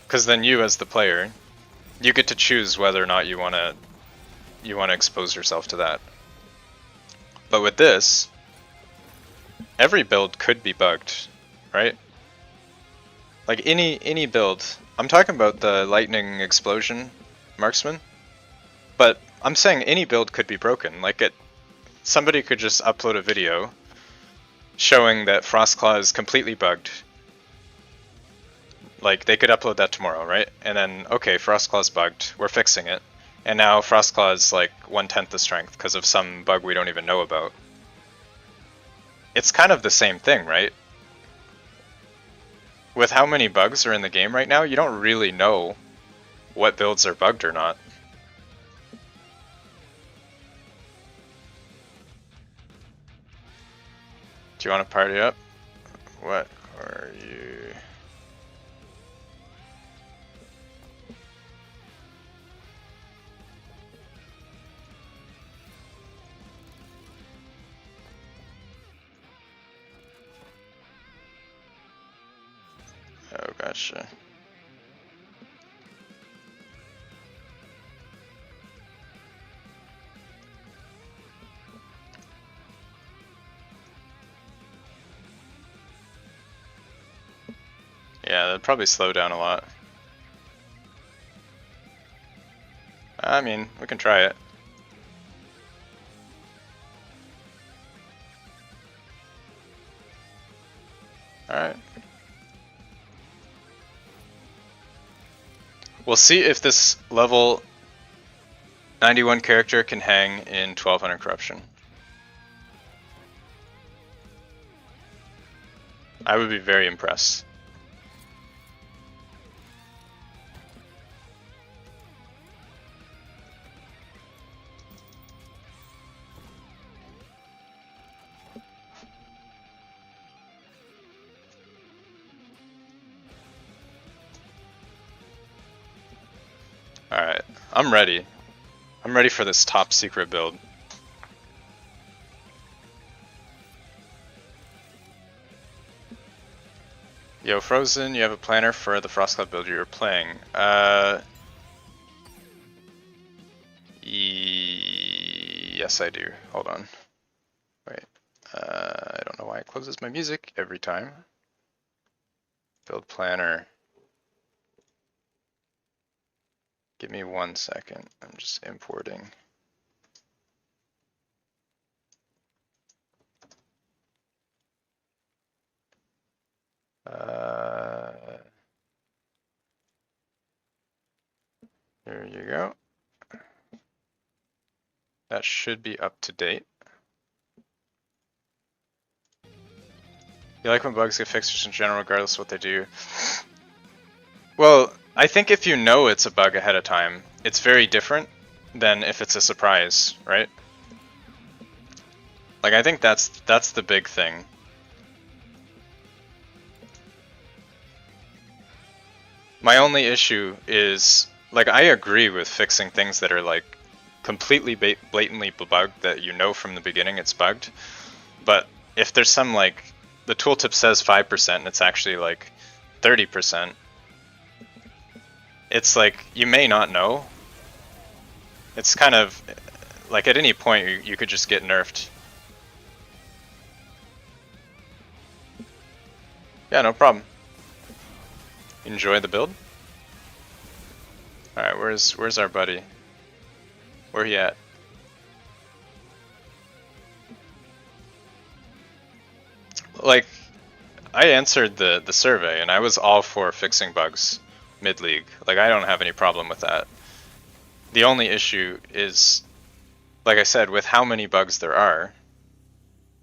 Speaker 1: Because then you, as the player, you get to choose whether or not you wanna expose yourself to that. But with this, every build could be bugged, right? Like any build. I'm talking about the lightning explosion marksman, but I'm saying any build could be broken. Like somebody could just upload a video showing that Frostclaw is completely bugged. Like they could upload that tomorrow, right? And then, okay, Frostclaw's bugged, we're fixing it. And now Frostclaw is like 1/10 the strength because of some bug we don't even know about. It's kind of the same thing, right? With how many bugs are in the game right now, you don't really know what builds are bugged or not. Do you want to party up? What are you? Oh, gotcha. Yeah, that'd probably slow down a lot. I mean, we can try it. Alright. We'll see if this level 91 character can hang in 1200 corruption. I would be very impressed. Alright, I'm ready. I'm ready for this top secret build. Yo, Frozen, you have a planner for the Frostclaw build you're playing. Yes, I do. Hold on. Wait. I don't know why it closes my music every time. Build planner. Give me 1 second. I'm just importing. There you go. That should be up to date. You like when bugs get fixed just in general, regardless of what they do? Well, I think if you know it's a bug ahead of time, it's very different than if it's a surprise, right? Like, I think that's the big thing. My only issue is, like, I agree with fixing things that are, like, completely blatantly bugged, that you know from the beginning it's bugged. But if there's some, like, the tooltip says 5% and it's actually, like, 30%, it's like, you may not know. It's kind of, like, at any point you could just get nerfed. Yeah, no problem. Enjoy the build. Alright, where's our buddy? Where he at? Like, I answered the survey and I was all for fixing bugs mid-league. Like, I don't have any problem with that. The only issue is, like I said, with how many bugs there are,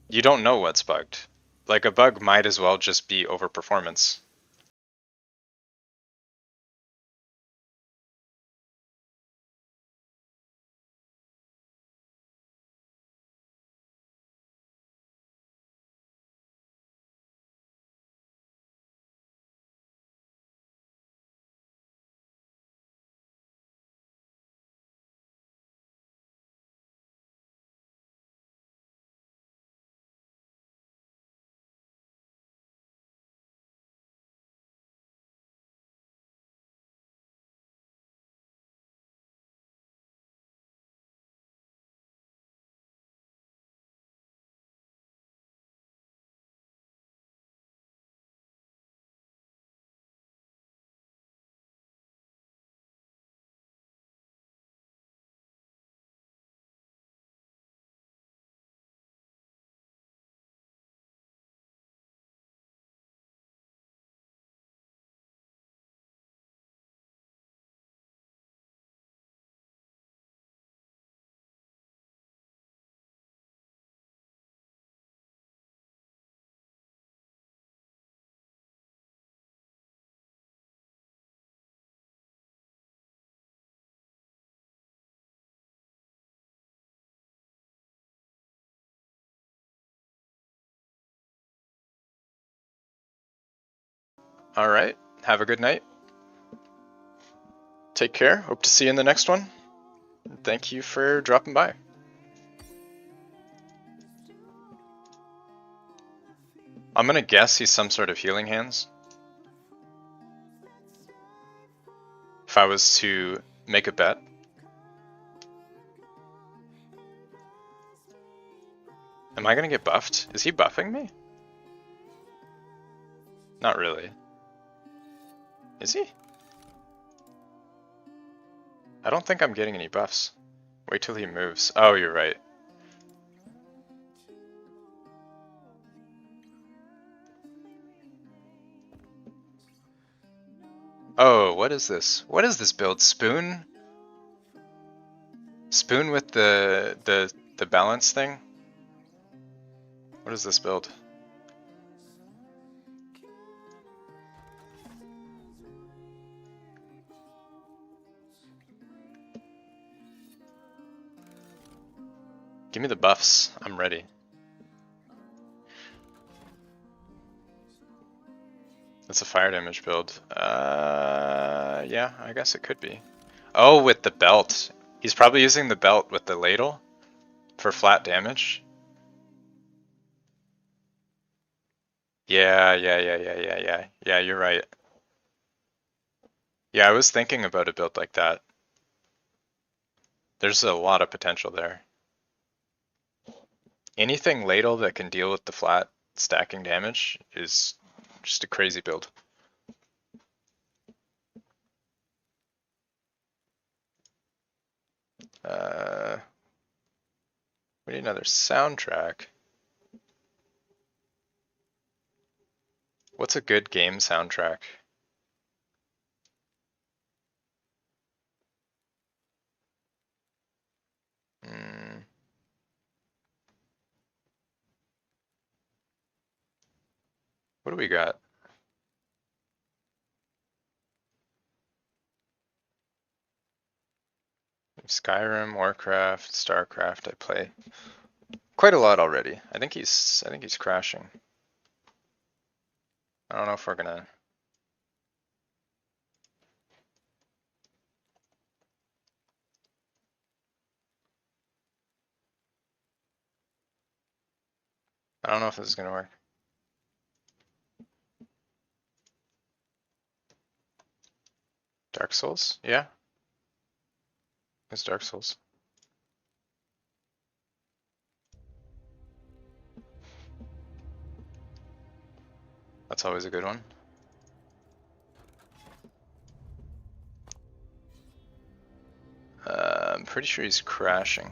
Speaker 1: you don't know what's bugged. Like, a bug might as well just be overperformance. Alright, have a good night. Take care, hope to see you in the next one. Thank you for dropping by. I'm gonna guess he's some sort of healing hands. If I was to make a bet. Am I gonna get buffed? Is he buffing me? Not really. Is he? I don't think I'm getting any buffs. Wait till he moves. Oh, you're right. Oh, what is this? What is this build? Spoon? Spoon with the balance thing? What is this build? Give me the buffs. I'm ready. That's a fire damage build. Yeah, I guess it could be. Oh, with the belt. He's probably using the belt with the ladle for flat damage. Yeah, you're right. Yeah, I was thinking about a build like that. There's a lot of potential there. Anything ladle that can deal with the flat stacking damage is just a crazy build. We need another soundtrack. What's a good game soundtrack? What do we got? Skyrim, Warcraft, Starcraft. I play quite a lot already. I think he's crashing. I don't know if we're gonna. I don't know if this is gonna work. Dark Souls? Yeah. It's Dark Souls. That's always a good one. I'm pretty sure he's crashing.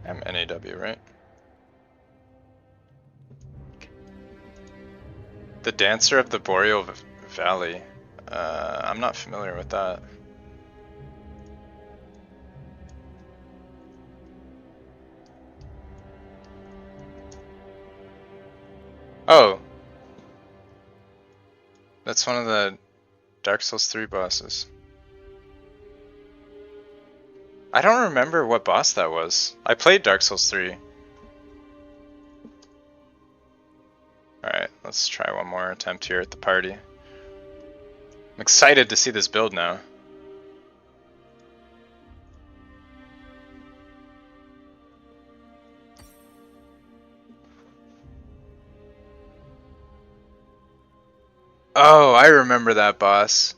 Speaker 1: I'm NAW, right? The Dancer of the Boreal Valley. I'm not familiar with that. Oh! That's one of the Dark Souls 3 bosses. I don't remember what boss that was. I played Dark Souls 3. Alright, let's try one more attempt here at the party. I'm excited to see this build now. Oh, I remember that boss.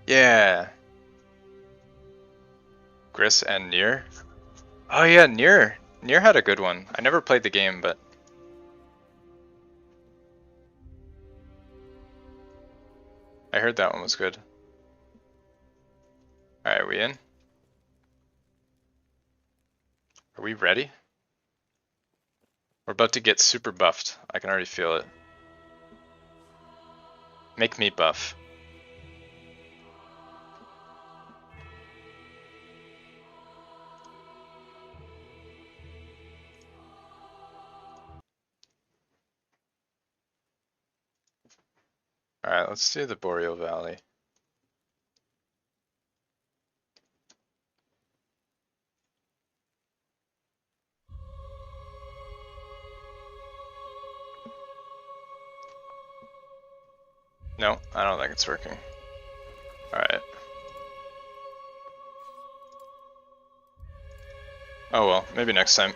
Speaker 1: Yeah. Gris and Nier? Oh yeah, Nier. Nier had a good one. I never played the game, but... I heard that one was good. Alright, we in? Are we ready? We're about to get super buffed. I can already feel it. Make me buff. Alright, let's do the Boreal Valley. No, I don't think it's working. Alright. Oh well, maybe next time.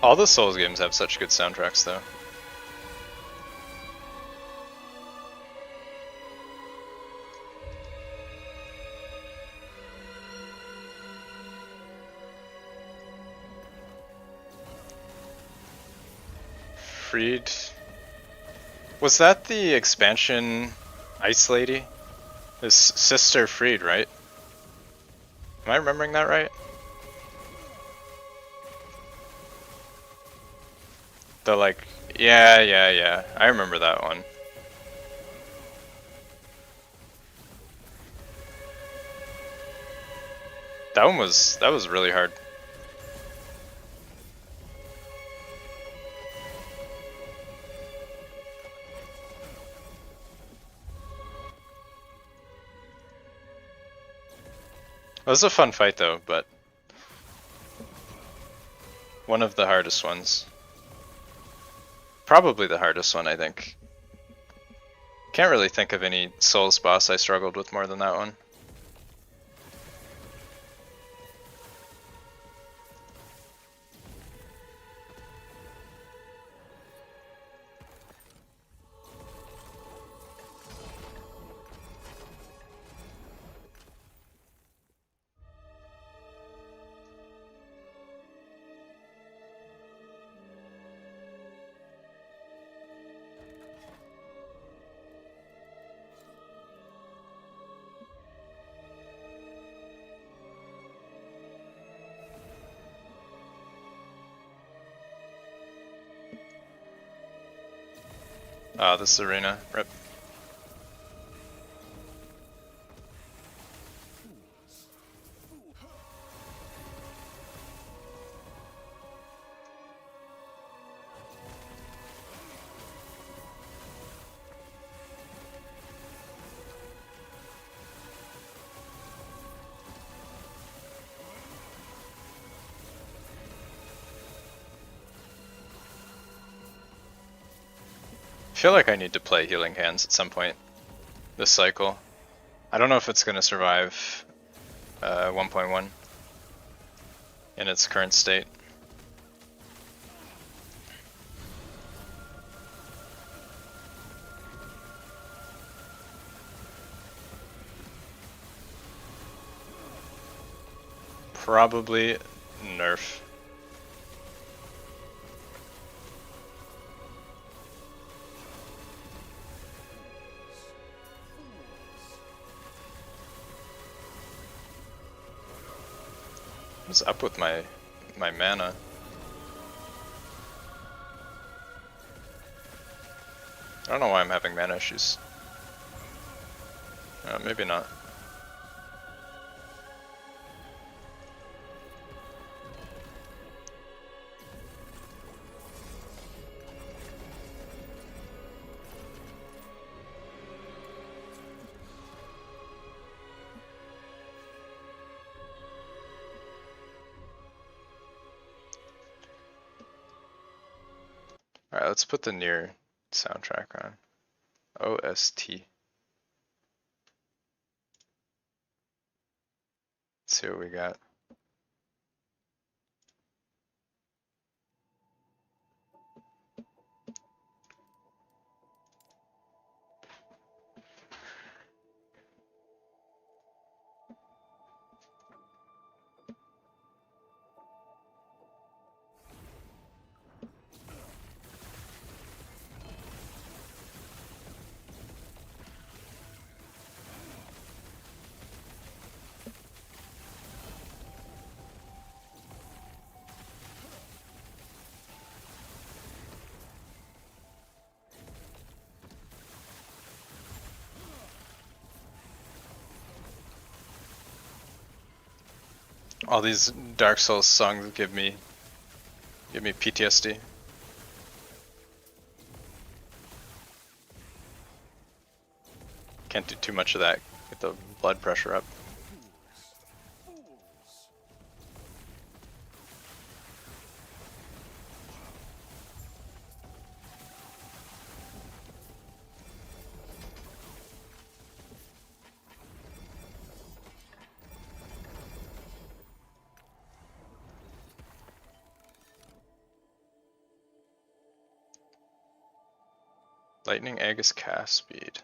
Speaker 1: All the Souls games have such good soundtracks though. Freed. Was that the expansion Ice Lady? His sister Freed, right? Am I remembering that right? The like, yeah. I remember that one. That was really hard. It was a fun fight though, but one of the hardest ones. Probably the hardest one, I think. Can't really think of any Souls boss I struggled with more than that one. Ah, this arena. Rip. I feel like I need to play Healing Hands at some point this cycle. I don't know if it's going to survive 1.1 in its current state. Probably nerf. What's up with my mana? I don't know why I'm having mana issues. Maybe not. Alright, let's put the Nier soundtrack on. OST. Let's see what we got. All these Dark Souls songs give me PTSD. Can't do too much of that. Get the blood pressure up. Lightning Aegis cast speed.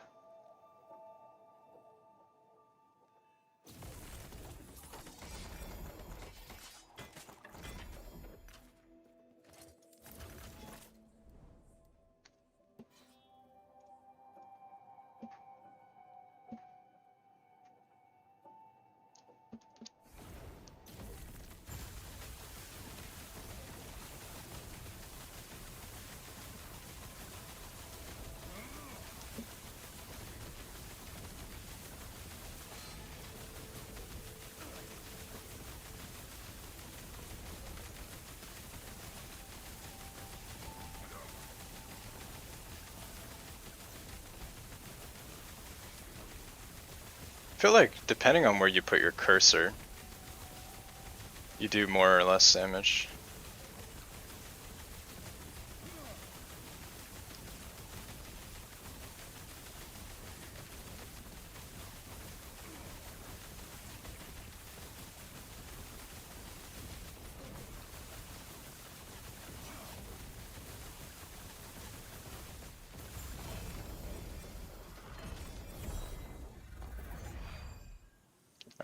Speaker 1: I feel like depending on where you put your cursor, you do more or less damage.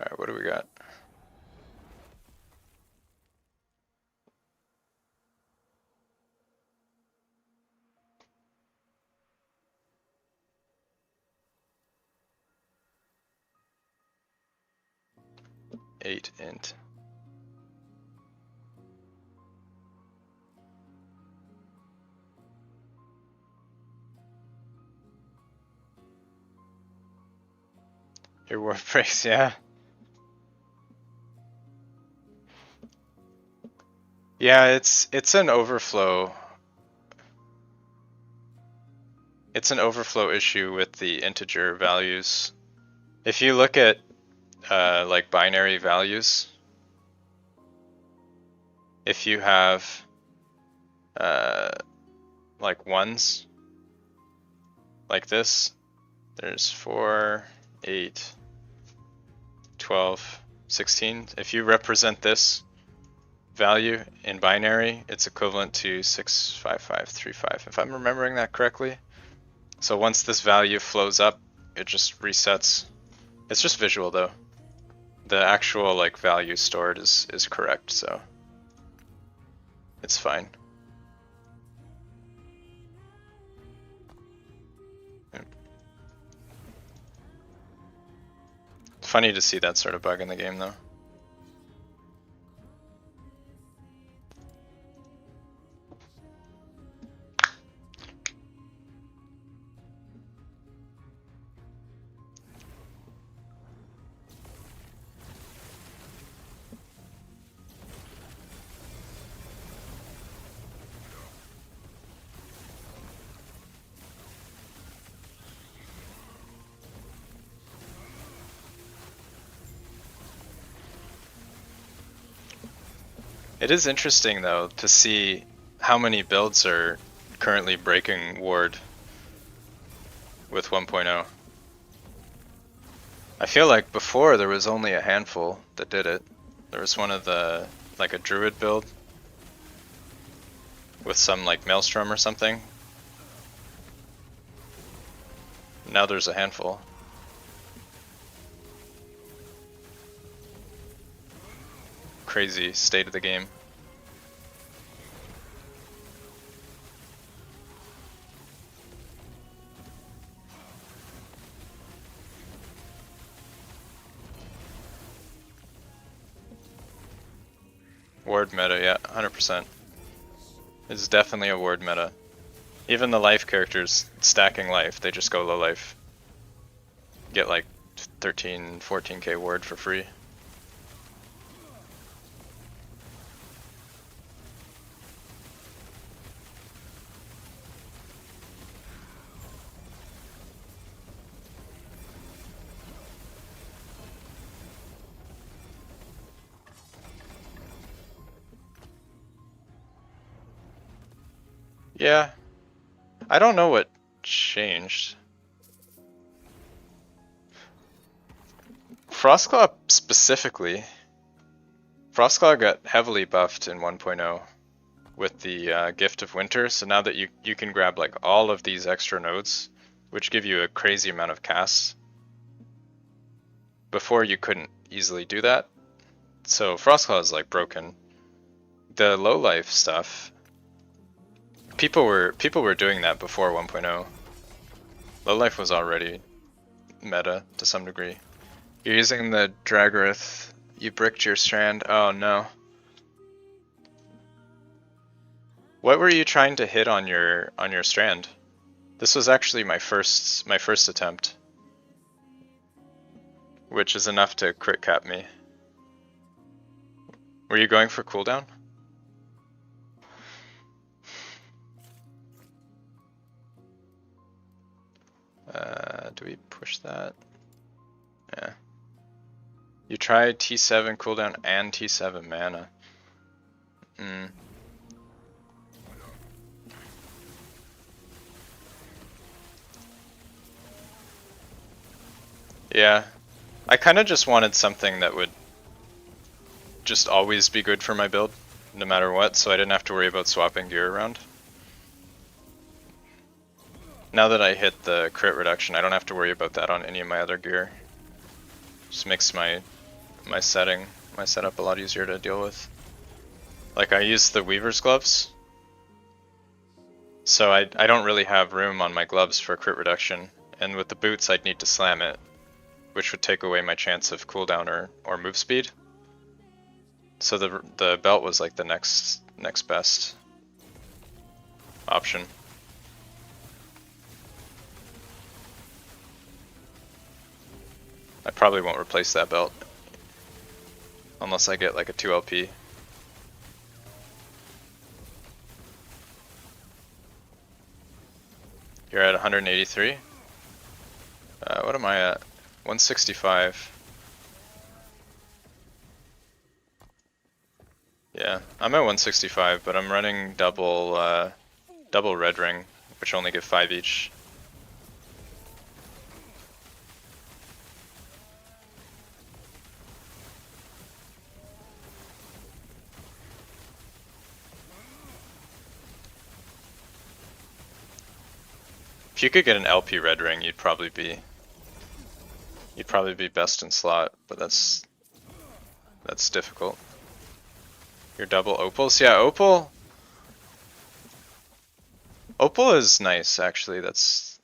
Speaker 1: Alright, what do we got? Eight int. Your warp breaks, yeah. Yeah, it's an overflow. It's an overflow issue with the integer values. If you look at like binary values, if you have like ones like this, there's 4, 8, 12, 16. If you represent this value in binary, it's equivalent to 65535, if I'm remembering that correctly. So once this value flows up, it just resets. It's just visual though. The actual like value stored is correct, so it's fine. Funny to see that sort of bug in the game though. It is interesting though to see how many builds are currently breaking ward with 1.0. I feel like before there was only a handful that did it. There was one of the, like a druid build with some like maelstrom or something. Now there's a handful. Crazy state of the game. Ward meta, yeah, 100%. It's definitely a ward meta. Even the life characters stacking life, they just go low life. Get like 13, 14k ward for free. Yeah, I don't know what changed. Frostclaw specifically, Frostclaw got heavily buffed in 1.0 with the Gift of Winter, so now that you can grab like all of these extra nodes, which give you a crazy amount of casts. Before you couldn't easily do that, so Frostclaw is like broken. The low life stuff, people were doing that before 1.0. Low life was already meta to some degree. You're using the Dragarith. You bricked your strand. Oh no. What were you trying to hit on your strand? This was actually my first attempt, which is enough to crit cap me. Were you going for cooldown? Do we push that? Yeah. You tried T7 cooldown and T7 mana. Yeah. I kind of just wanted something that would just always be good for my build, no matter what, so I didn't have to worry about swapping gear around. Now that I hit the crit reduction, I don't have to worry about that on any of my other gear. Just makes my setup a lot easier to deal with. Like I use the Weaver's gloves, so I don't really have room on my gloves for crit reduction, and with the boots I'd need to slam it, which would take away my chance of cooldown or move speed. So the belt was like the next best option. I probably won't replace that belt unless I get like a 2 LP. You're at 183? What am I at? 165. Yeah, I'm at 165, but I'm running double red ring, which only give 5 each. If you could get an LP red ring, you'd probably be best in slot, but that's difficult. Your double opals? Yeah, opal is nice actually. That's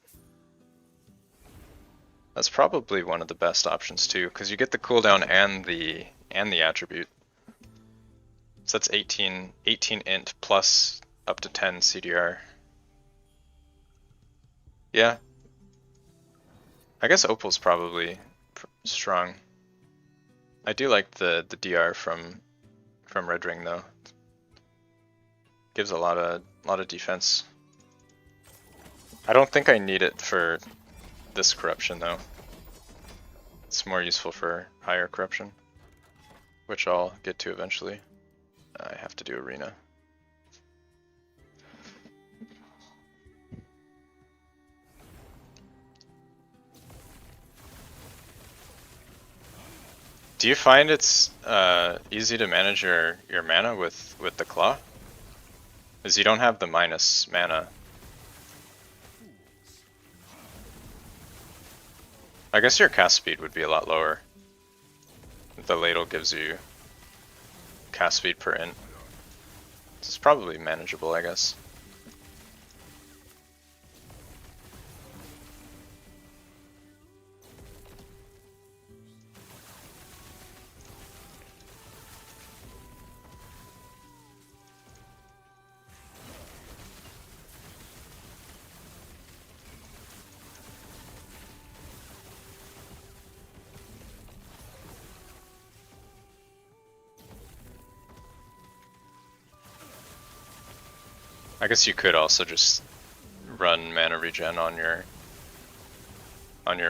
Speaker 1: probably one of the best options too, because you get the cooldown and the attribute. So that's 18 int plus up to 10 CDR. Yeah. I guess opal's probably strong. I do like the DR from red ring though. Gives a lot of defense. I don't think I need it for this corruption though. It's more useful for higher corruption, which I'll get to eventually. I have to do arena. Do you find it's easy to manage your mana with the claw? Because you don't have the minus mana. I guess your cast speed would be a lot lower. The Ladle gives you cast speed per int. It's probably manageable, I guess. I guess you could also just run mana regen on your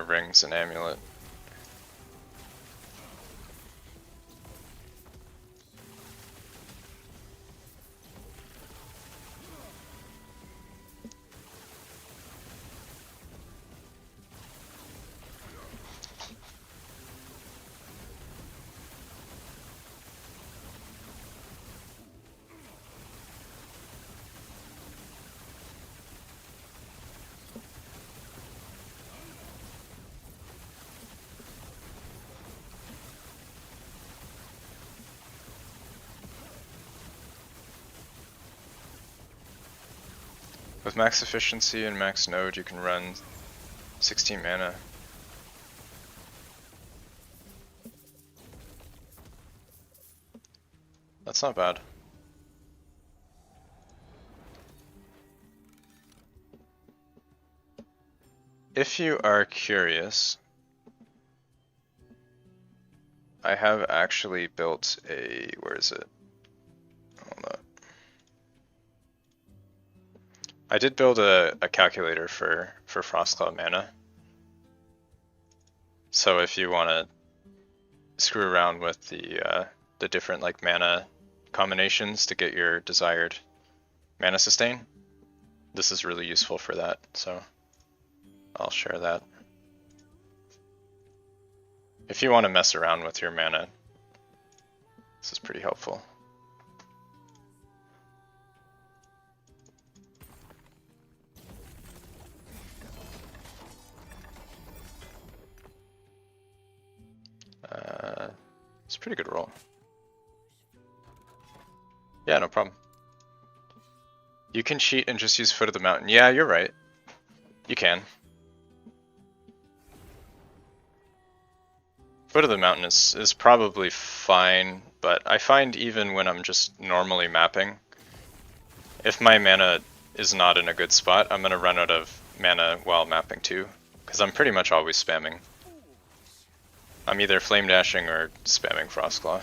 Speaker 1: rings and amulet. With max efficiency and max node, you can run 16 mana. That's not bad. If you are curious, I have actually built a, where is it? Hold up. I did build a calculator for Frostclaw mana. So if you want to screw around with the different like mana combinations to get your desired mana sustain, this is really useful for that. So I'll share that. If you want to mess around with your mana, this is pretty helpful. It's a pretty good roll. Yeah, no problem. You can cheat and just use Foot of the Mountain. Yeah, you're right. You can. Foot of the Mountain is probably fine, but I find even when I'm just normally mapping, if my mana is not in a good spot, I'm going to run out of mana while mapping too, because I'm pretty much always spamming. I'm either flame dashing or spamming Frostclaw.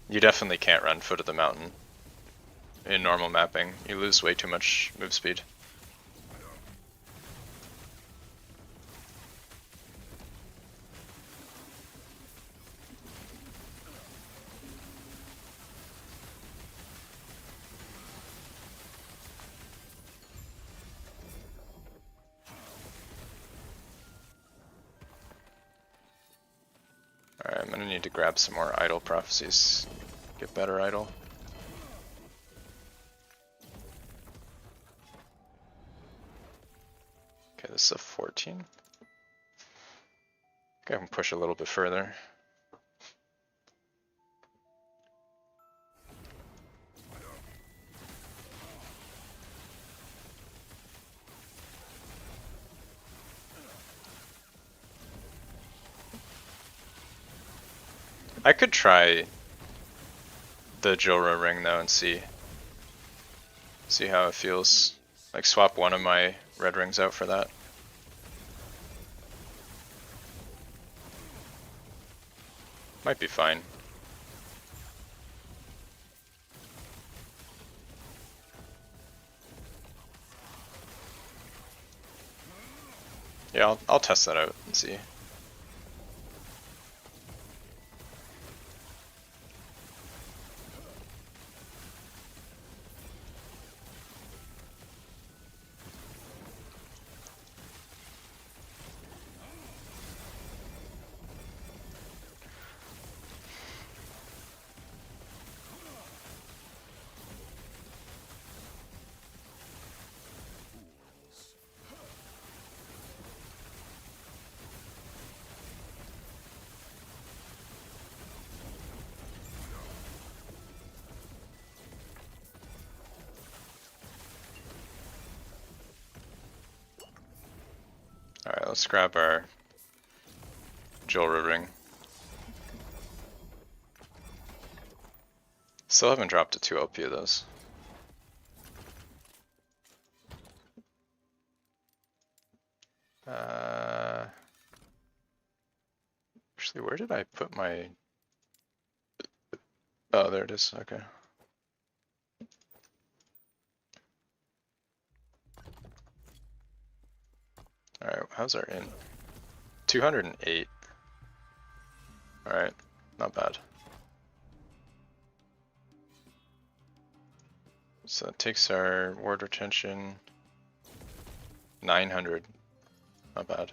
Speaker 1: You definitely can't run Foot of the Mountain in normal mapping. You lose way too much move speed. Alright, I'm gonna need to grab some more idle prophecies. Get better idle. Okay, this is a 14. I think I can push a little bit further. I could try the Jolra ring though and see how it feels. Like swap one of my red rings out for that. Might be fine. Yeah, I'll test that out and see. Let's grab our jewelry ring. Still haven't dropped a 2 LP of those. Actually, where did I put my... Oh, there it is, okay. Alright, how's our in? 208. Alright, not bad. So that takes our ward retention 900. Not bad.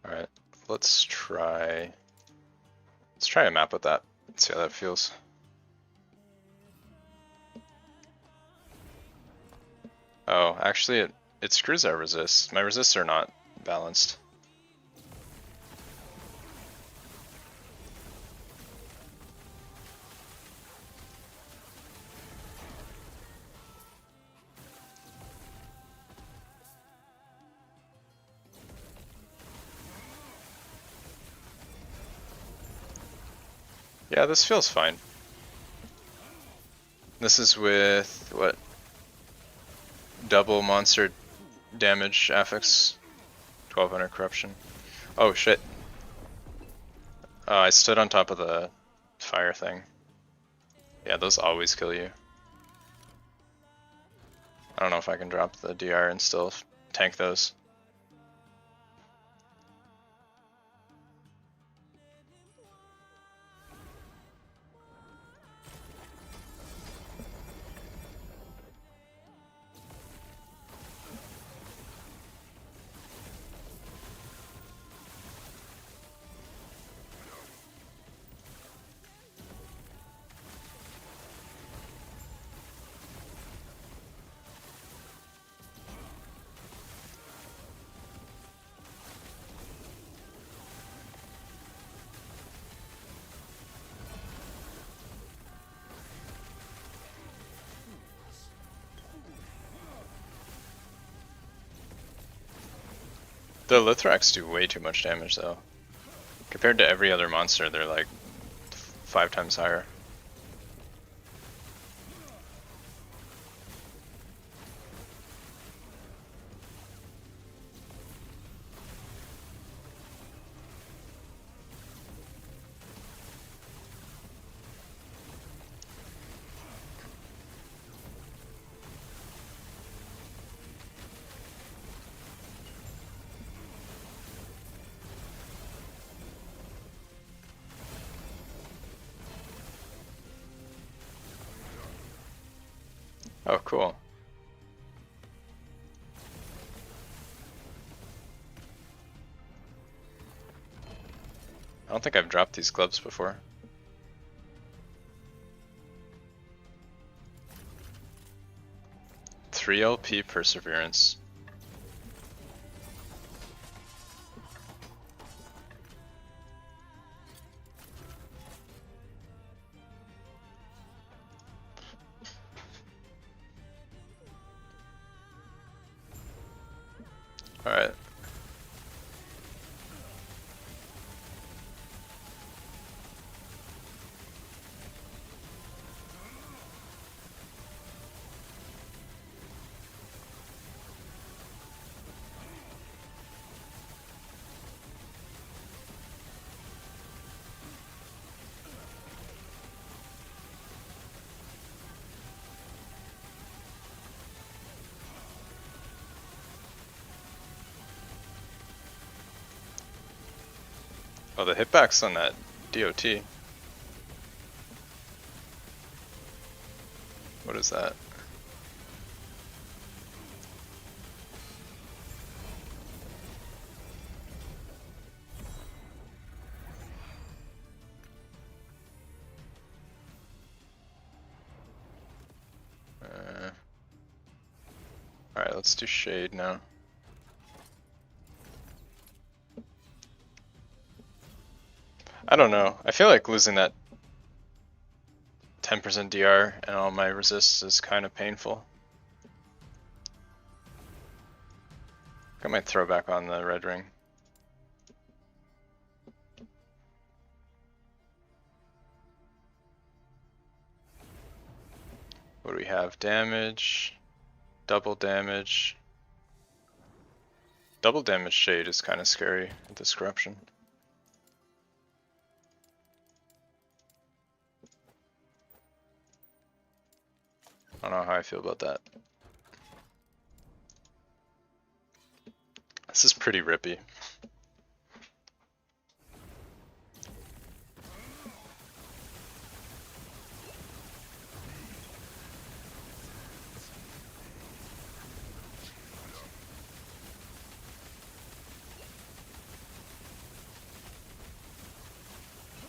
Speaker 1: Alright, let's try a map with that. See how that feels. Oh, actually it screws our resists. My resists are not balanced. Yeah, this feels fine. This is with, what? Double monster damage affix. 1200 corruption. Oh shit. Oh, I stood on top of the fire thing. Yeah, those always kill you. I don't know if I can drop the DR and still tank those. The Lithrax do way too much damage though. Compared to every other monster, they're like 5 times higher. Oh, cool. I don't think I've dropped these gloves before. Three LP Perseverance. Alright. Oh, the hitbacks on that DOT. What is that? Alright, let's do shade now. I don't know. I feel like losing that 10% DR and all my resists is kind of painful. I might throw back on the red ring. What do we have? Damage, double damage. Double damage shade is kind of scary with this corruption. I don't know how I feel about that. This is pretty rippy.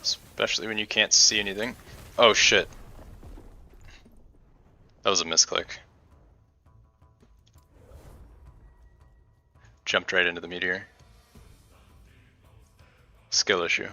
Speaker 1: Especially when you can't see anything. Oh shit. That was a misclick. Jumped right into the meteor. Skill issue.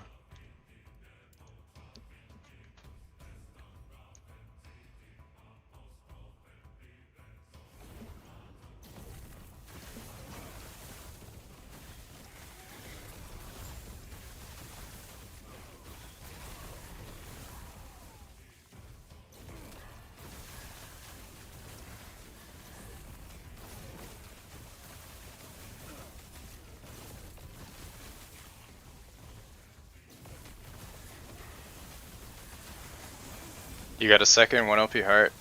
Speaker 1: You got a second, 1 LP heart.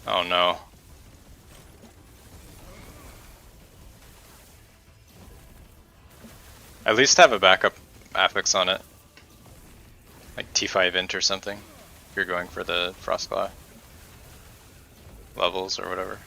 Speaker 1: Oh no. At least have a backup affix on it. Like T5 int or something. If you're going for the Frostclaw levels or whatever.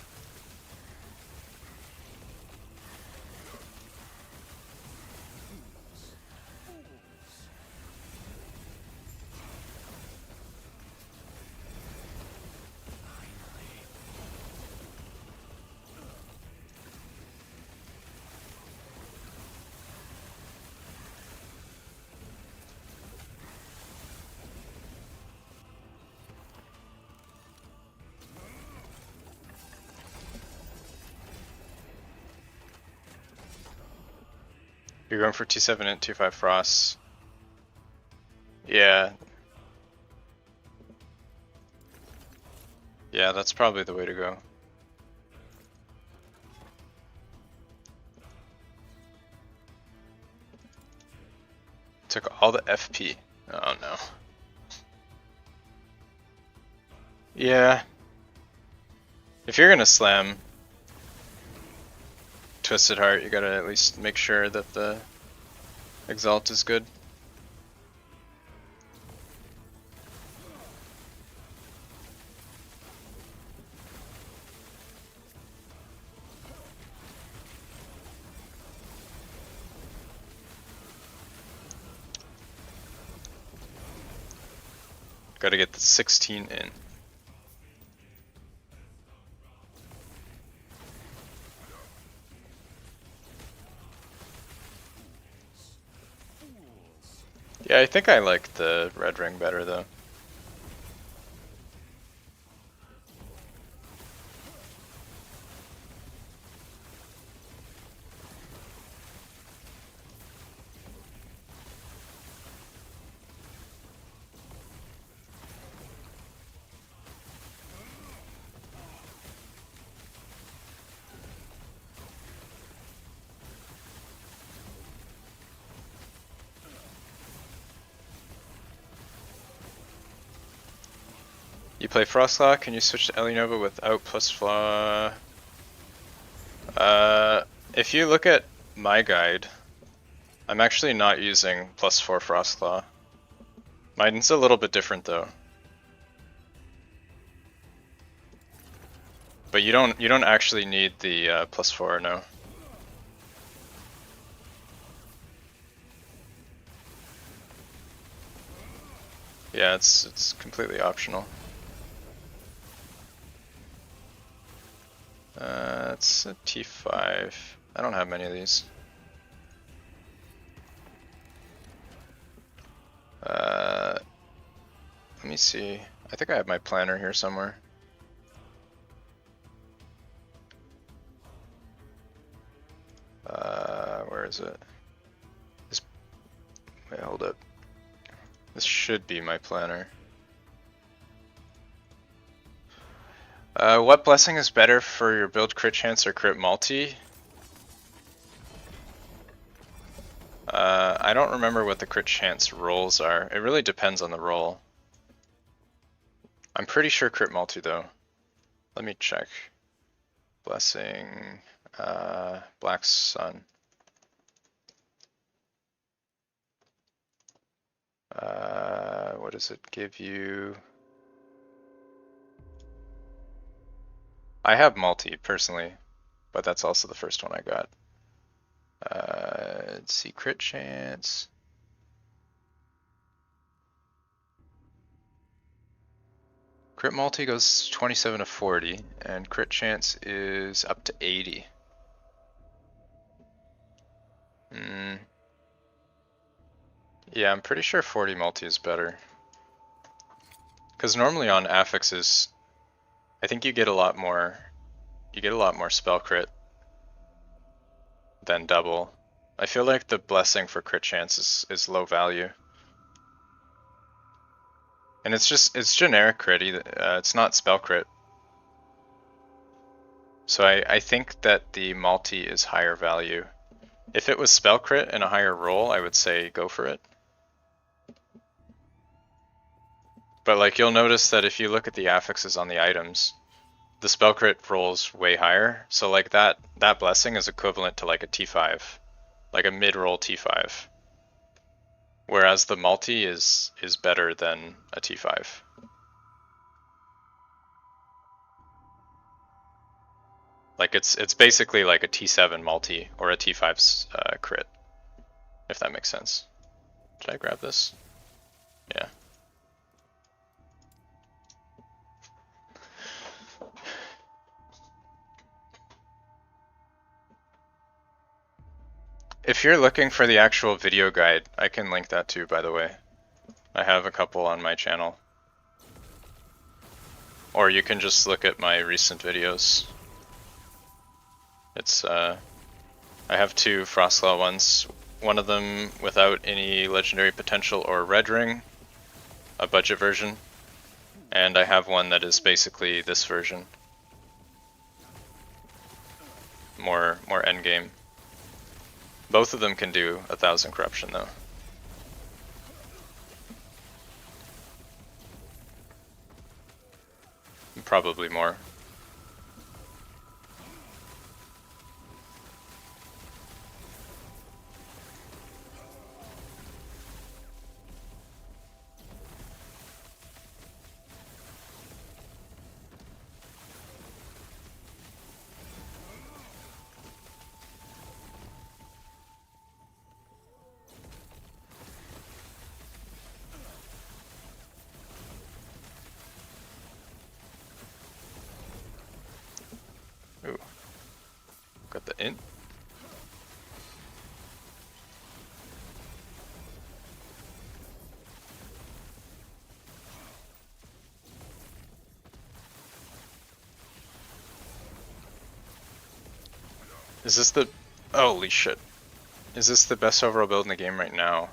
Speaker 1: You're going for T7 int, T5 frost. Yeah. Yeah, that's probably the way to go. Took all the FP. Oh no. Yeah. If you're gonna slam Twisted Heart, you gotta at least make sure that the Exalt is good. Gotta get the 16 in. Yeah, I think I like the red ring better though. You play Frostclaw, can you switch to Elinova without plus flaw? If you look at my guide, I'm actually not using +4 Frostclaw. Mine's a little bit different though. But you don't actually need the +4, no. Yeah, it's completely optional. It's a T5. I don't have many of these. Let me see. I think I have my planner here somewhere. Where is it? This, wait, hold up. This should be my planner. What blessing is better for your build, crit chance or crit multi? I don't remember what the crit chance rolls are. It really depends on the roll. I'm pretty sure crit multi though. Let me check. Blessing, Black Sun. What does it give you? I have multi personally, but that's also the first one I got. Let's see, crit chance. Crit multi goes 27 to 40, and crit chance is up to 80. Yeah, I'm pretty sure 40 multi is better. Because normally on affixes, I think you get a lot more spell crit than double. I feel like the blessing for crit chance is low value. And it's generic crit, it's not spell crit. So I think that the multi is higher value. If it was spell crit and a higher roll, I would say go for it. But like you'll notice that if you look at the affixes on the items, the spell crit rolls way higher. So like that blessing is equivalent to like a T5, like a mid-roll T5. Whereas the multi is better than a T5. Like it's basically like a T7 multi or a T5's crit, if that makes sense. Did I grab this? Yeah. If you're looking for the actual video guide, I can link that too, by the way. I have a couple on my channel. Or you can just look at my recent videos. It's, I have two Frostclaw ones. One of them without any legendary potential or red ring, a budget version. And I have one that is basically this version. More endgame. Both of them can do 1,000 corruption though. Probably more. Ooh. Got the int. Is this the... Holy shit. Is this the best overall build in the game right now?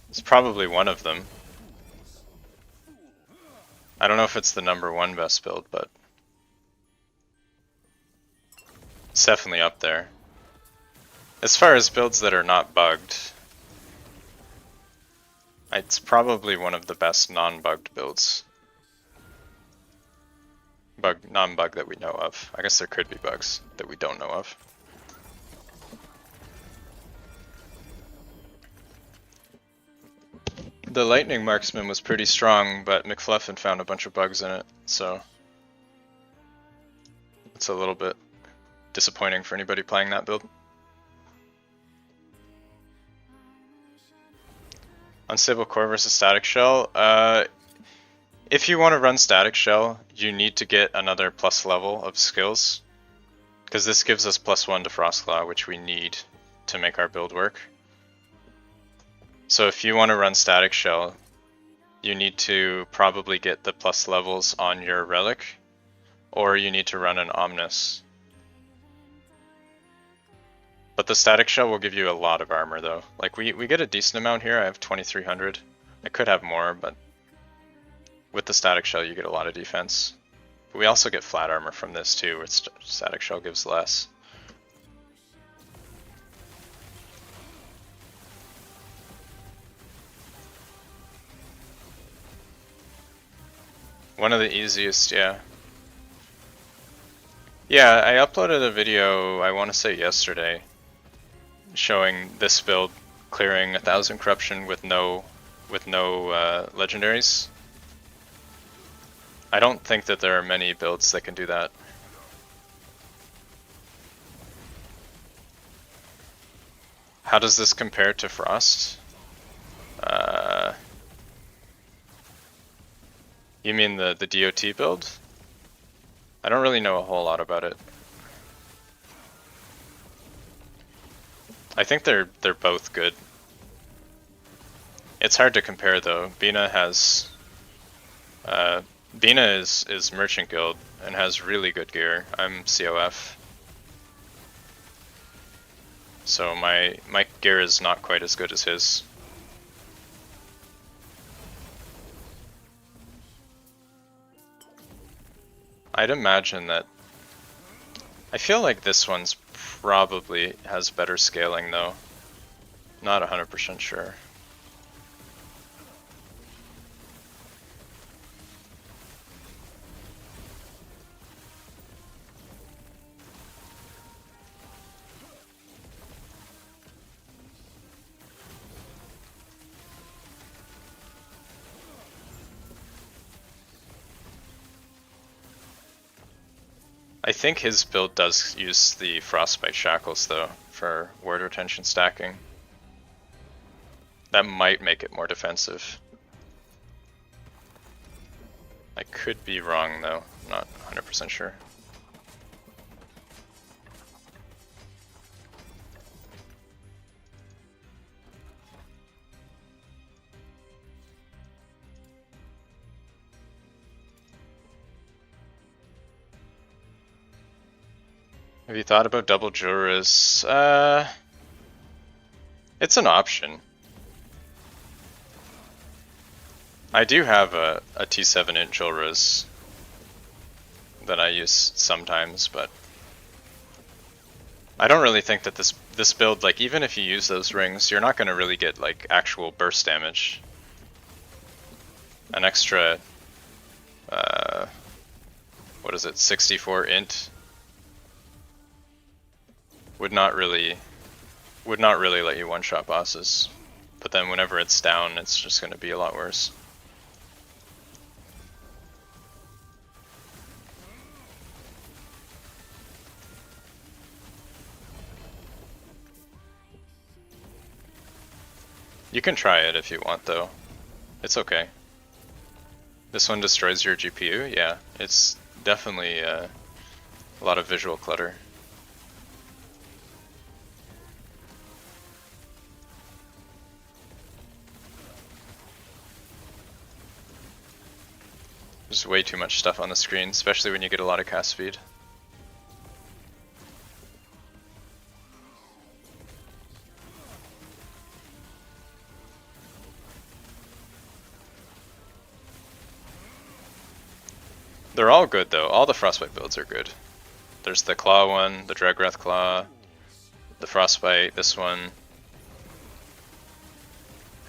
Speaker 1: It's probably one of them. I don't know if it's the #1 best build, but it's definitely up there. As far as builds that are not bugged, it's probably one of the best non-bugged builds. Non-bug that we know of. I guess there could be bugs that we don't know of. The Lightning Marksman was pretty strong, but McFluffin found a bunch of bugs in it, so it's a little bit disappointing for anybody playing that build. Unstable core versus static shell. If you want to run static shell, you need to get another plus level of skills, because this gives us +1 to Frostclaw, which we need to make our build work. So if you want to run static shell, you need to probably get the plus levels on your relic, or you need to run an Omnis. But the static shell will give you a lot of armor though. Like we get a decent amount here. I have 2300. I could have more, but with the static shell you get a lot of defense. But we also get flat armor from this too, which static shell gives less. One of the easiest, yeah. Yeah, I uploaded a video, I want to say yesterday, showing this build clearing 1000 corruption with no legendaries. I don't think that there are many builds that can do that. How does this compare to Frost? You mean the DOT build? I don't really know a whole lot about it. I think they're both good. It's hard to compare though. Bina has Bina is Merchant Guild and has really good gear. I'm COF. So my gear is not quite as good as his. I'd imagine that... I feel like this one's probably has better scaling though. Not 100% sure. I think his build does use the Frostbite Shackles though, for ward retention stacking. That might make it more defensive. I could be wrong though, I'm not 100% sure. Have you thought about double Juras? It's an option. I do have a T7 inch Juras that I use sometimes, but I don't really think that this build, like even if you use those rings, you're not going to really get like actual burst damage. An extra, what is it, 64 int would not really let you one-shot bosses. But then whenever it's down, it's just going to be a lot worse. You can try it if you want though. It's okay. This one destroys your GPU? Yeah, it's definitely a lot of visual clutter. There's way too much stuff on the screen, especially when you get a lot of cast speed. They're all good though, all the Frostbite builds are good. There's the Claw one, the Dragrath Claw, the Frostbite, this one.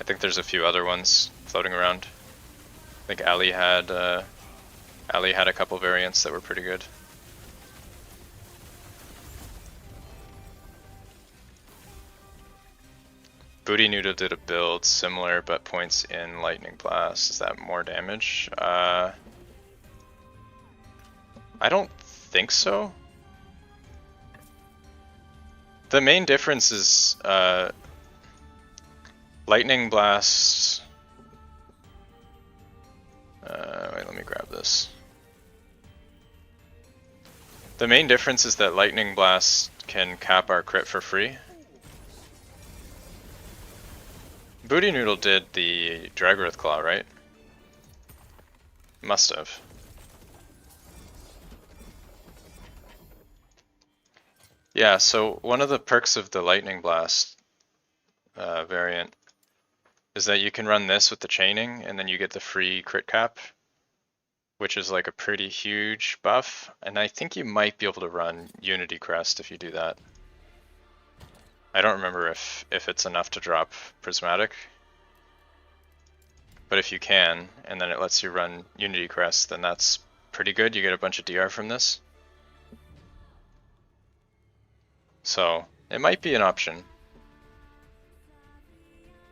Speaker 1: I think there's a few other ones floating around. I think Ali had a couple variants that were pretty good. Booty Noodle did a build similar but points in Lightning Blast. Is that more damage? I don't think so. The main difference is Lightning Blast. Wait, let me grab this. The main difference is that Lightning Blast can cap our crit for free. Booty Noodle did the Dragrath Claw, right? Must have. Yeah, so one of the perks of the Lightning Blast variant is that you can run this with the chaining, and then you get the free crit cap, which is like a pretty huge buff. And I think you might be able to run Unity Crest if you do that. I don't remember if it's enough to drop Prismatic, but if you can, and then it lets you run Unity Crest, then that's pretty good. You get a bunch of DR from this. So it might be an option.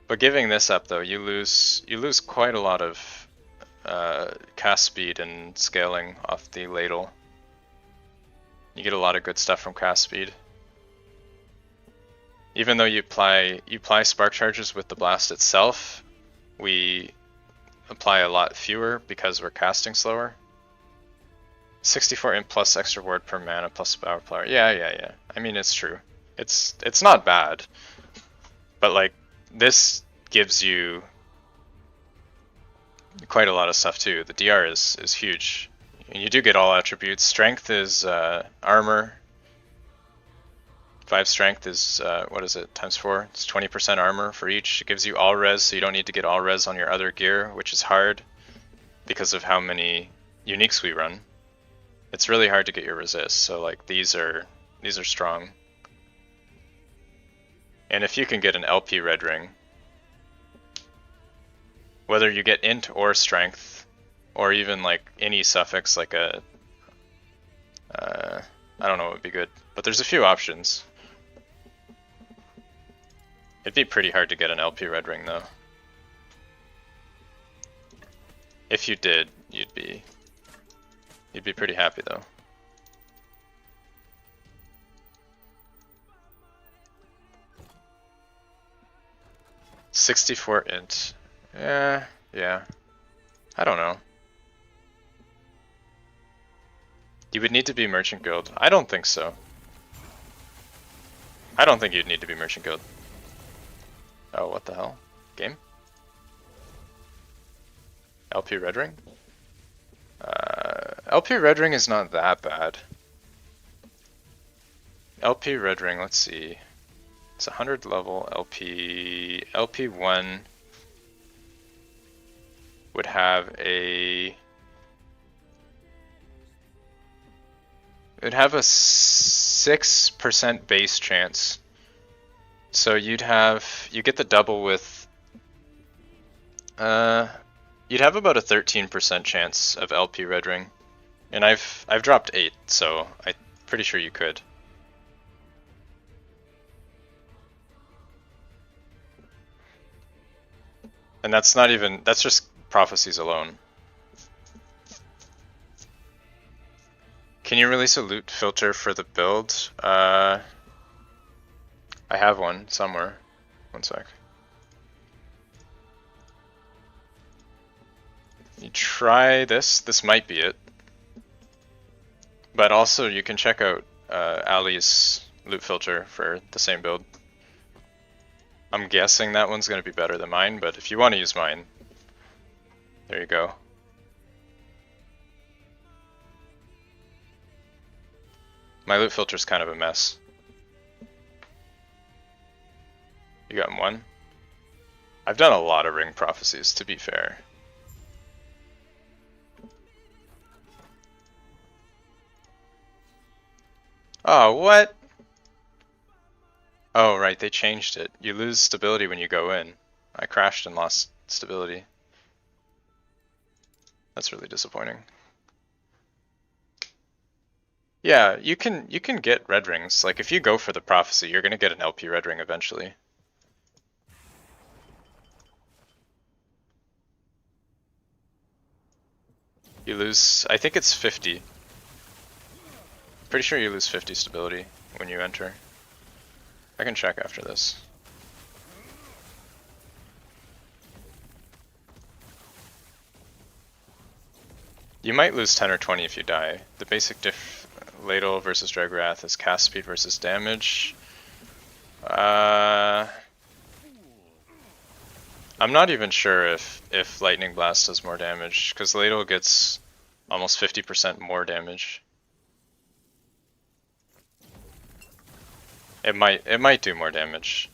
Speaker 1: But giving this up though, you lose quite a lot of cast speed and scaling off the Ladle. You get a lot of good stuff from cast speed. Even though you apply spark charges with the blast itself, we apply a lot fewer because we're casting slower. 64 int plus extra ward per mana plus power player. Yeah. I mean, it's true. It's not bad. But like, this gives you quite a lot of stuff too. The DR is huge. And you do get all attributes. Strength is armor. 5 strength is, what is it, times 4? It's 20% armor for each. It gives you all res, so you don't need to get all res on your other gear, which is hard because of how many uniques we run. It's really hard to get your resist, so like these are strong. And if you can get an LP red ring, whether you get int or strength, or even like any suffix like a, I don't know what would be good, but there's a few options. It'd be pretty hard to get an LP red ring though. If you did, you'd be pretty happy though. $64 int. Yeah. I don't know. You would need to be Merchant Guild. I don't think so. I don't think you'd need to be Merchant Guild. Oh, what the hell? Game? LP Red Ring? LP Red Ring is not that bad. LP Red Ring, let's see. It's 100 level LP. LP1 would have a... It'd have a 6% base chance. So you get the double with, you'd have about a 13% chance of LP red ring. And I've dropped 8, so I'm pretty sure you could. And that's just prophecies alone. Can you release a loot filter for the build? I have one somewhere. One sec. You try this. This might be it. But also you can check out Ali's loot filter for the same build. I'm guessing that one's going to be better than mine, but if you want to use mine, there you go. My loot filter's kind of a mess. You got one? I've done a lot of ring prophecies, to be fair. Oh, what? Oh, right, they changed it. You lose stability when you go in. I crashed and lost stability. That's really disappointing. Yeah, you can get red rings. Like if you go for the prophecy, you're gonna get an LP red ring eventually. You lose, I think it's 50. Pretty sure you lose 50 stability when you enter. I can check after this. You might lose 10 or 20 if you die. The basic diff Ladle versus Dragrath is cast speed versus damage. I'm not even sure if Lightning Blast does more damage, because Ladle gets almost 50% more damage. It might do more damage.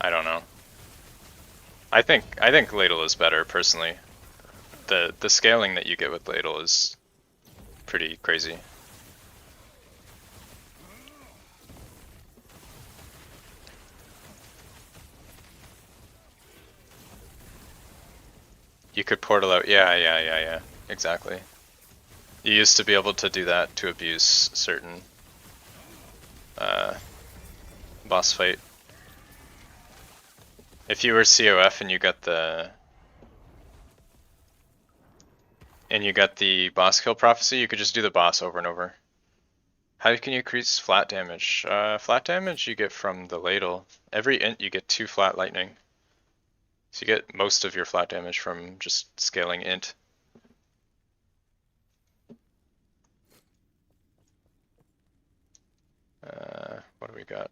Speaker 1: I don't know. I think Ladle is better personally. The scaling that you get with Ladle is pretty crazy. You could portal out. Yeah. Exactly. You used to be able to do that to abuse certain boss fight. If you were COF and you got the boss kill prophecy, you could just do the boss over and over. How can you increase flat damage? Flat damage you get from the Ladle. Every int you get 2 flat lightning. So you get most of your flat damage from just scaling int. What do we got?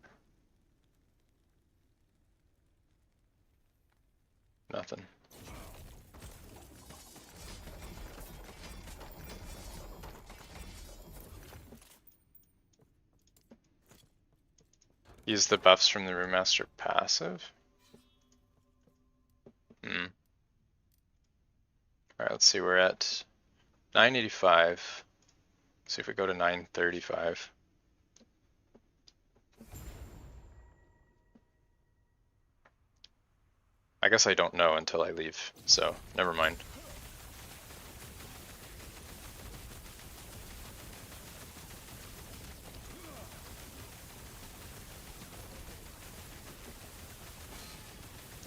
Speaker 1: Nothing. Use the buffs from the remaster passive. Alright, let's see, we're at 985. See if we go to 935. I guess I don't know until I leave, so never mind.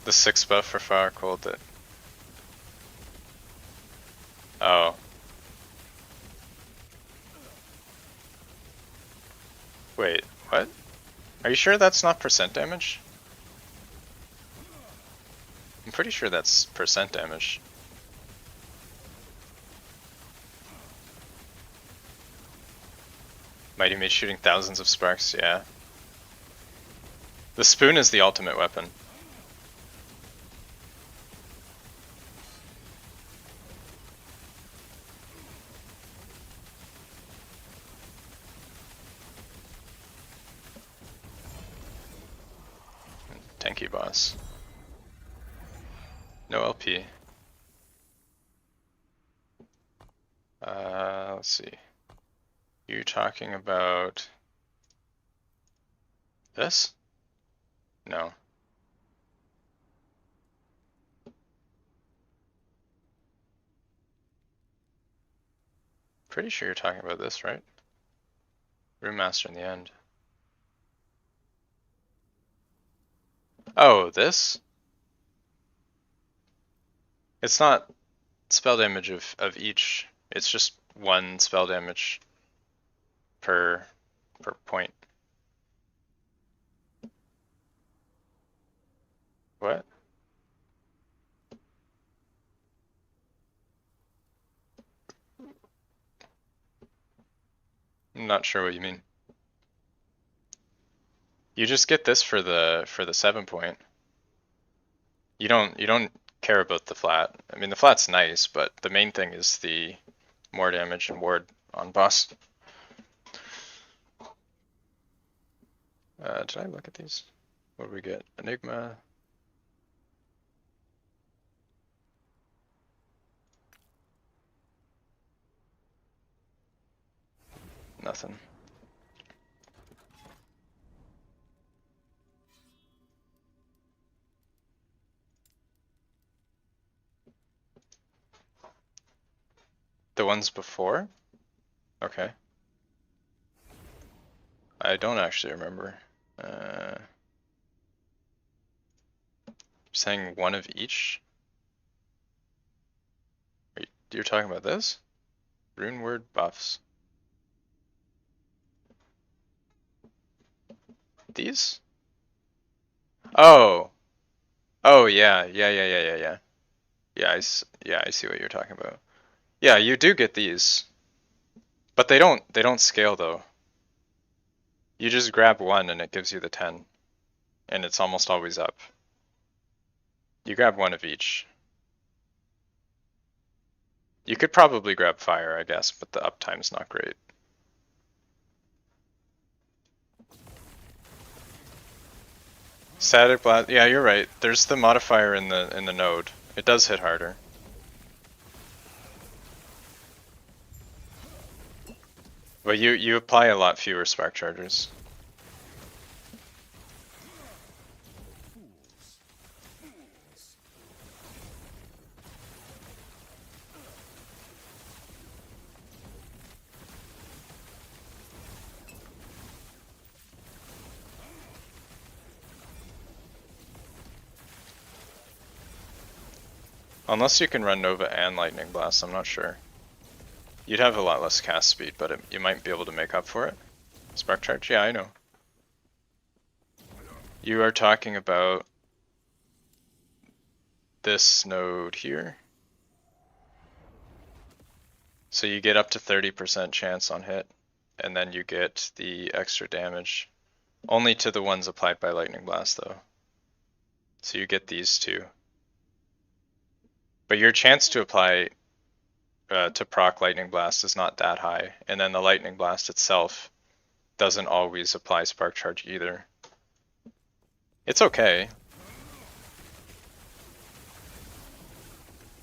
Speaker 1: The 6 buff for Fire Cold that... Oh. Wait, what? Are you sure that's not percent damage? I'm pretty sure that's percent damage. Mighty Mage shooting thousands of sparks, yeah. The spoon is the ultimate weapon. Tanky boss. No LP. Let's see. You talking about this? No. Pretty sure you're talking about this, right? Room Master in the end. Oh, this? It's not spell damage of each. It's just 1 spell damage per point. What? I'm not sure what you mean. You just get this for the 7 point. You don't care about the flat. I mean, the flat's nice, but the main thing is the more damage and ward on boss. Did I look at these? What do we get? Enigma. Nothing. The ones before? Okay. I don't actually remember. Saying 1 of each? You're talking about this? Rune word buffs. These? Oh. Oh yeah. Yeah, I see what you're talking about. Yeah, you do get these. But they don't scale though. You just grab 1 and it gives you the 10. And it's almost always up. You grab 1 of each. You could probably grab fire, I guess, but the uptime's not great. Static blast. Yeah, you're right. There's the modifier in the node. It does hit harder. But you apply a lot fewer spark charges. Unless you can run Nova and Lightning Blast, I'm not sure. You'd have a lot less cast speed, but you might be able to make up for it. Spark Charge? Yeah, I know. You are talking about this node here. So you get up to 30% chance on hit, and then you get the extra damage. Only to the ones applied by Lightning Blast, though. So you get these two. But your chance to apply to proc Lightning Blast is not that high, and then the Lightning Blast itself doesn't always apply Spark Charge either. It's okay.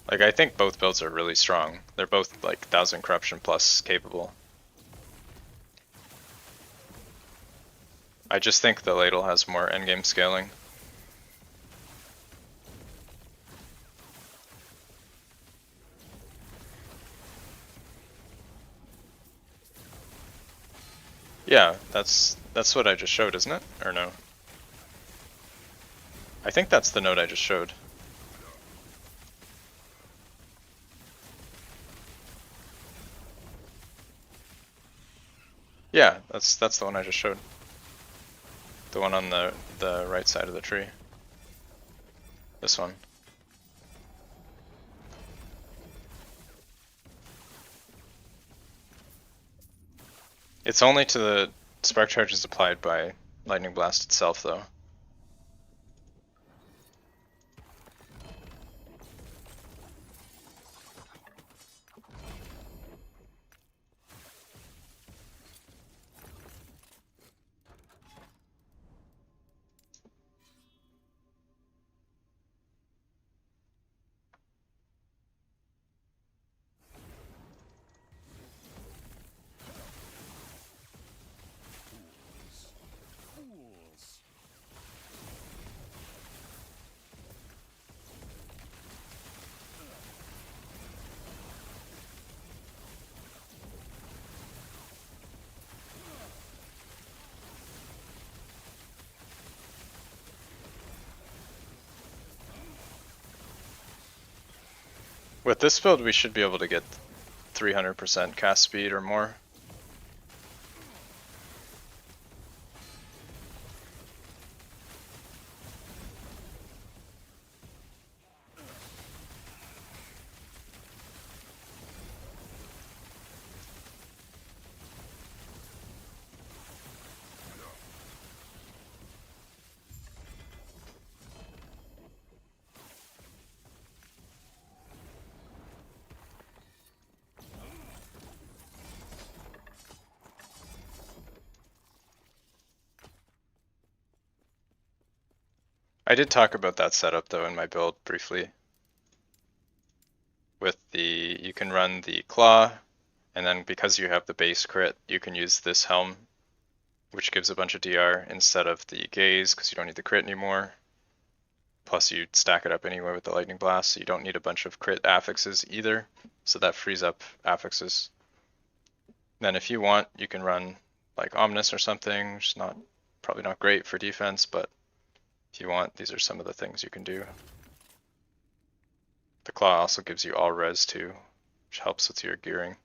Speaker 1: Like, I think both builds are really strong. They're both like 1000 Corruption plus capable. I just think the Ladle has more endgame scaling. Yeah, that's what I just showed, isn't it? Or no? I think that's the node I just showed. Yeah, that's the one I just showed. The one on the right side of the tree. This one. It's only to the spark charges applied by Lightning Blast itself, though. With this build, we should be able to get 300% cast speed or more. I did talk about that setup though in my build briefly. With you can run the claw, and then because you have the base crit, you can use this helm, which gives a bunch of DR instead of the gaze, because you don't need the crit anymore. Plus you stack it up anyway with the lightning blast, so you don't need a bunch of crit affixes either, so that frees up affixes. Then if you want, you can run like Omnis or something, which is probably not great for defense, but if you want, these are some of the things you can do. The claw also gives you all res too, which helps with your gearing.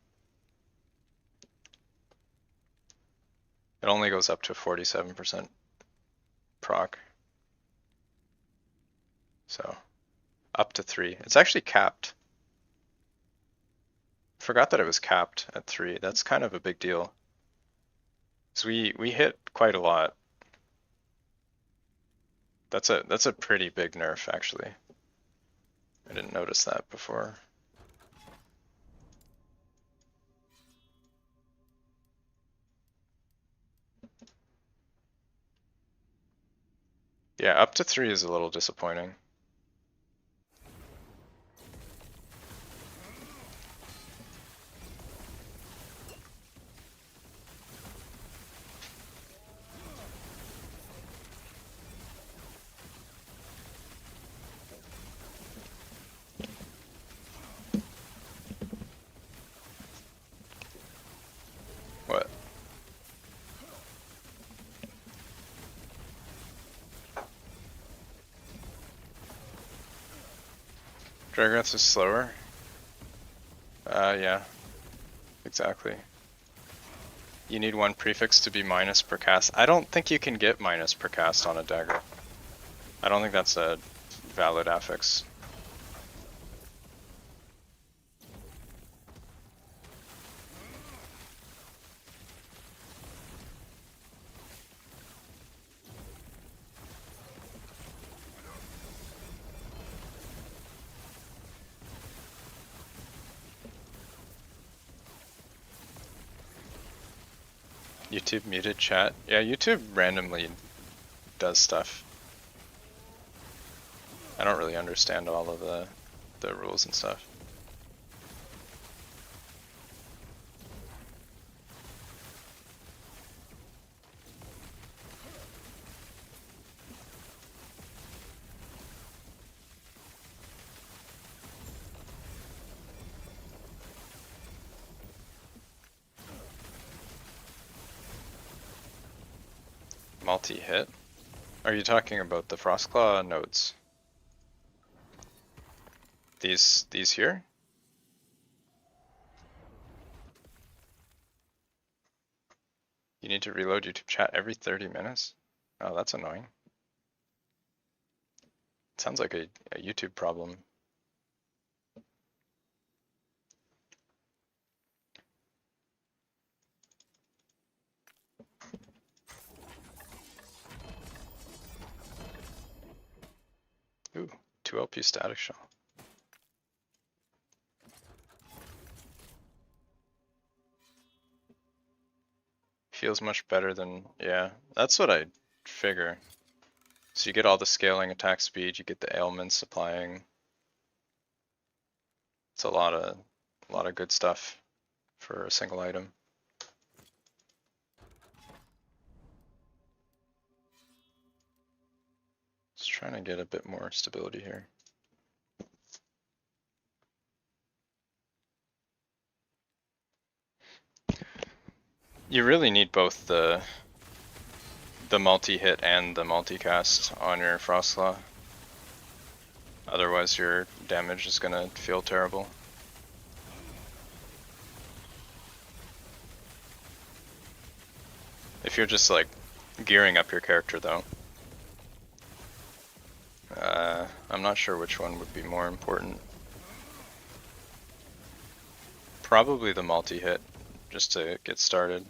Speaker 1: It only goes up to 47% proc. So, up to 3. It's actually capped. Forgot that it was capped at 3. That's kind of a big deal. So we hit quite a lot. That's a pretty big nerf actually. I didn't notice that before. Yeah, up to 3 is a little disappointing. What? Dragoth is slower? Yeah, exactly. You need 1 prefix to be minus per cast. I don't think you can get minus per cast on a dagger. I don't think that's a valid affix. YouTube muted chat. Yeah, YouTube randomly does stuff. I don't really understand all of the rules and stuff. Multi-hit? Are you talking about the Frostclaw nodes? These here? You need to reload YouTube chat every 30 minutes? Oh, that's annoying. Sounds like a YouTube problem. Ooh, 2 LP static shell. Feels much better than, yeah, that's what I figure. So you get all the scaling attack speed, you get the ailments supplying. It's a lot of good stuff for a single item. Just trying to get a bit more stability here. You really need both the multi-hit and the multi-cast on your Frostclaw. Otherwise your damage is gonna feel terrible. If you're just like gearing up your character though, I'm not sure which one would be more important. Probably the multi-hit, just to get started.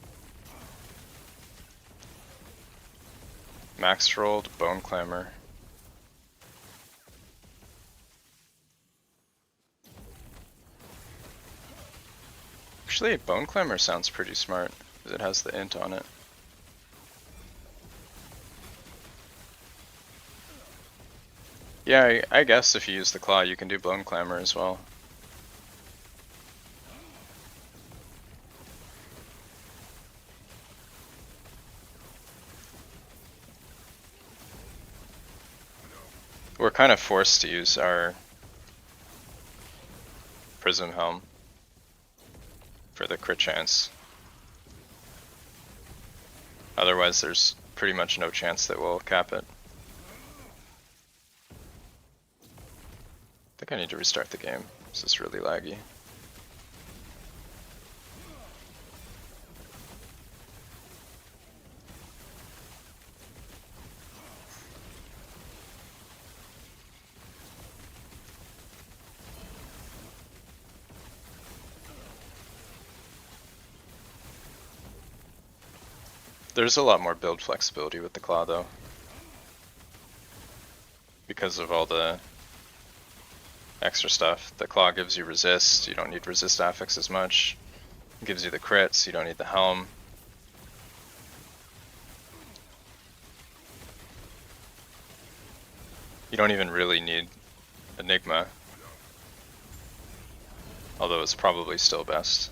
Speaker 1: Max rolled, Bone Clamor. Actually, Bone Clamor sounds pretty smart, because it has the int on it. Yeah, I guess if you use the claw, you can do Bone Clamor as well. We're kind of forced to use our Prism Helm for the crit chance. Otherwise, there's pretty much no chance that we'll cap it. I think I need to restart the game. This is really laggy. There's a lot more build flexibility with the claw though, because of all the extra stuff. The claw gives you resist, you don't need resist affix as much. It gives you the crits, you don't need the helm. You don't even really need Enigma, although it's probably still best.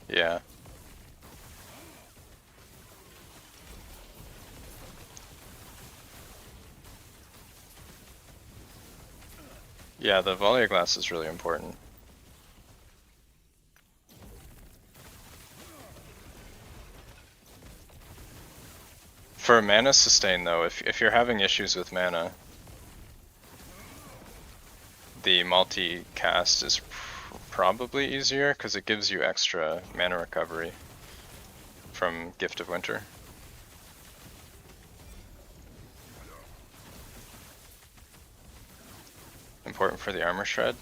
Speaker 1: Yeah. Yeah, the volley glass is really important. For mana sustain though, if you're having issues with mana, the multi-cast is probably easier because it gives you extra mana recovery from Gift of Winter. Important for the armor shred?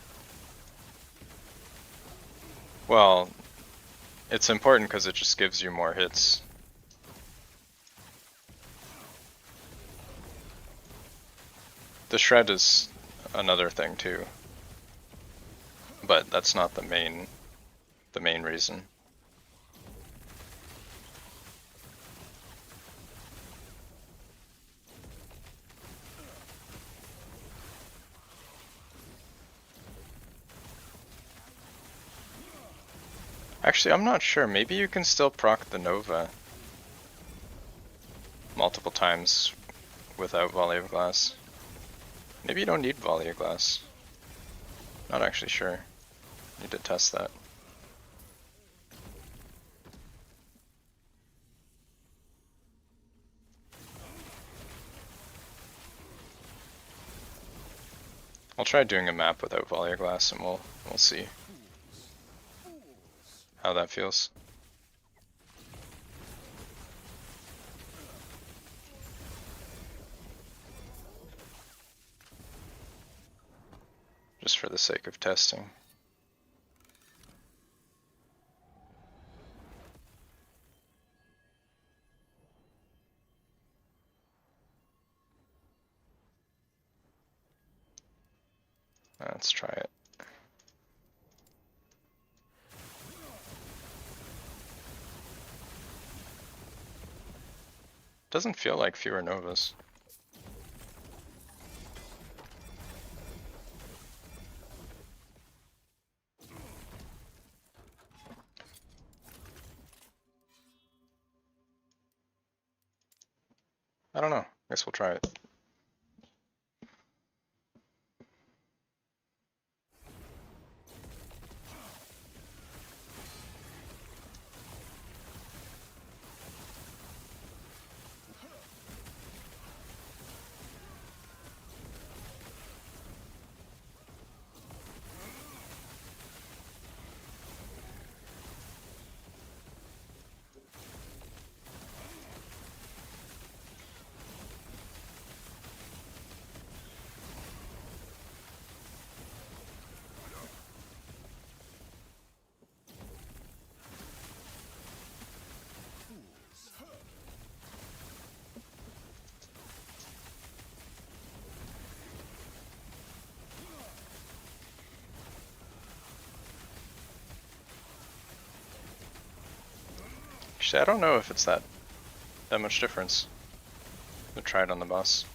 Speaker 1: Well, it's important because it just gives you more hits. The shred is another thing too, but that's not the main reason. Actually, I'm not sure. Maybe you can still proc the Nova multiple times without Volley of Glass. Maybe you don't need Volley of Glass. Not actually sure. Need to test that. I'll try doing a map without Volley of Glass and we'll see how that feels. Just for the sake of testing. Let's try it. Doesn't feel like fewer Novas. I don't know. Guess we'll try it. Actually, I don't know if it's that much difference. We'll try it on the boss.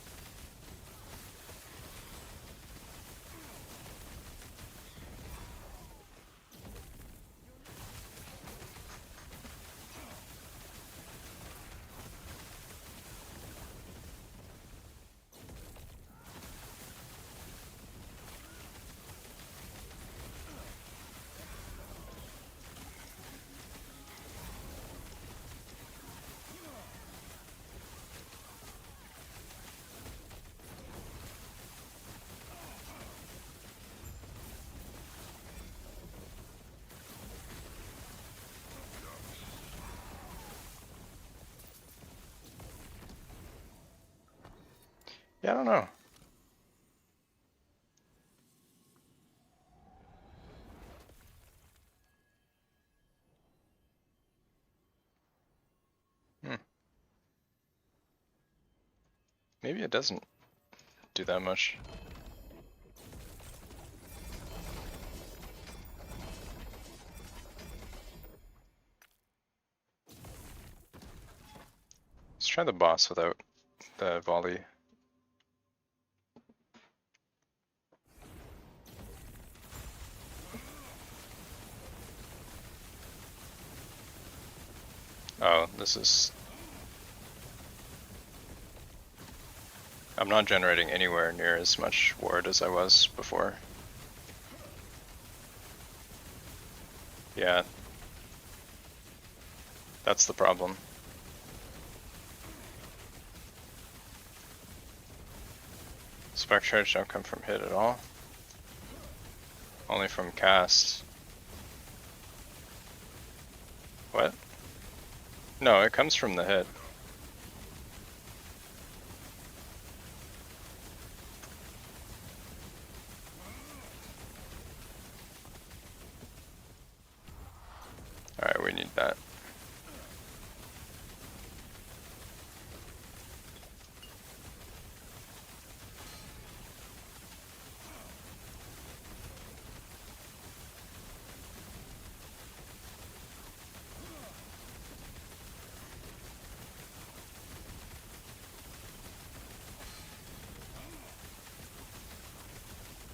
Speaker 1: Yeah, I don't know. Maybe it doesn't do that much. Let's try the boss without the volley. Oh, this is... I'm not generating anywhere near as much ward as I was before. Yeah. That's the problem. Spark charge don't come from hit at all. Only from cast. What? No, it comes from the hit. Alright, we need that.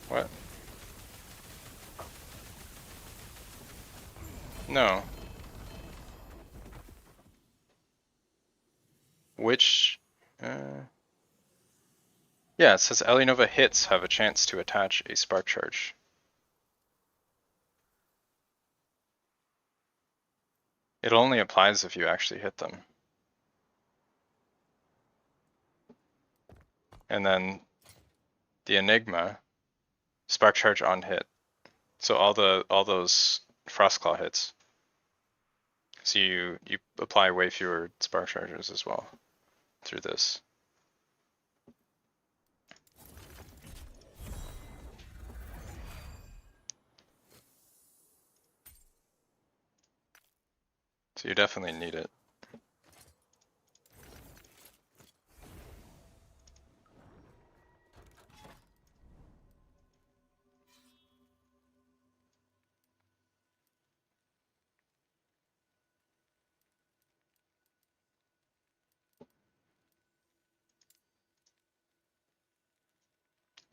Speaker 1: What? No. Which... yeah, it says Alienova hits have a chance to attach a spark charge. It only applies if you actually hit them. And then the Enigma, spark charge on hit. So all those Frostclaw hits. So you apply way fewer spark charges as well through this. So you definitely need it.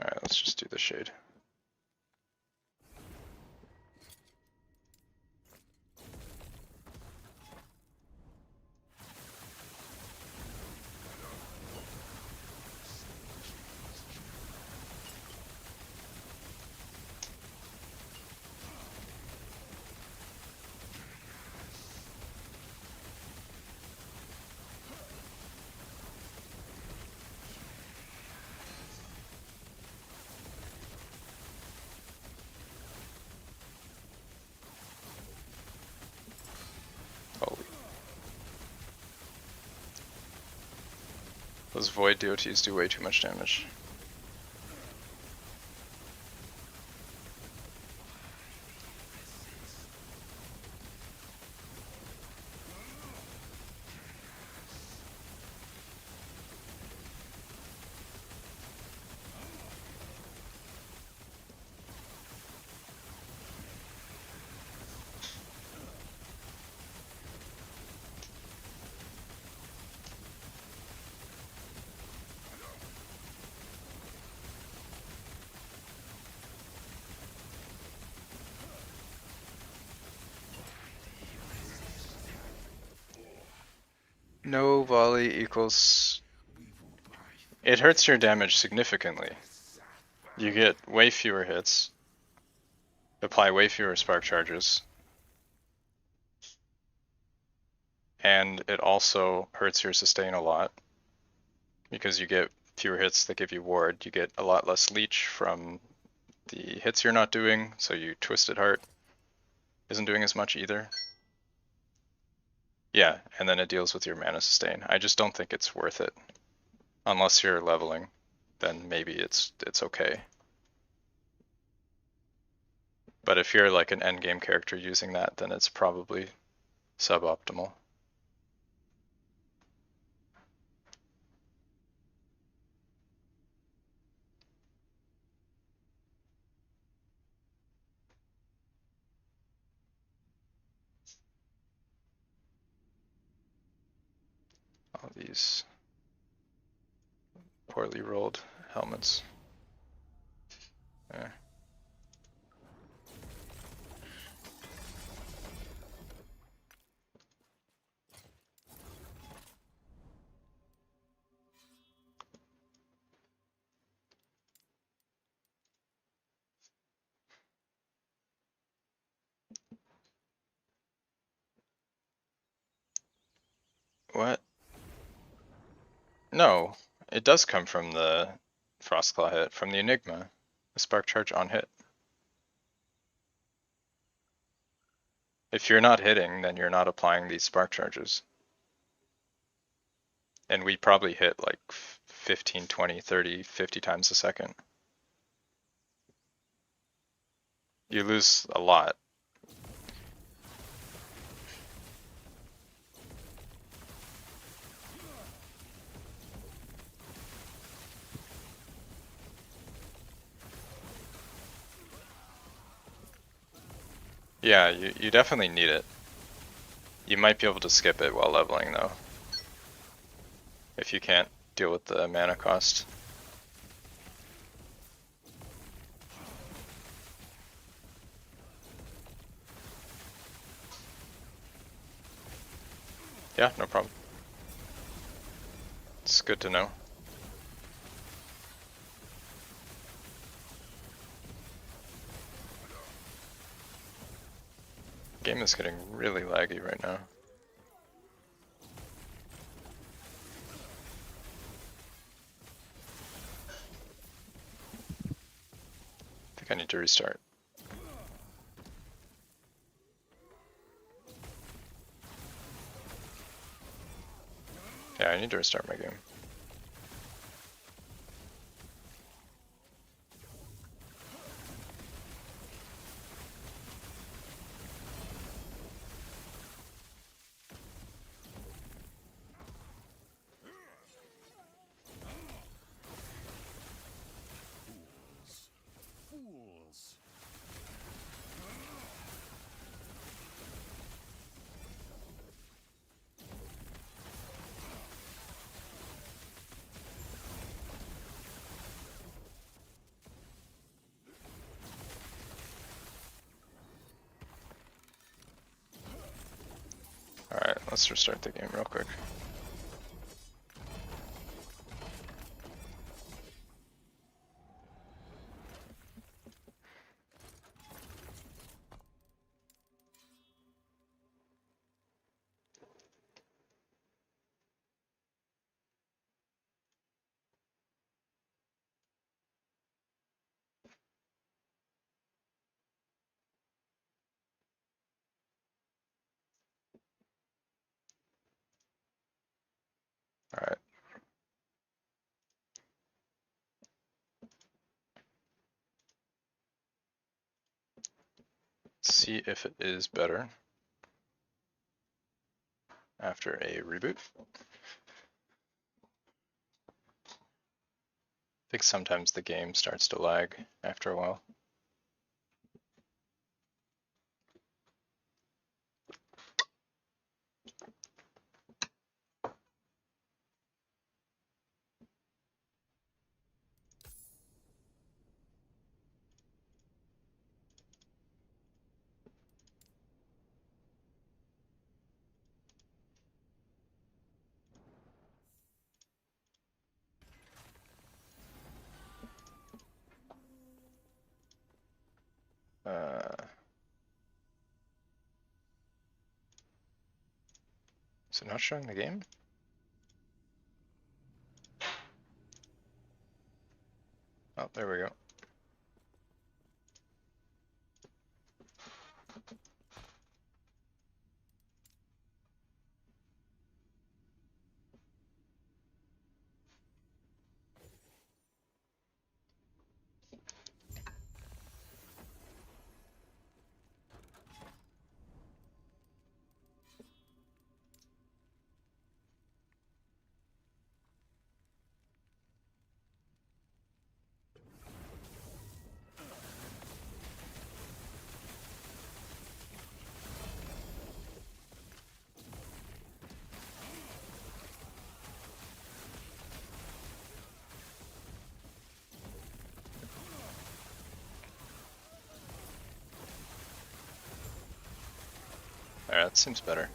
Speaker 1: Alright, let's just do the shade. Holy. Those void DOTs do way too much damage. No volley equals... It hurts your damage significantly. You get way fewer hits, apply way fewer spark charges, and it also hurts your sustain a lot because you get fewer hits that give you ward. You get a lot less leech from the hits you're not doing, so you Twisted Heart isn't doing as much either. Yeah, and then it deals with your mana sustain. I just don't think it's worth it unless you're leveling then maybe it's okay. But if you're like an endgame character using that, then it's probably suboptimal. All these poorly rolled helmets. There. What? No, it does come from the Frostclaw hit, from the Enigma. The spark charge on hit. If you're not hitting, then you're not applying these spark charges. And we probably hit like 15, 20, 30, 50 times a second. You lose a lot. Yeah, you definitely need it. You might be able to skip it while leveling though, if you can't deal with the mana cost. Yeah, no problem. It's good to know. Game is getting really laggy right now. I think I need to restart. Yeah, I need to restart my game. Alright, let's restart the game real quick. Alright. See if it is better after a reboot. I think sometimes the game starts to lag after a while. Is it not showing the game? Oh, there we go. Alright, that seems better.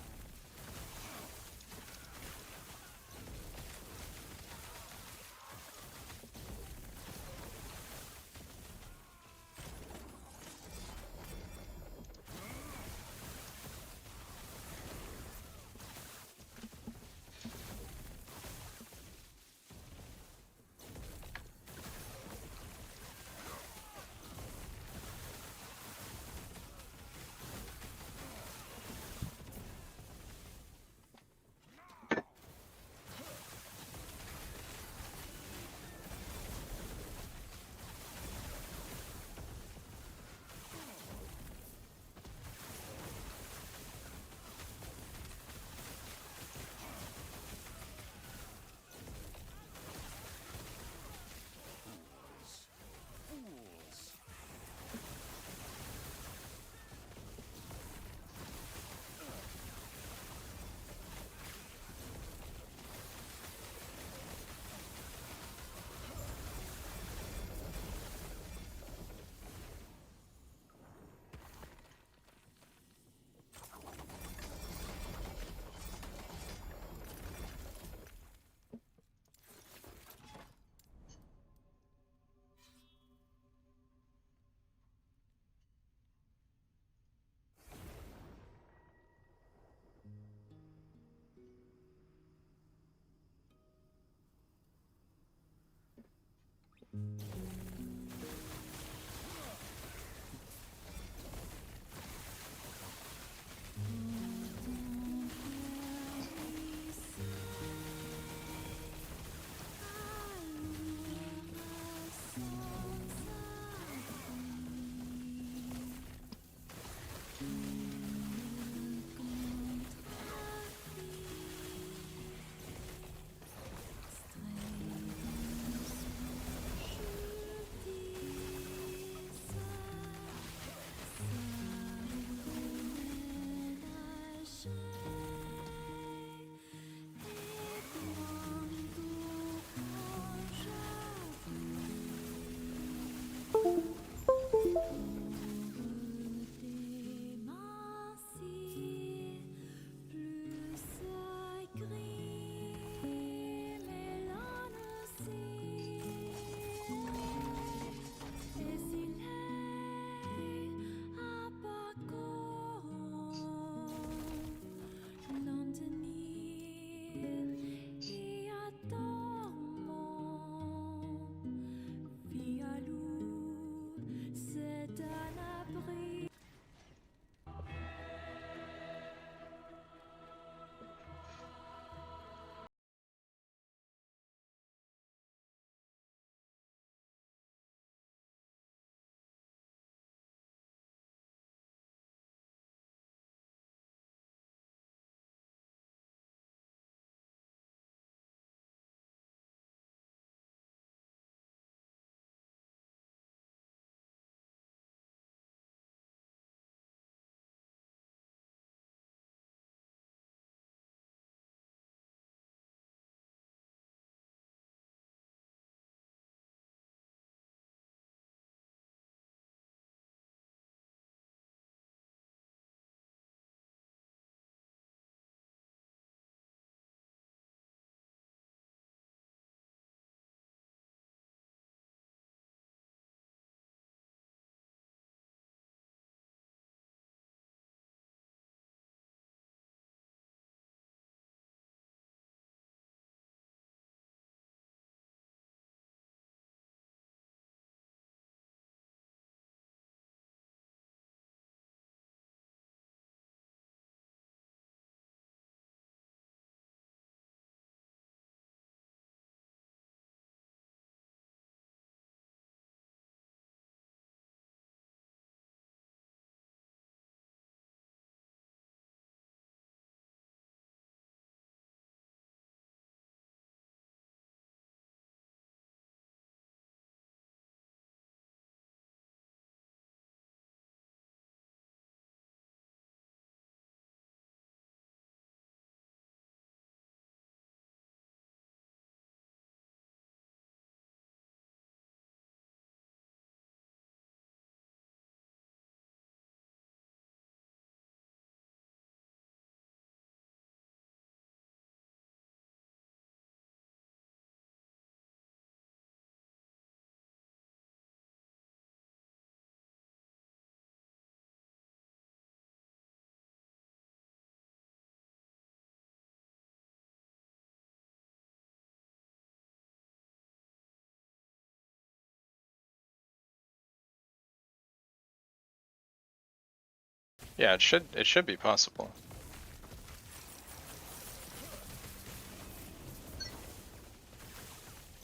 Speaker 1: Yeah, it should be possible.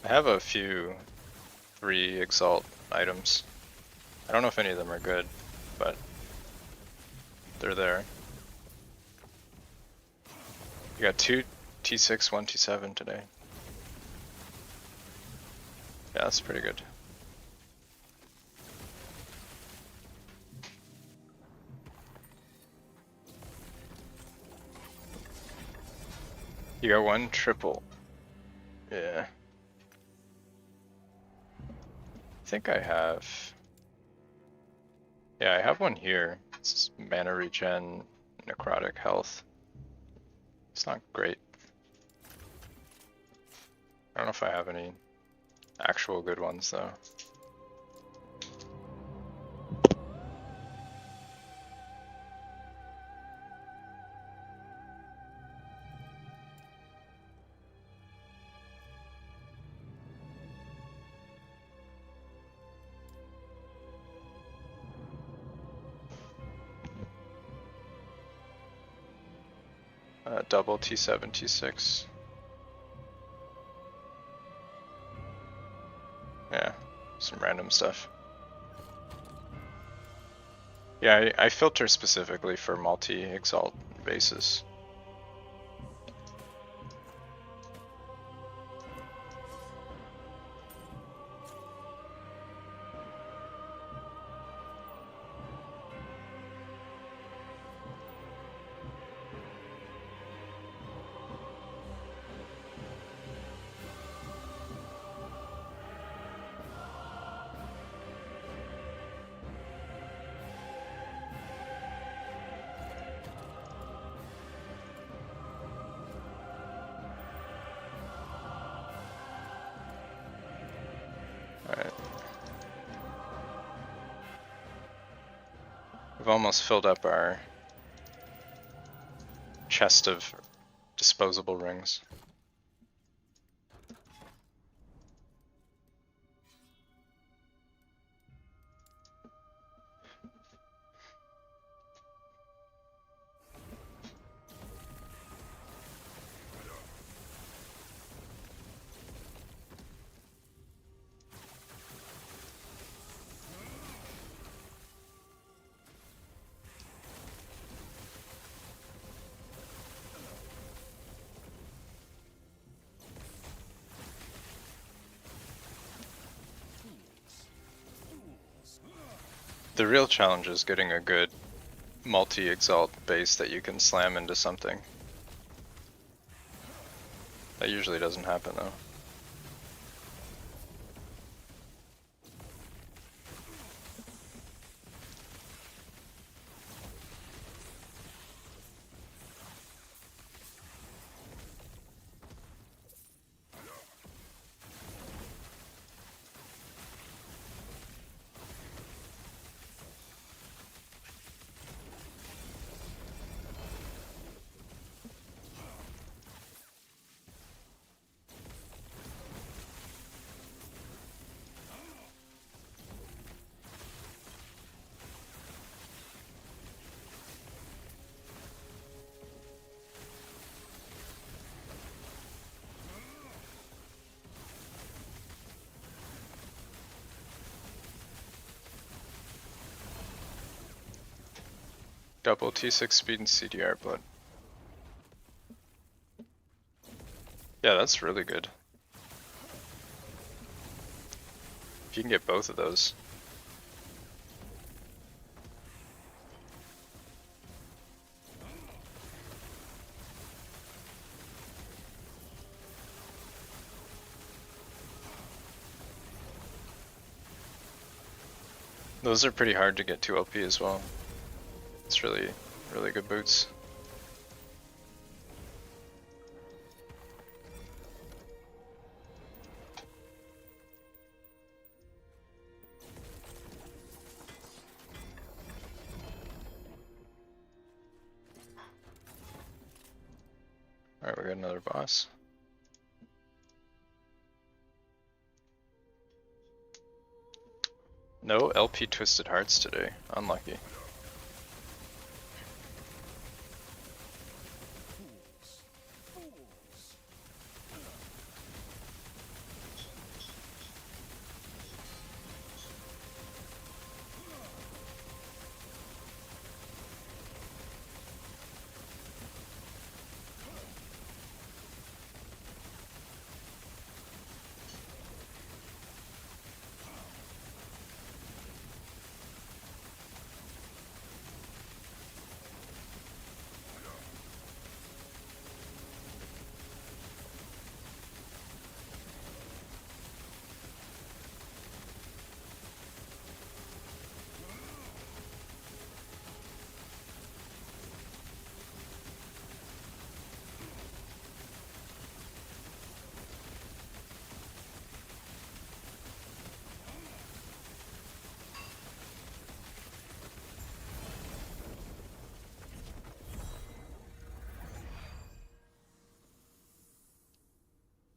Speaker 1: I have a few 3 Exalt items. I don't know if any of them are good, but they're there. You got 2 T6, 1 T7 today. Yeah, that's pretty good. You got 1 triple. Yeah. I think I have... Yeah, I have one here. It's mana regen, necrotic health. It's not great. I don't know if I have any actual good ones though. Double T7, T6. Yeah, some random stuff. Yeah, I filter specifically for multi-exalt bases. Alright. We've almost filled up our chest of disposable rings. The real challenge is getting a good multi-exalt base that you can slam into something. That usually doesn't happen though. Double T6 speed and CDR blood. Yeah, that's really good. If you can get both of those. Those are pretty hard to get to LP as well. It's really good boots. Alright, we got another boss. No LP Twisted Hearts today. Unlucky.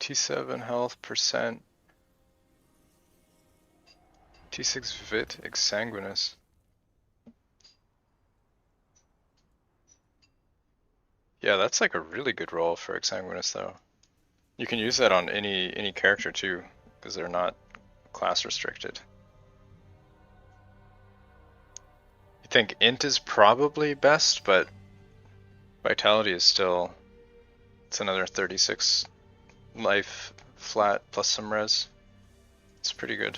Speaker 1: T7 health percent. T6 vit exsanguinous. Yeah, that's like a really good roll for exsanguinous though. You can use that on any character too, because they're not class restricted. I think int is probably best, but vitality is still, it's another 36 life flat plus some res. It's pretty good.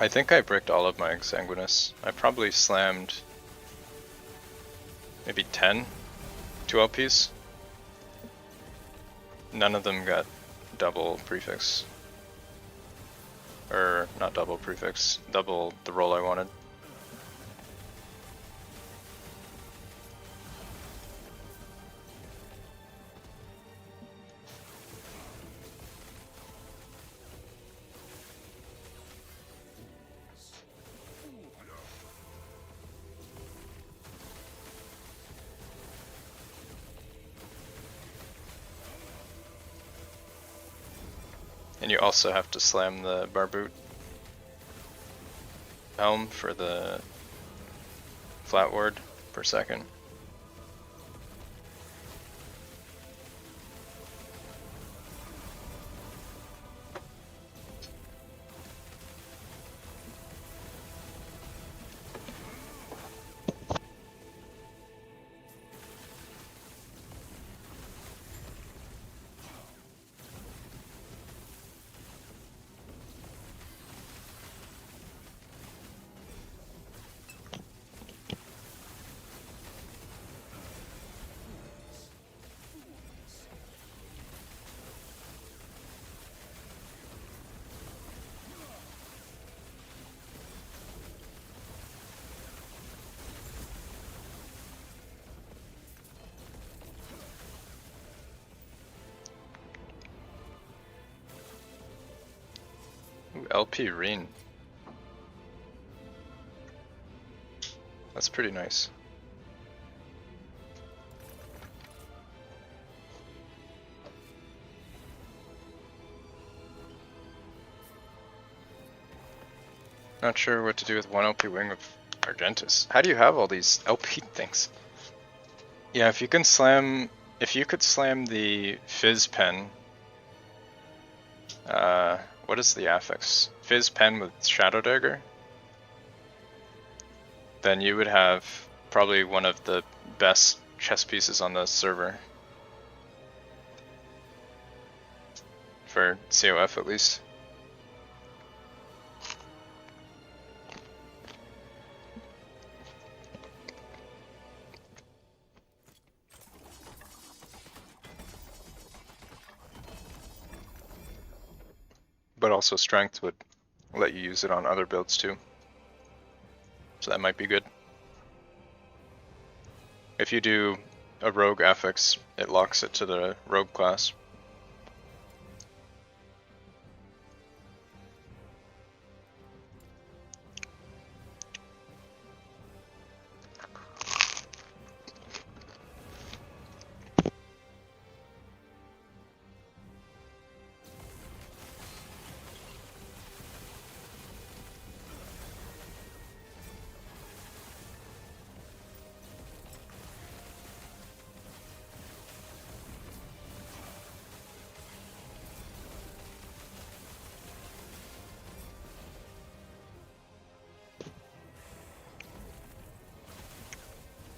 Speaker 1: I think I bricked all of my exsanguinous. I probably slammed maybe 10 2LPs. None of them got double prefix. Or not double prefix, double the roll I wanted. And you also have to slam the Barboot helm for the flat ward per second. Ooh, LP Reen. That's pretty nice. Not sure what to do with one LP wing of Argentus. How do you have all these LP things? Yeah, if you could slam the Fizz pen, what is the affix? Fizz pen with Shadow Dagger, then you would have probably one of the best chess pieces on the server. For COF at least. But also strength would let you use it on other builds too. So that might be good. If you do a rogue affix, it locks it to the rogue class.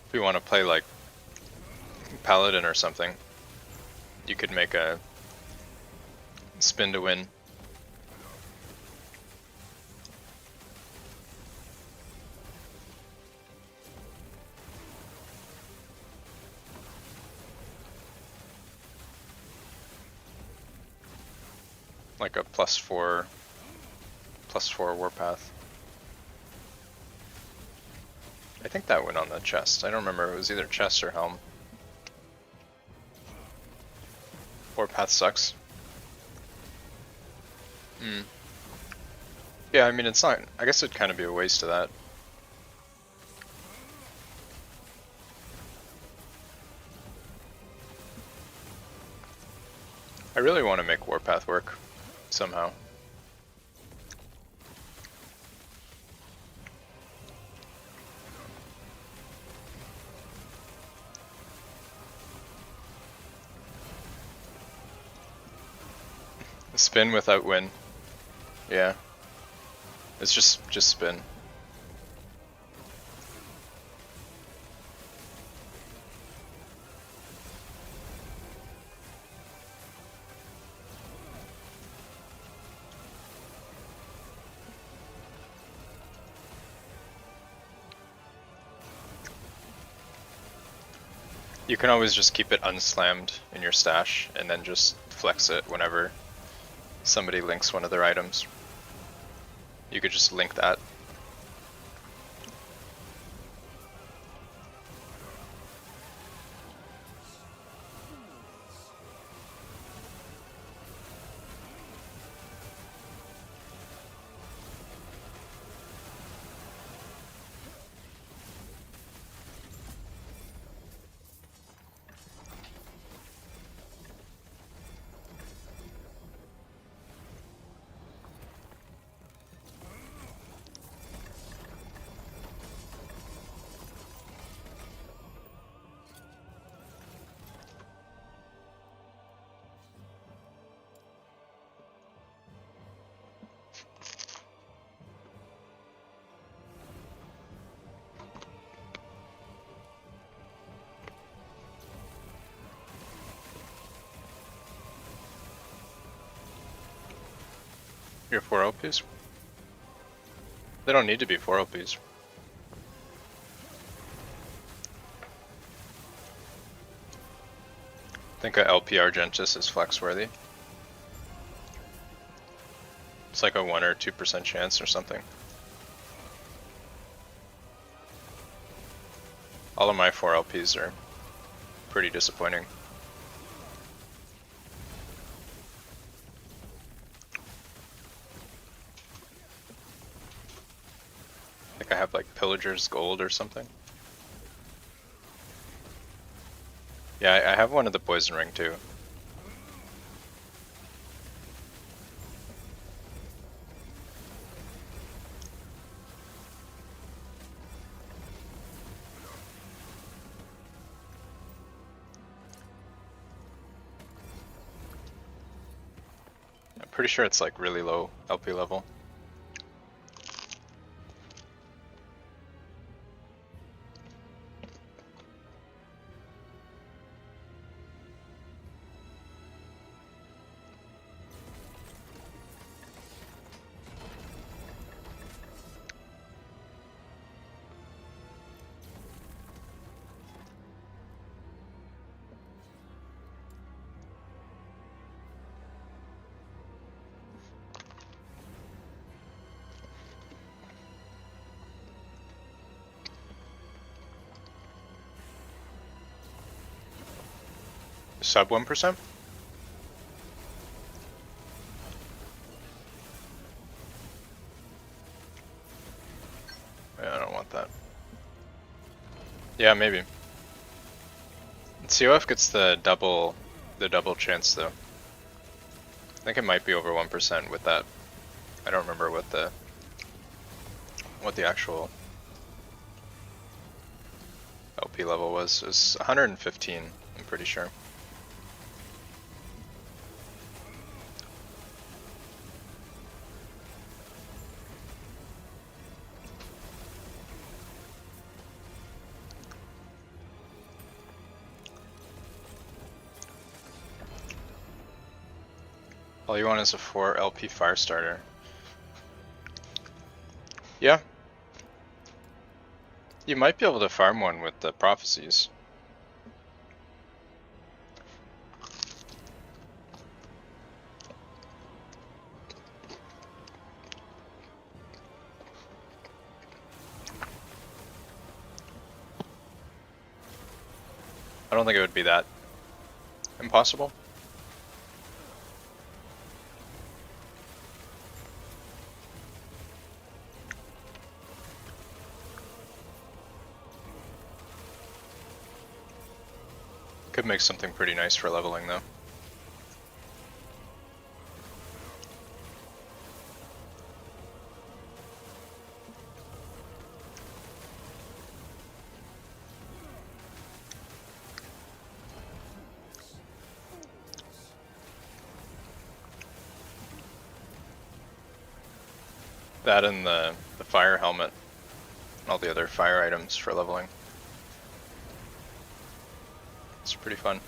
Speaker 1: If you want to play like Paladin or something, you could make a spin to win. like a +4 warpath. I think that went on the chest. I don't remember, it was either chest or helm. Warpath sucks. Yeah, I mean it's not, I guess it'd kind of be a waste of that. I really want to make Warpath work somehow. Spin without win. Yeah. It's just spin. You can always just keep it unslammed in your stash and then just flex it whenever somebody links one of their items. You could just link that. Your 4 LPs? They don't need to be 4 LPs. I think a LP Argentus is flex worthy. It's like a 1 or 2% chance or something. All of my 4 LPs are pretty disappointing. I think I have like Pillager's Gold or something. Yeah, I have one of the Poison Ring too. I'm pretty sure it's like really low LP level. Sub 1%? Yeah, I don't want that. Yeah, maybe. COF gets the double chance though. I think it might be over 1% with that. I don't remember what the actual LP level was. It was 115, I'm pretty sure. All you want is a 4 LP Firestarter. Yeah. You might be able to farm one with the prophecies. I don't think it would be that impossible. Could make something pretty nice for leveling though. That and the fire helmet, all the other fire items for leveling. It's pretty fun.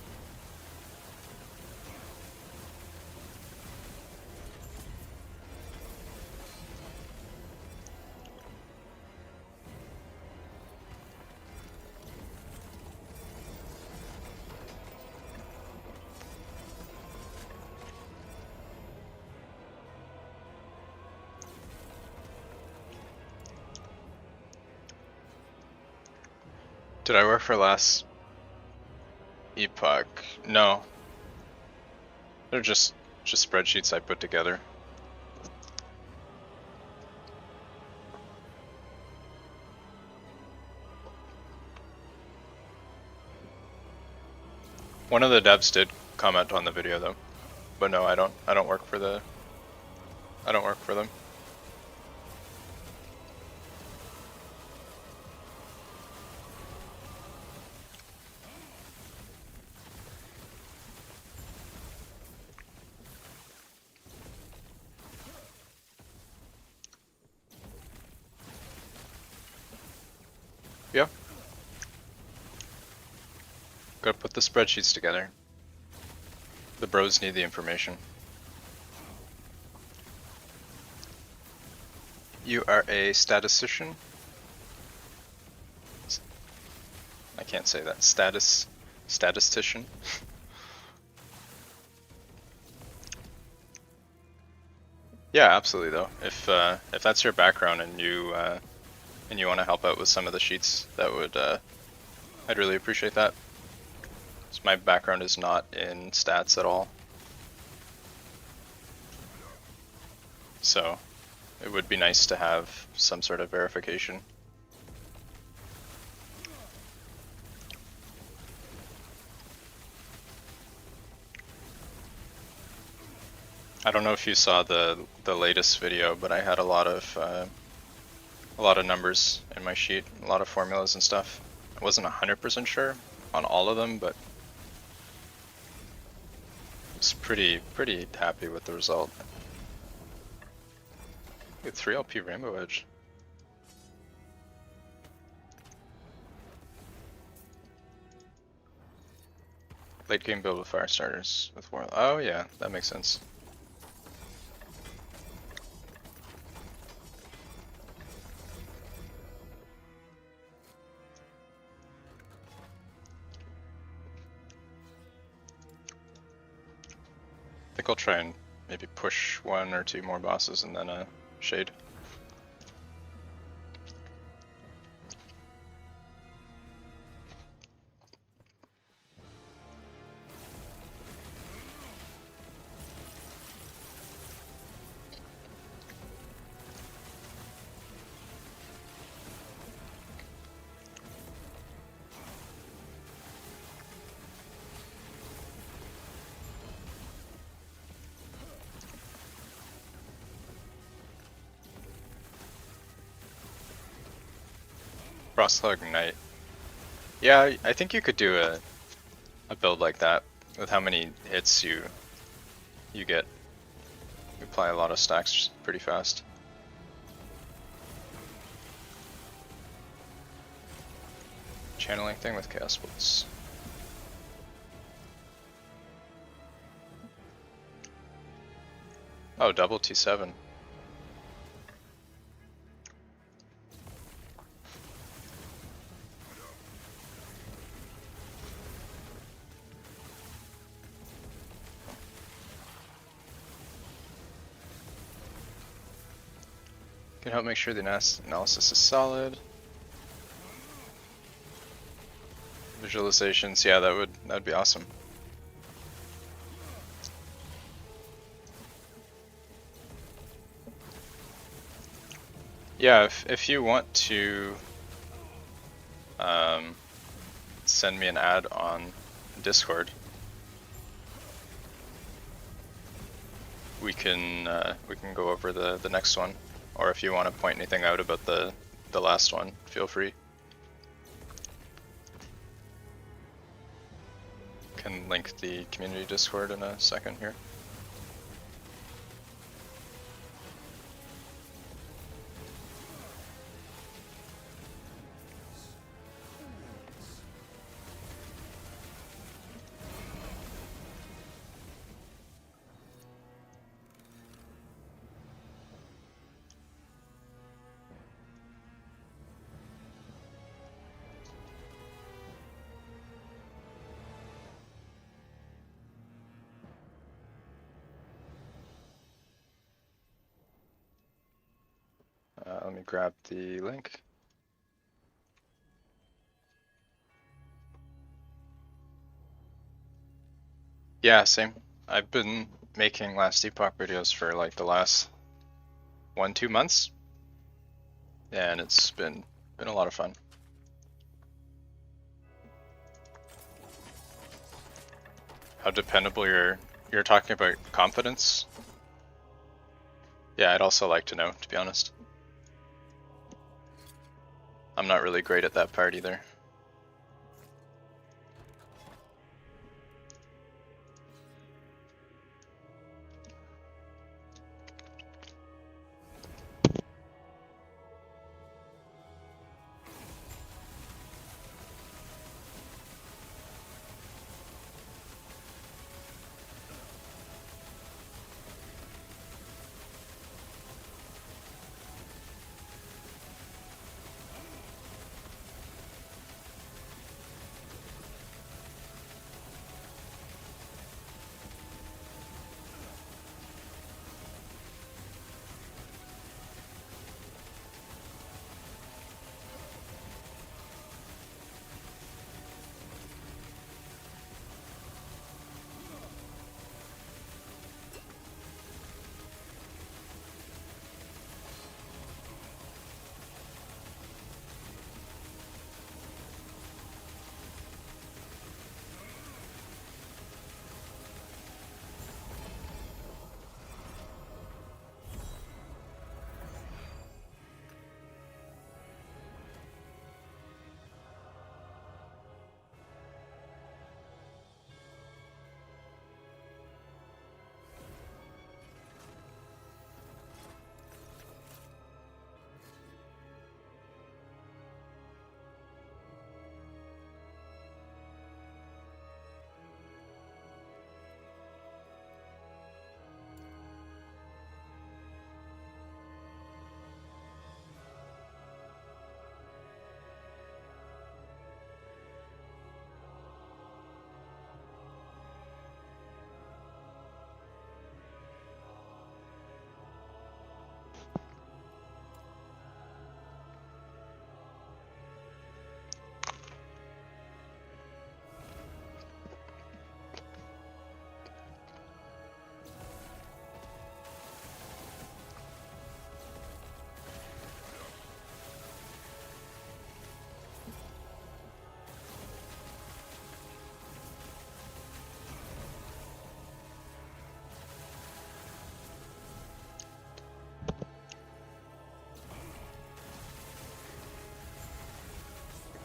Speaker 1: Did I work for last Epoch? No. They're just spreadsheets I put together. One of the devs did comment on the video though. But no, I don't work for them. Yeah. Gotta put the spreadsheets together. The bros need the information. You are a statistician? I can't say that. Statistician? Yeah, absolutely though. If that's your background and you want to help out with some of the sheets, that would I'd really appreciate that. So my background is not in stats at all. So it would be nice to have some sort of verification. I don't know if you saw the latest video, but I had a lot of numbers in my sheet, a lot of formulas and stuff. I wasn't 100% sure on all of them, but I was pretty happy with the result. Get 3 LP Rainbow Edge. Late game build with fire starters with Warlock. Oh yeah, that makes sense. I think I'll try and maybe push 1 or 2 more bosses and then shade. Frostclaw Ignite. Yeah, I think you could do a build like that with how many hits you get. You apply a lot of stacks pretty fast. Channeling thing with Chaos Bolts. Oh, double T7. Can help make sure the analysis is solid. visualizations, yeah, that'd be awesome. Yeah, if you want to send me an ad on Discord, we can go over the next one, or if you want to point anything out about the last one, feel free. Can link the community Discord in a second here. Let me grab the link. Yeah, same. I've been making last Epoch videos for like the last 1-2 months, and it's been a lot of fun. How dependable you're talking about confidence? Yeah, I'd also like to know, to be honest. I'm not really great at that part either.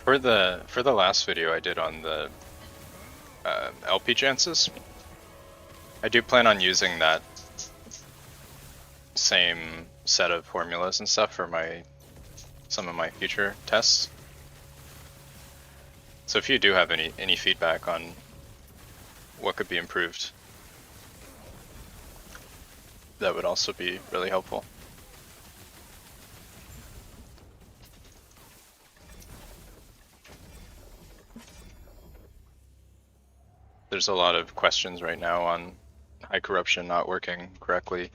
Speaker 1: For the last video I did on the LP chances, I do plan on using that same set of formulas and stuff for some of my future tests. So if you do have any feedback on what could be improved, that would also be really helpful. There's a lot of questions right now on high corruption not working correctly.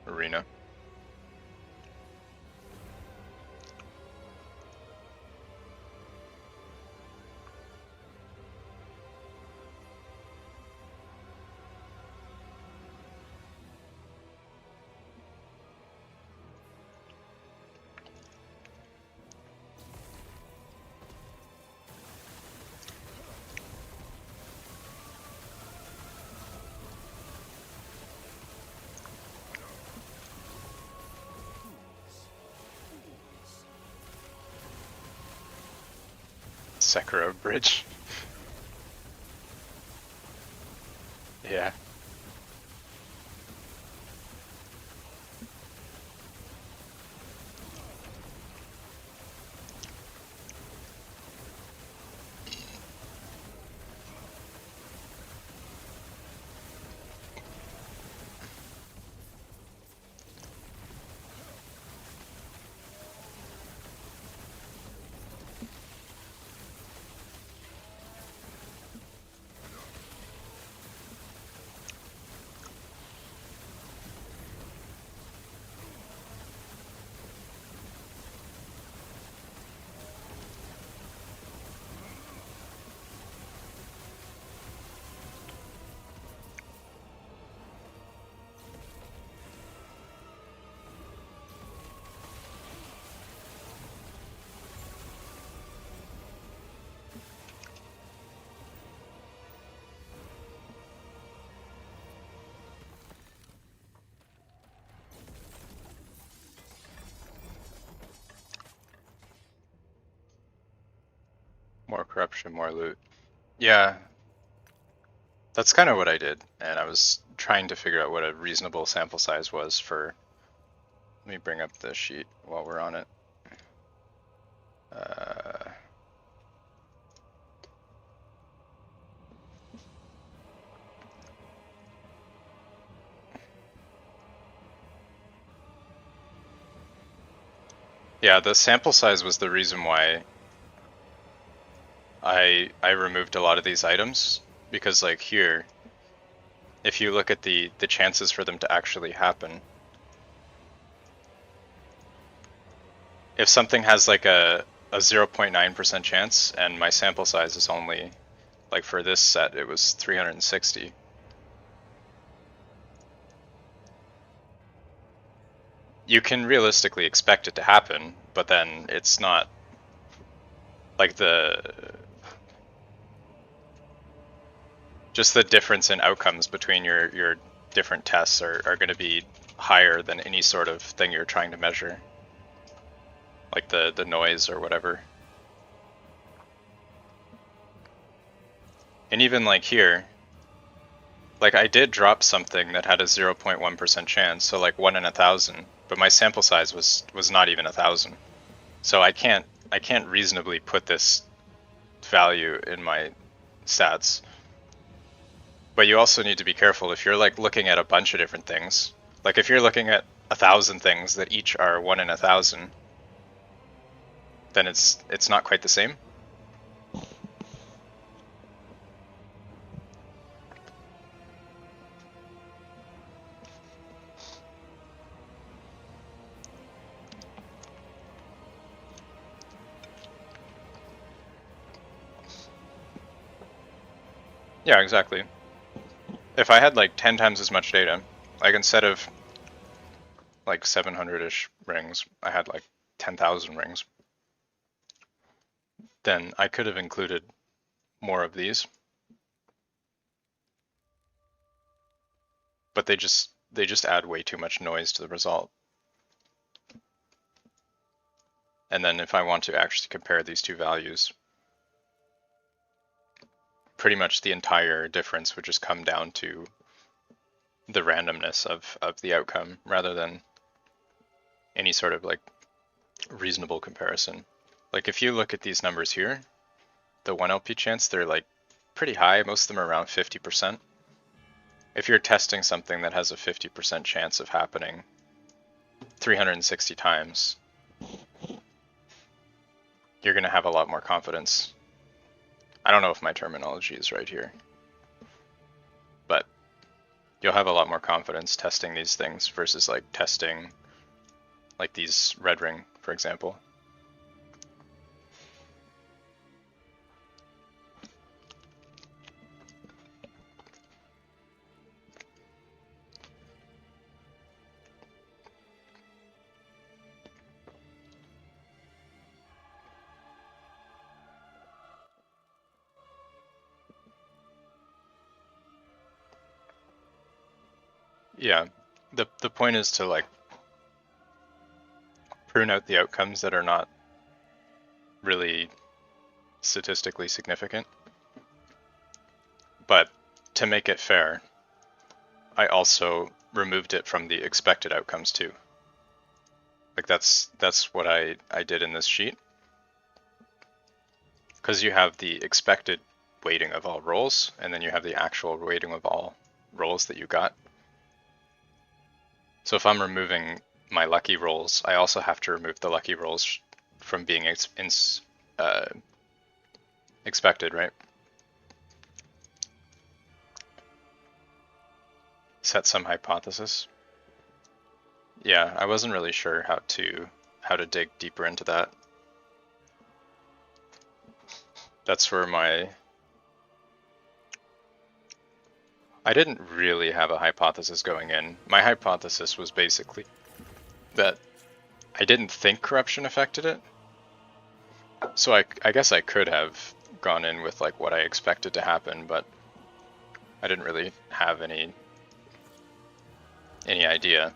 Speaker 1: arena. Sekiro bridge. Yeah. More corruption, more loot. Yeah, that's kind of what I did, and I was trying to figure out what a reasonable sample size was for. Let me bring up the sheet while we're on it. Yeah, the sample size was the reason why I removed a lot of these items, because like here, if you look at the chances for them to actually happen, if something has like a 0.9% chance and my sample size is only, like for this set it was 360, you can realistically expect it to happen, but then it's not like just the difference in outcomes between your different tests are going to be higher than any sort of thing you're trying to measure, like the noise or whatever. And even like here, like I did drop something that had a 0.1% chance, so like 1 in 1,000, but my sample size was not even 1,000. So I can't reasonably put this value in my stats. But you also need to be careful if you're like looking at a bunch of different things. Like if you're looking at 1,000 things that each are 1 in 1,000, then it's not quite the same. Yeah, exactly. If I had like 10 times as much data, like instead of like 700-ish rings, I had like 10,000 rings, then I could have included more of these. But they just add way too much noise to the result. And then if I want to actually compare these two values, pretty much the entire difference would just come down to the randomness of the outcome rather than any sort of like reasonable comparison. Like if you look at these numbers here, the 1 LP chance, they're like pretty high. Most of them are around 50%. If you're testing something that has a 50% chance of happening 360 times, you're going to have a lot more confidence. I don't know if my terminology is right here, but you'll have a lot more confidence testing these things versus like testing like these red ring, for example. Yeah, the point is to like prune out the outcomes that are not really statistically significant. But to make it fair, I also removed it from the expected outcomes too. Like that's what I did in this sheet. Because you have the expected weighting of all rolls, and then you have the actual weighting of all rolls that you got. So if I'm removing my lucky rolls, I also have to remove the lucky rolls from being expected, right? Set some hypothesis. Yeah, I wasn't really sure how to dig deeper into that. That's where I didn't really have a hypothesis going in. My hypothesis was basically that I didn't think corruption affected it. So I guess I could have gone in with like what I expected to happen, but I didn't really have any idea.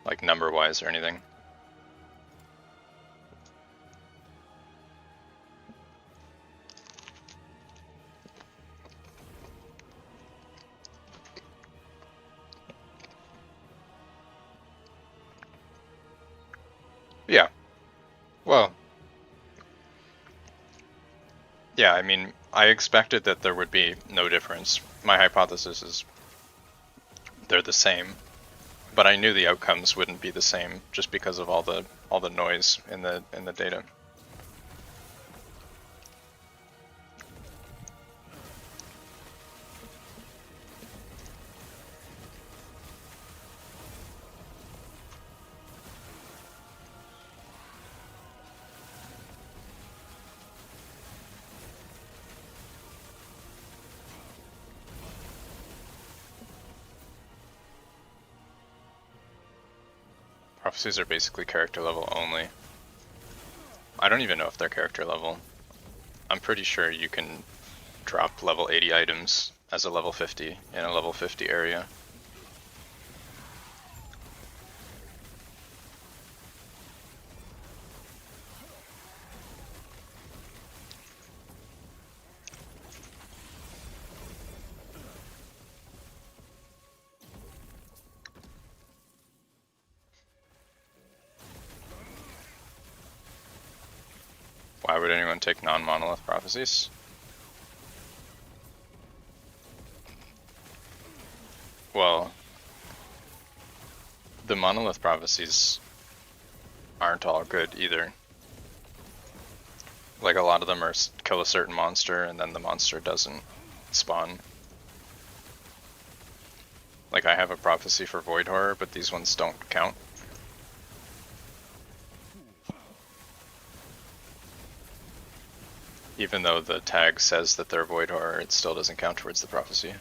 Speaker 1: Like number wise or anything. Yeah. Well, yeah, I mean, I expected that there would be no difference. My hypothesis is they're the same, but I knew the outcomes wouldn't be the same just because of all the noise in the data. Prophecies are basically character level only. I don't even know if they're character level. I'm pretty sure you can drop level 80 items as a level 50 in a level 50 area. Why would anyone take non-monolith prophecies? Well, the monolith prophecies aren't all good either. Like a lot of them are kill a certain monster and then the monster doesn't spawn. Like I have a prophecy for Void Horror, but these ones don't count. Even though the tag says that they're Void Horror, it still doesn't count towards the prophecy.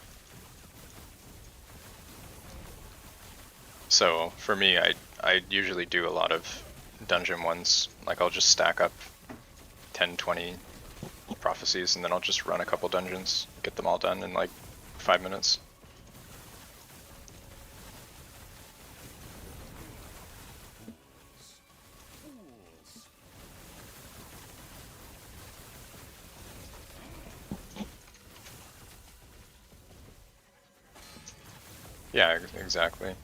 Speaker 1: So for me, I usually do a lot of dungeon ones. Like I'll just stack up 10, 20 prophecies and then I'll just run a couple dungeons, get them all done in like 5 minutes. Yeah, exactly.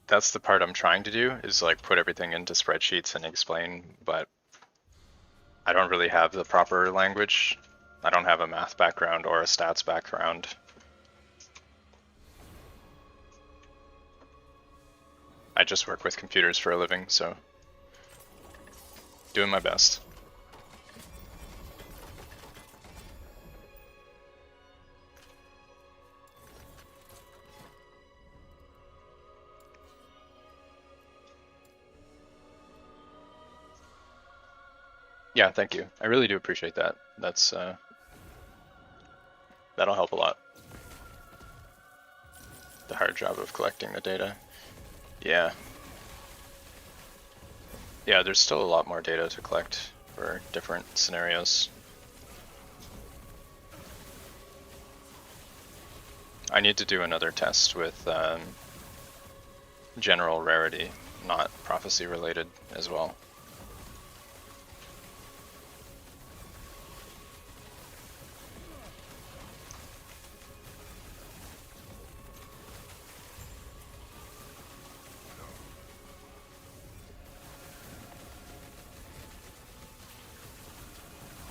Speaker 1: That's the part I'm trying to do, is like put everything into spreadsheets and explain, but I don't really have the proper language. I don't have a math background or a stats background. I just work with computers for a living, so Doing my best. Yeah, thank you. I really do appreciate that. That's that'll help a lot. The hard job of collecting the data. Yeah. Yeah, there's still a lot more data to collect for different scenarios. I need to do another test with general rarity, not prophecy related as well.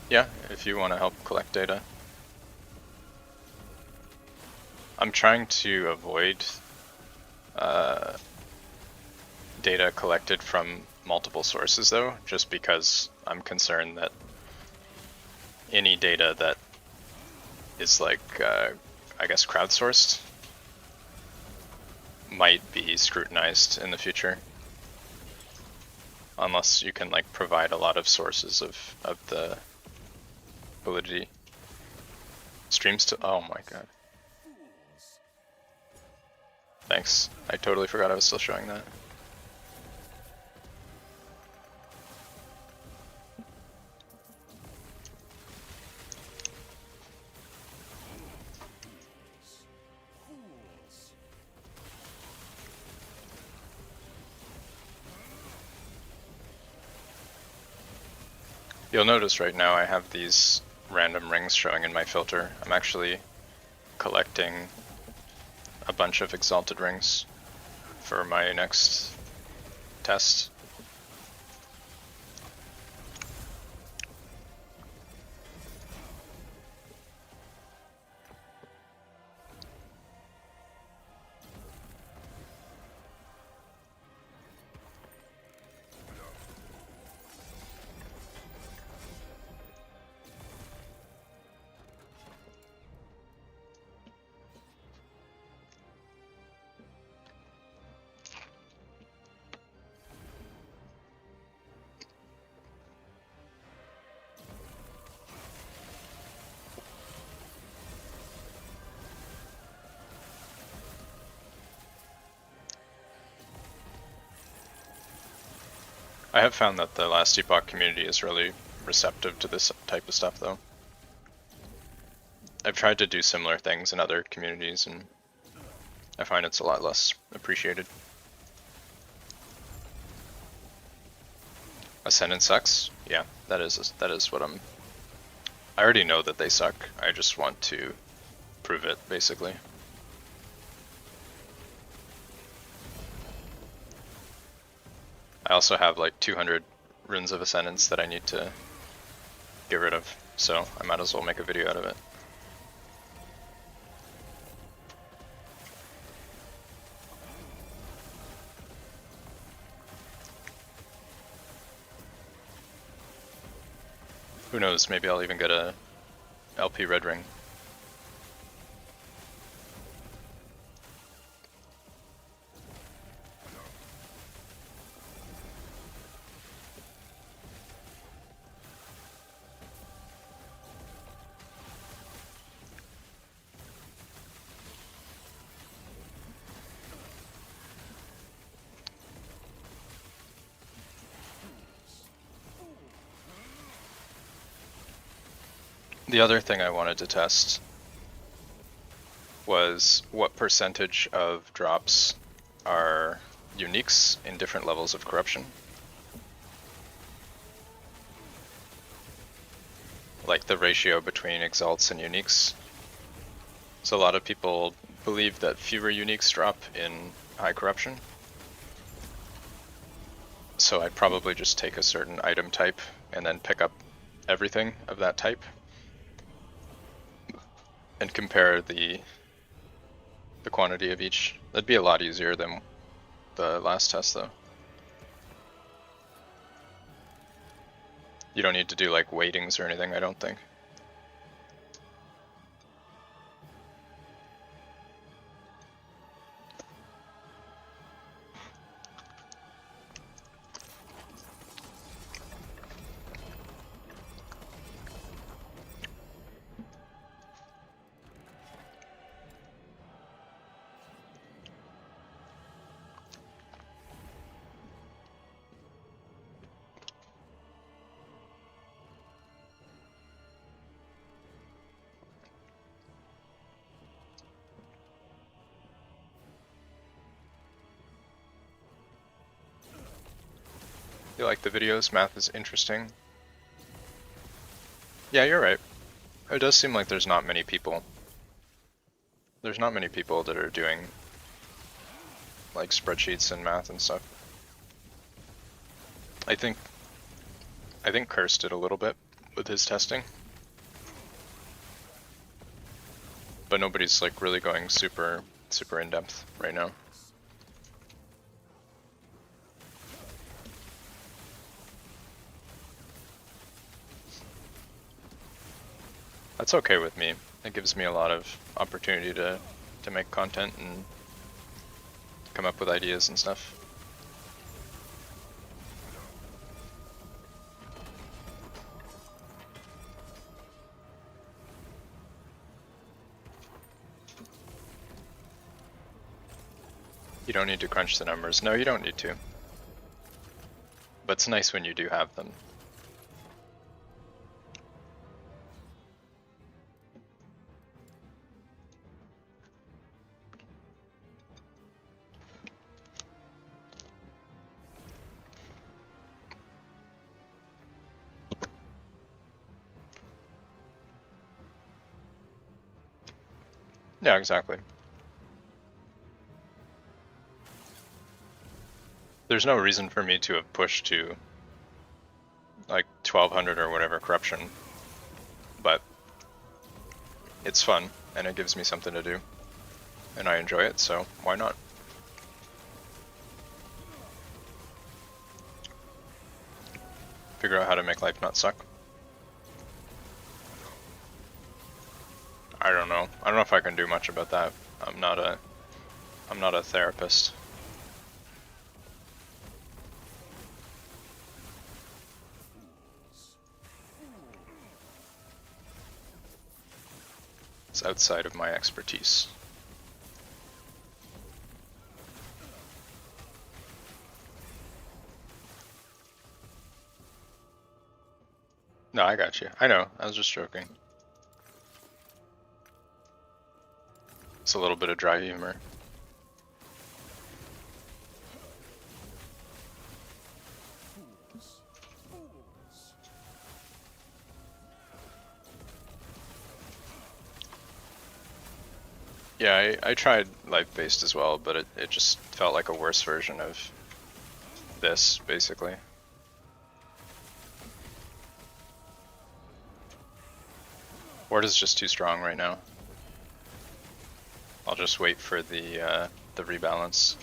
Speaker 1: Yeah, if you want to help collect data. I'm trying to avoid data collected from multiple sources though, just because I'm concerned that any data that is like, I guess crowdsourced might be scrutinized in the future. Unless you can like provide a lot of sources of the validity. Streams to, oh my god. Thanks. I totally forgot I was still showing that. You'll notice right now I have these random rings showing in my filter. I'm actually collecting a bunch of exalted rings for my next test. I have found that the last Epoch community is really receptive to this type of stuff though. I've tried to do similar things in other communities and I find it's a lot less appreciated. Ascendant sucks? Yeah, that is what I already know that they suck. I just want to prove it, basically. I also have like 200 runes of Ascendance that I need to get rid of, so I might as well make a video out of it. Who knows, maybe I'll even get a LP red ring. The other thing I wanted to test was what percentage of drops are uniques in different levels of corruption. Like the ratio between exalts and uniques. So a lot of people believe that fewer uniques drop in high corruption. So I'd probably just take a certain item type and then pick up everything of that type. And compare the quantity of each. That'd be a lot easier than the last test though. You don't need to do like weightings or anything, I don't think. You like the videos? Math is interesting. Yeah, you're right. It does seem like there's not many people. There's not many people that are doing like spreadsheets and math and stuff. I think Curse did a little bit with his testing. But nobody's like really going super in depth right now. That's okay with me. It gives me a lot of opportunity to make content and come up with ideas and stuff. You don't need to crunch the numbers. No, you don't need to. But it's nice when you do have them. Yeah, exactly. There's no reason for me to have pushed to like 1200 or whatever corruption, but it's fun and it gives me something to do and I enjoy it, so why not? Figure out how to make life not suck. I don't know. I don't know if I can do much about that. I'm not a therapist. It's outside of my expertise. No, I got you. I know. I was just joking. It's a little bit of dry humor. Yeah, I tried life-based as well, but it just felt like a worse version of this, basically. Ward is just too strong right now. I'll just wait for the rebalance.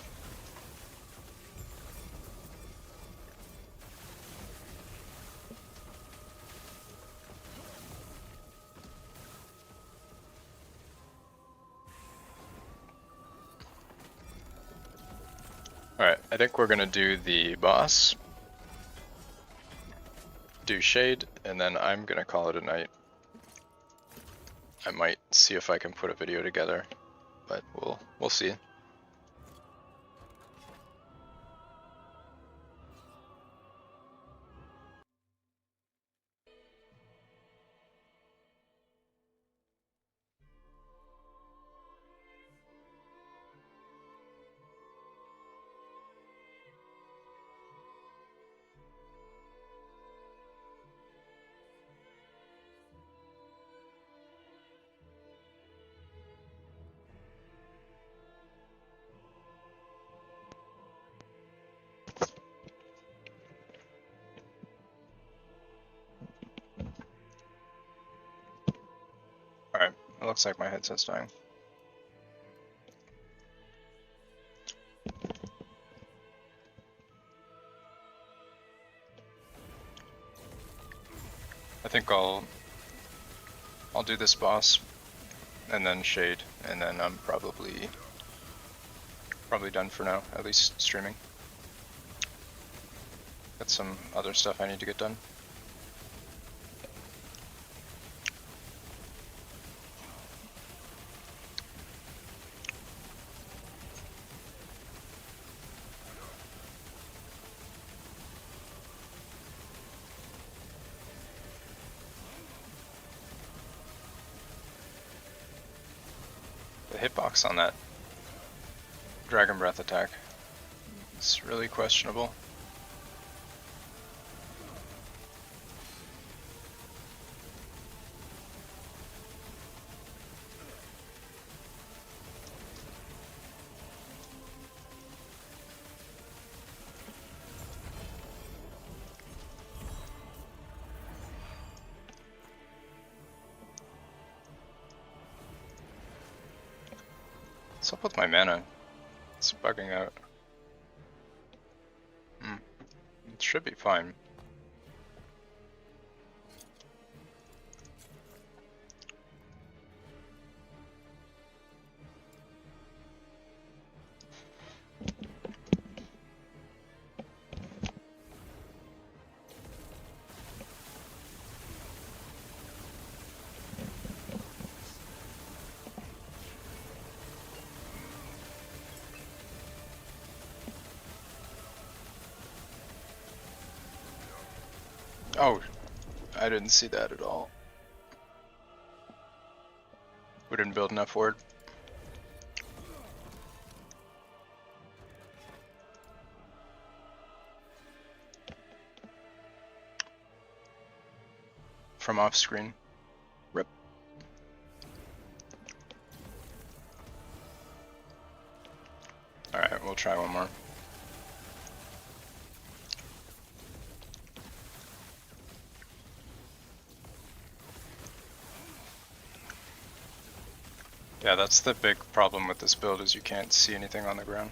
Speaker 1: Alright, I think we're gonna do the boss, do Shade, and then I'm gonna call it a night. I might see if I can put a video together, but we'll see. Alright, it looks like my headset's dying. I think I'll do this boss and then shade, and then I'm probably done for now, at least streaming. Got some other stuff I need to get done. The hitbox on that Dragon Breath attack is really questionable. What's up with my mana? It's bugging out. It should be fine. Oh, I didn't see that at all. We didn't build enough ward. From off screen. Rip. Alright, we'll try one more. Yeah, that's the big problem with this build, is you can't see anything on the ground.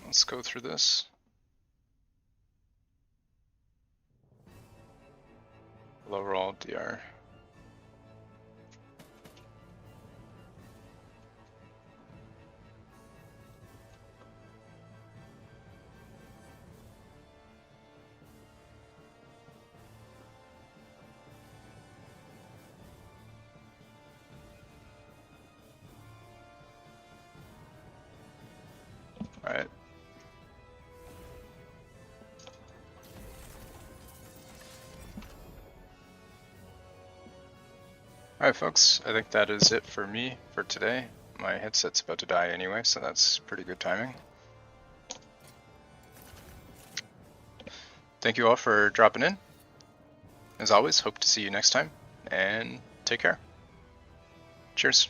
Speaker 1: Let's go through this. Lower all DR. Alright. Alright folks, I think that is it for me for today. My headset's about to die anyway, so that's pretty good timing. Thank you all for dropping in. As always, hope to see you next time, and take care. Cheers.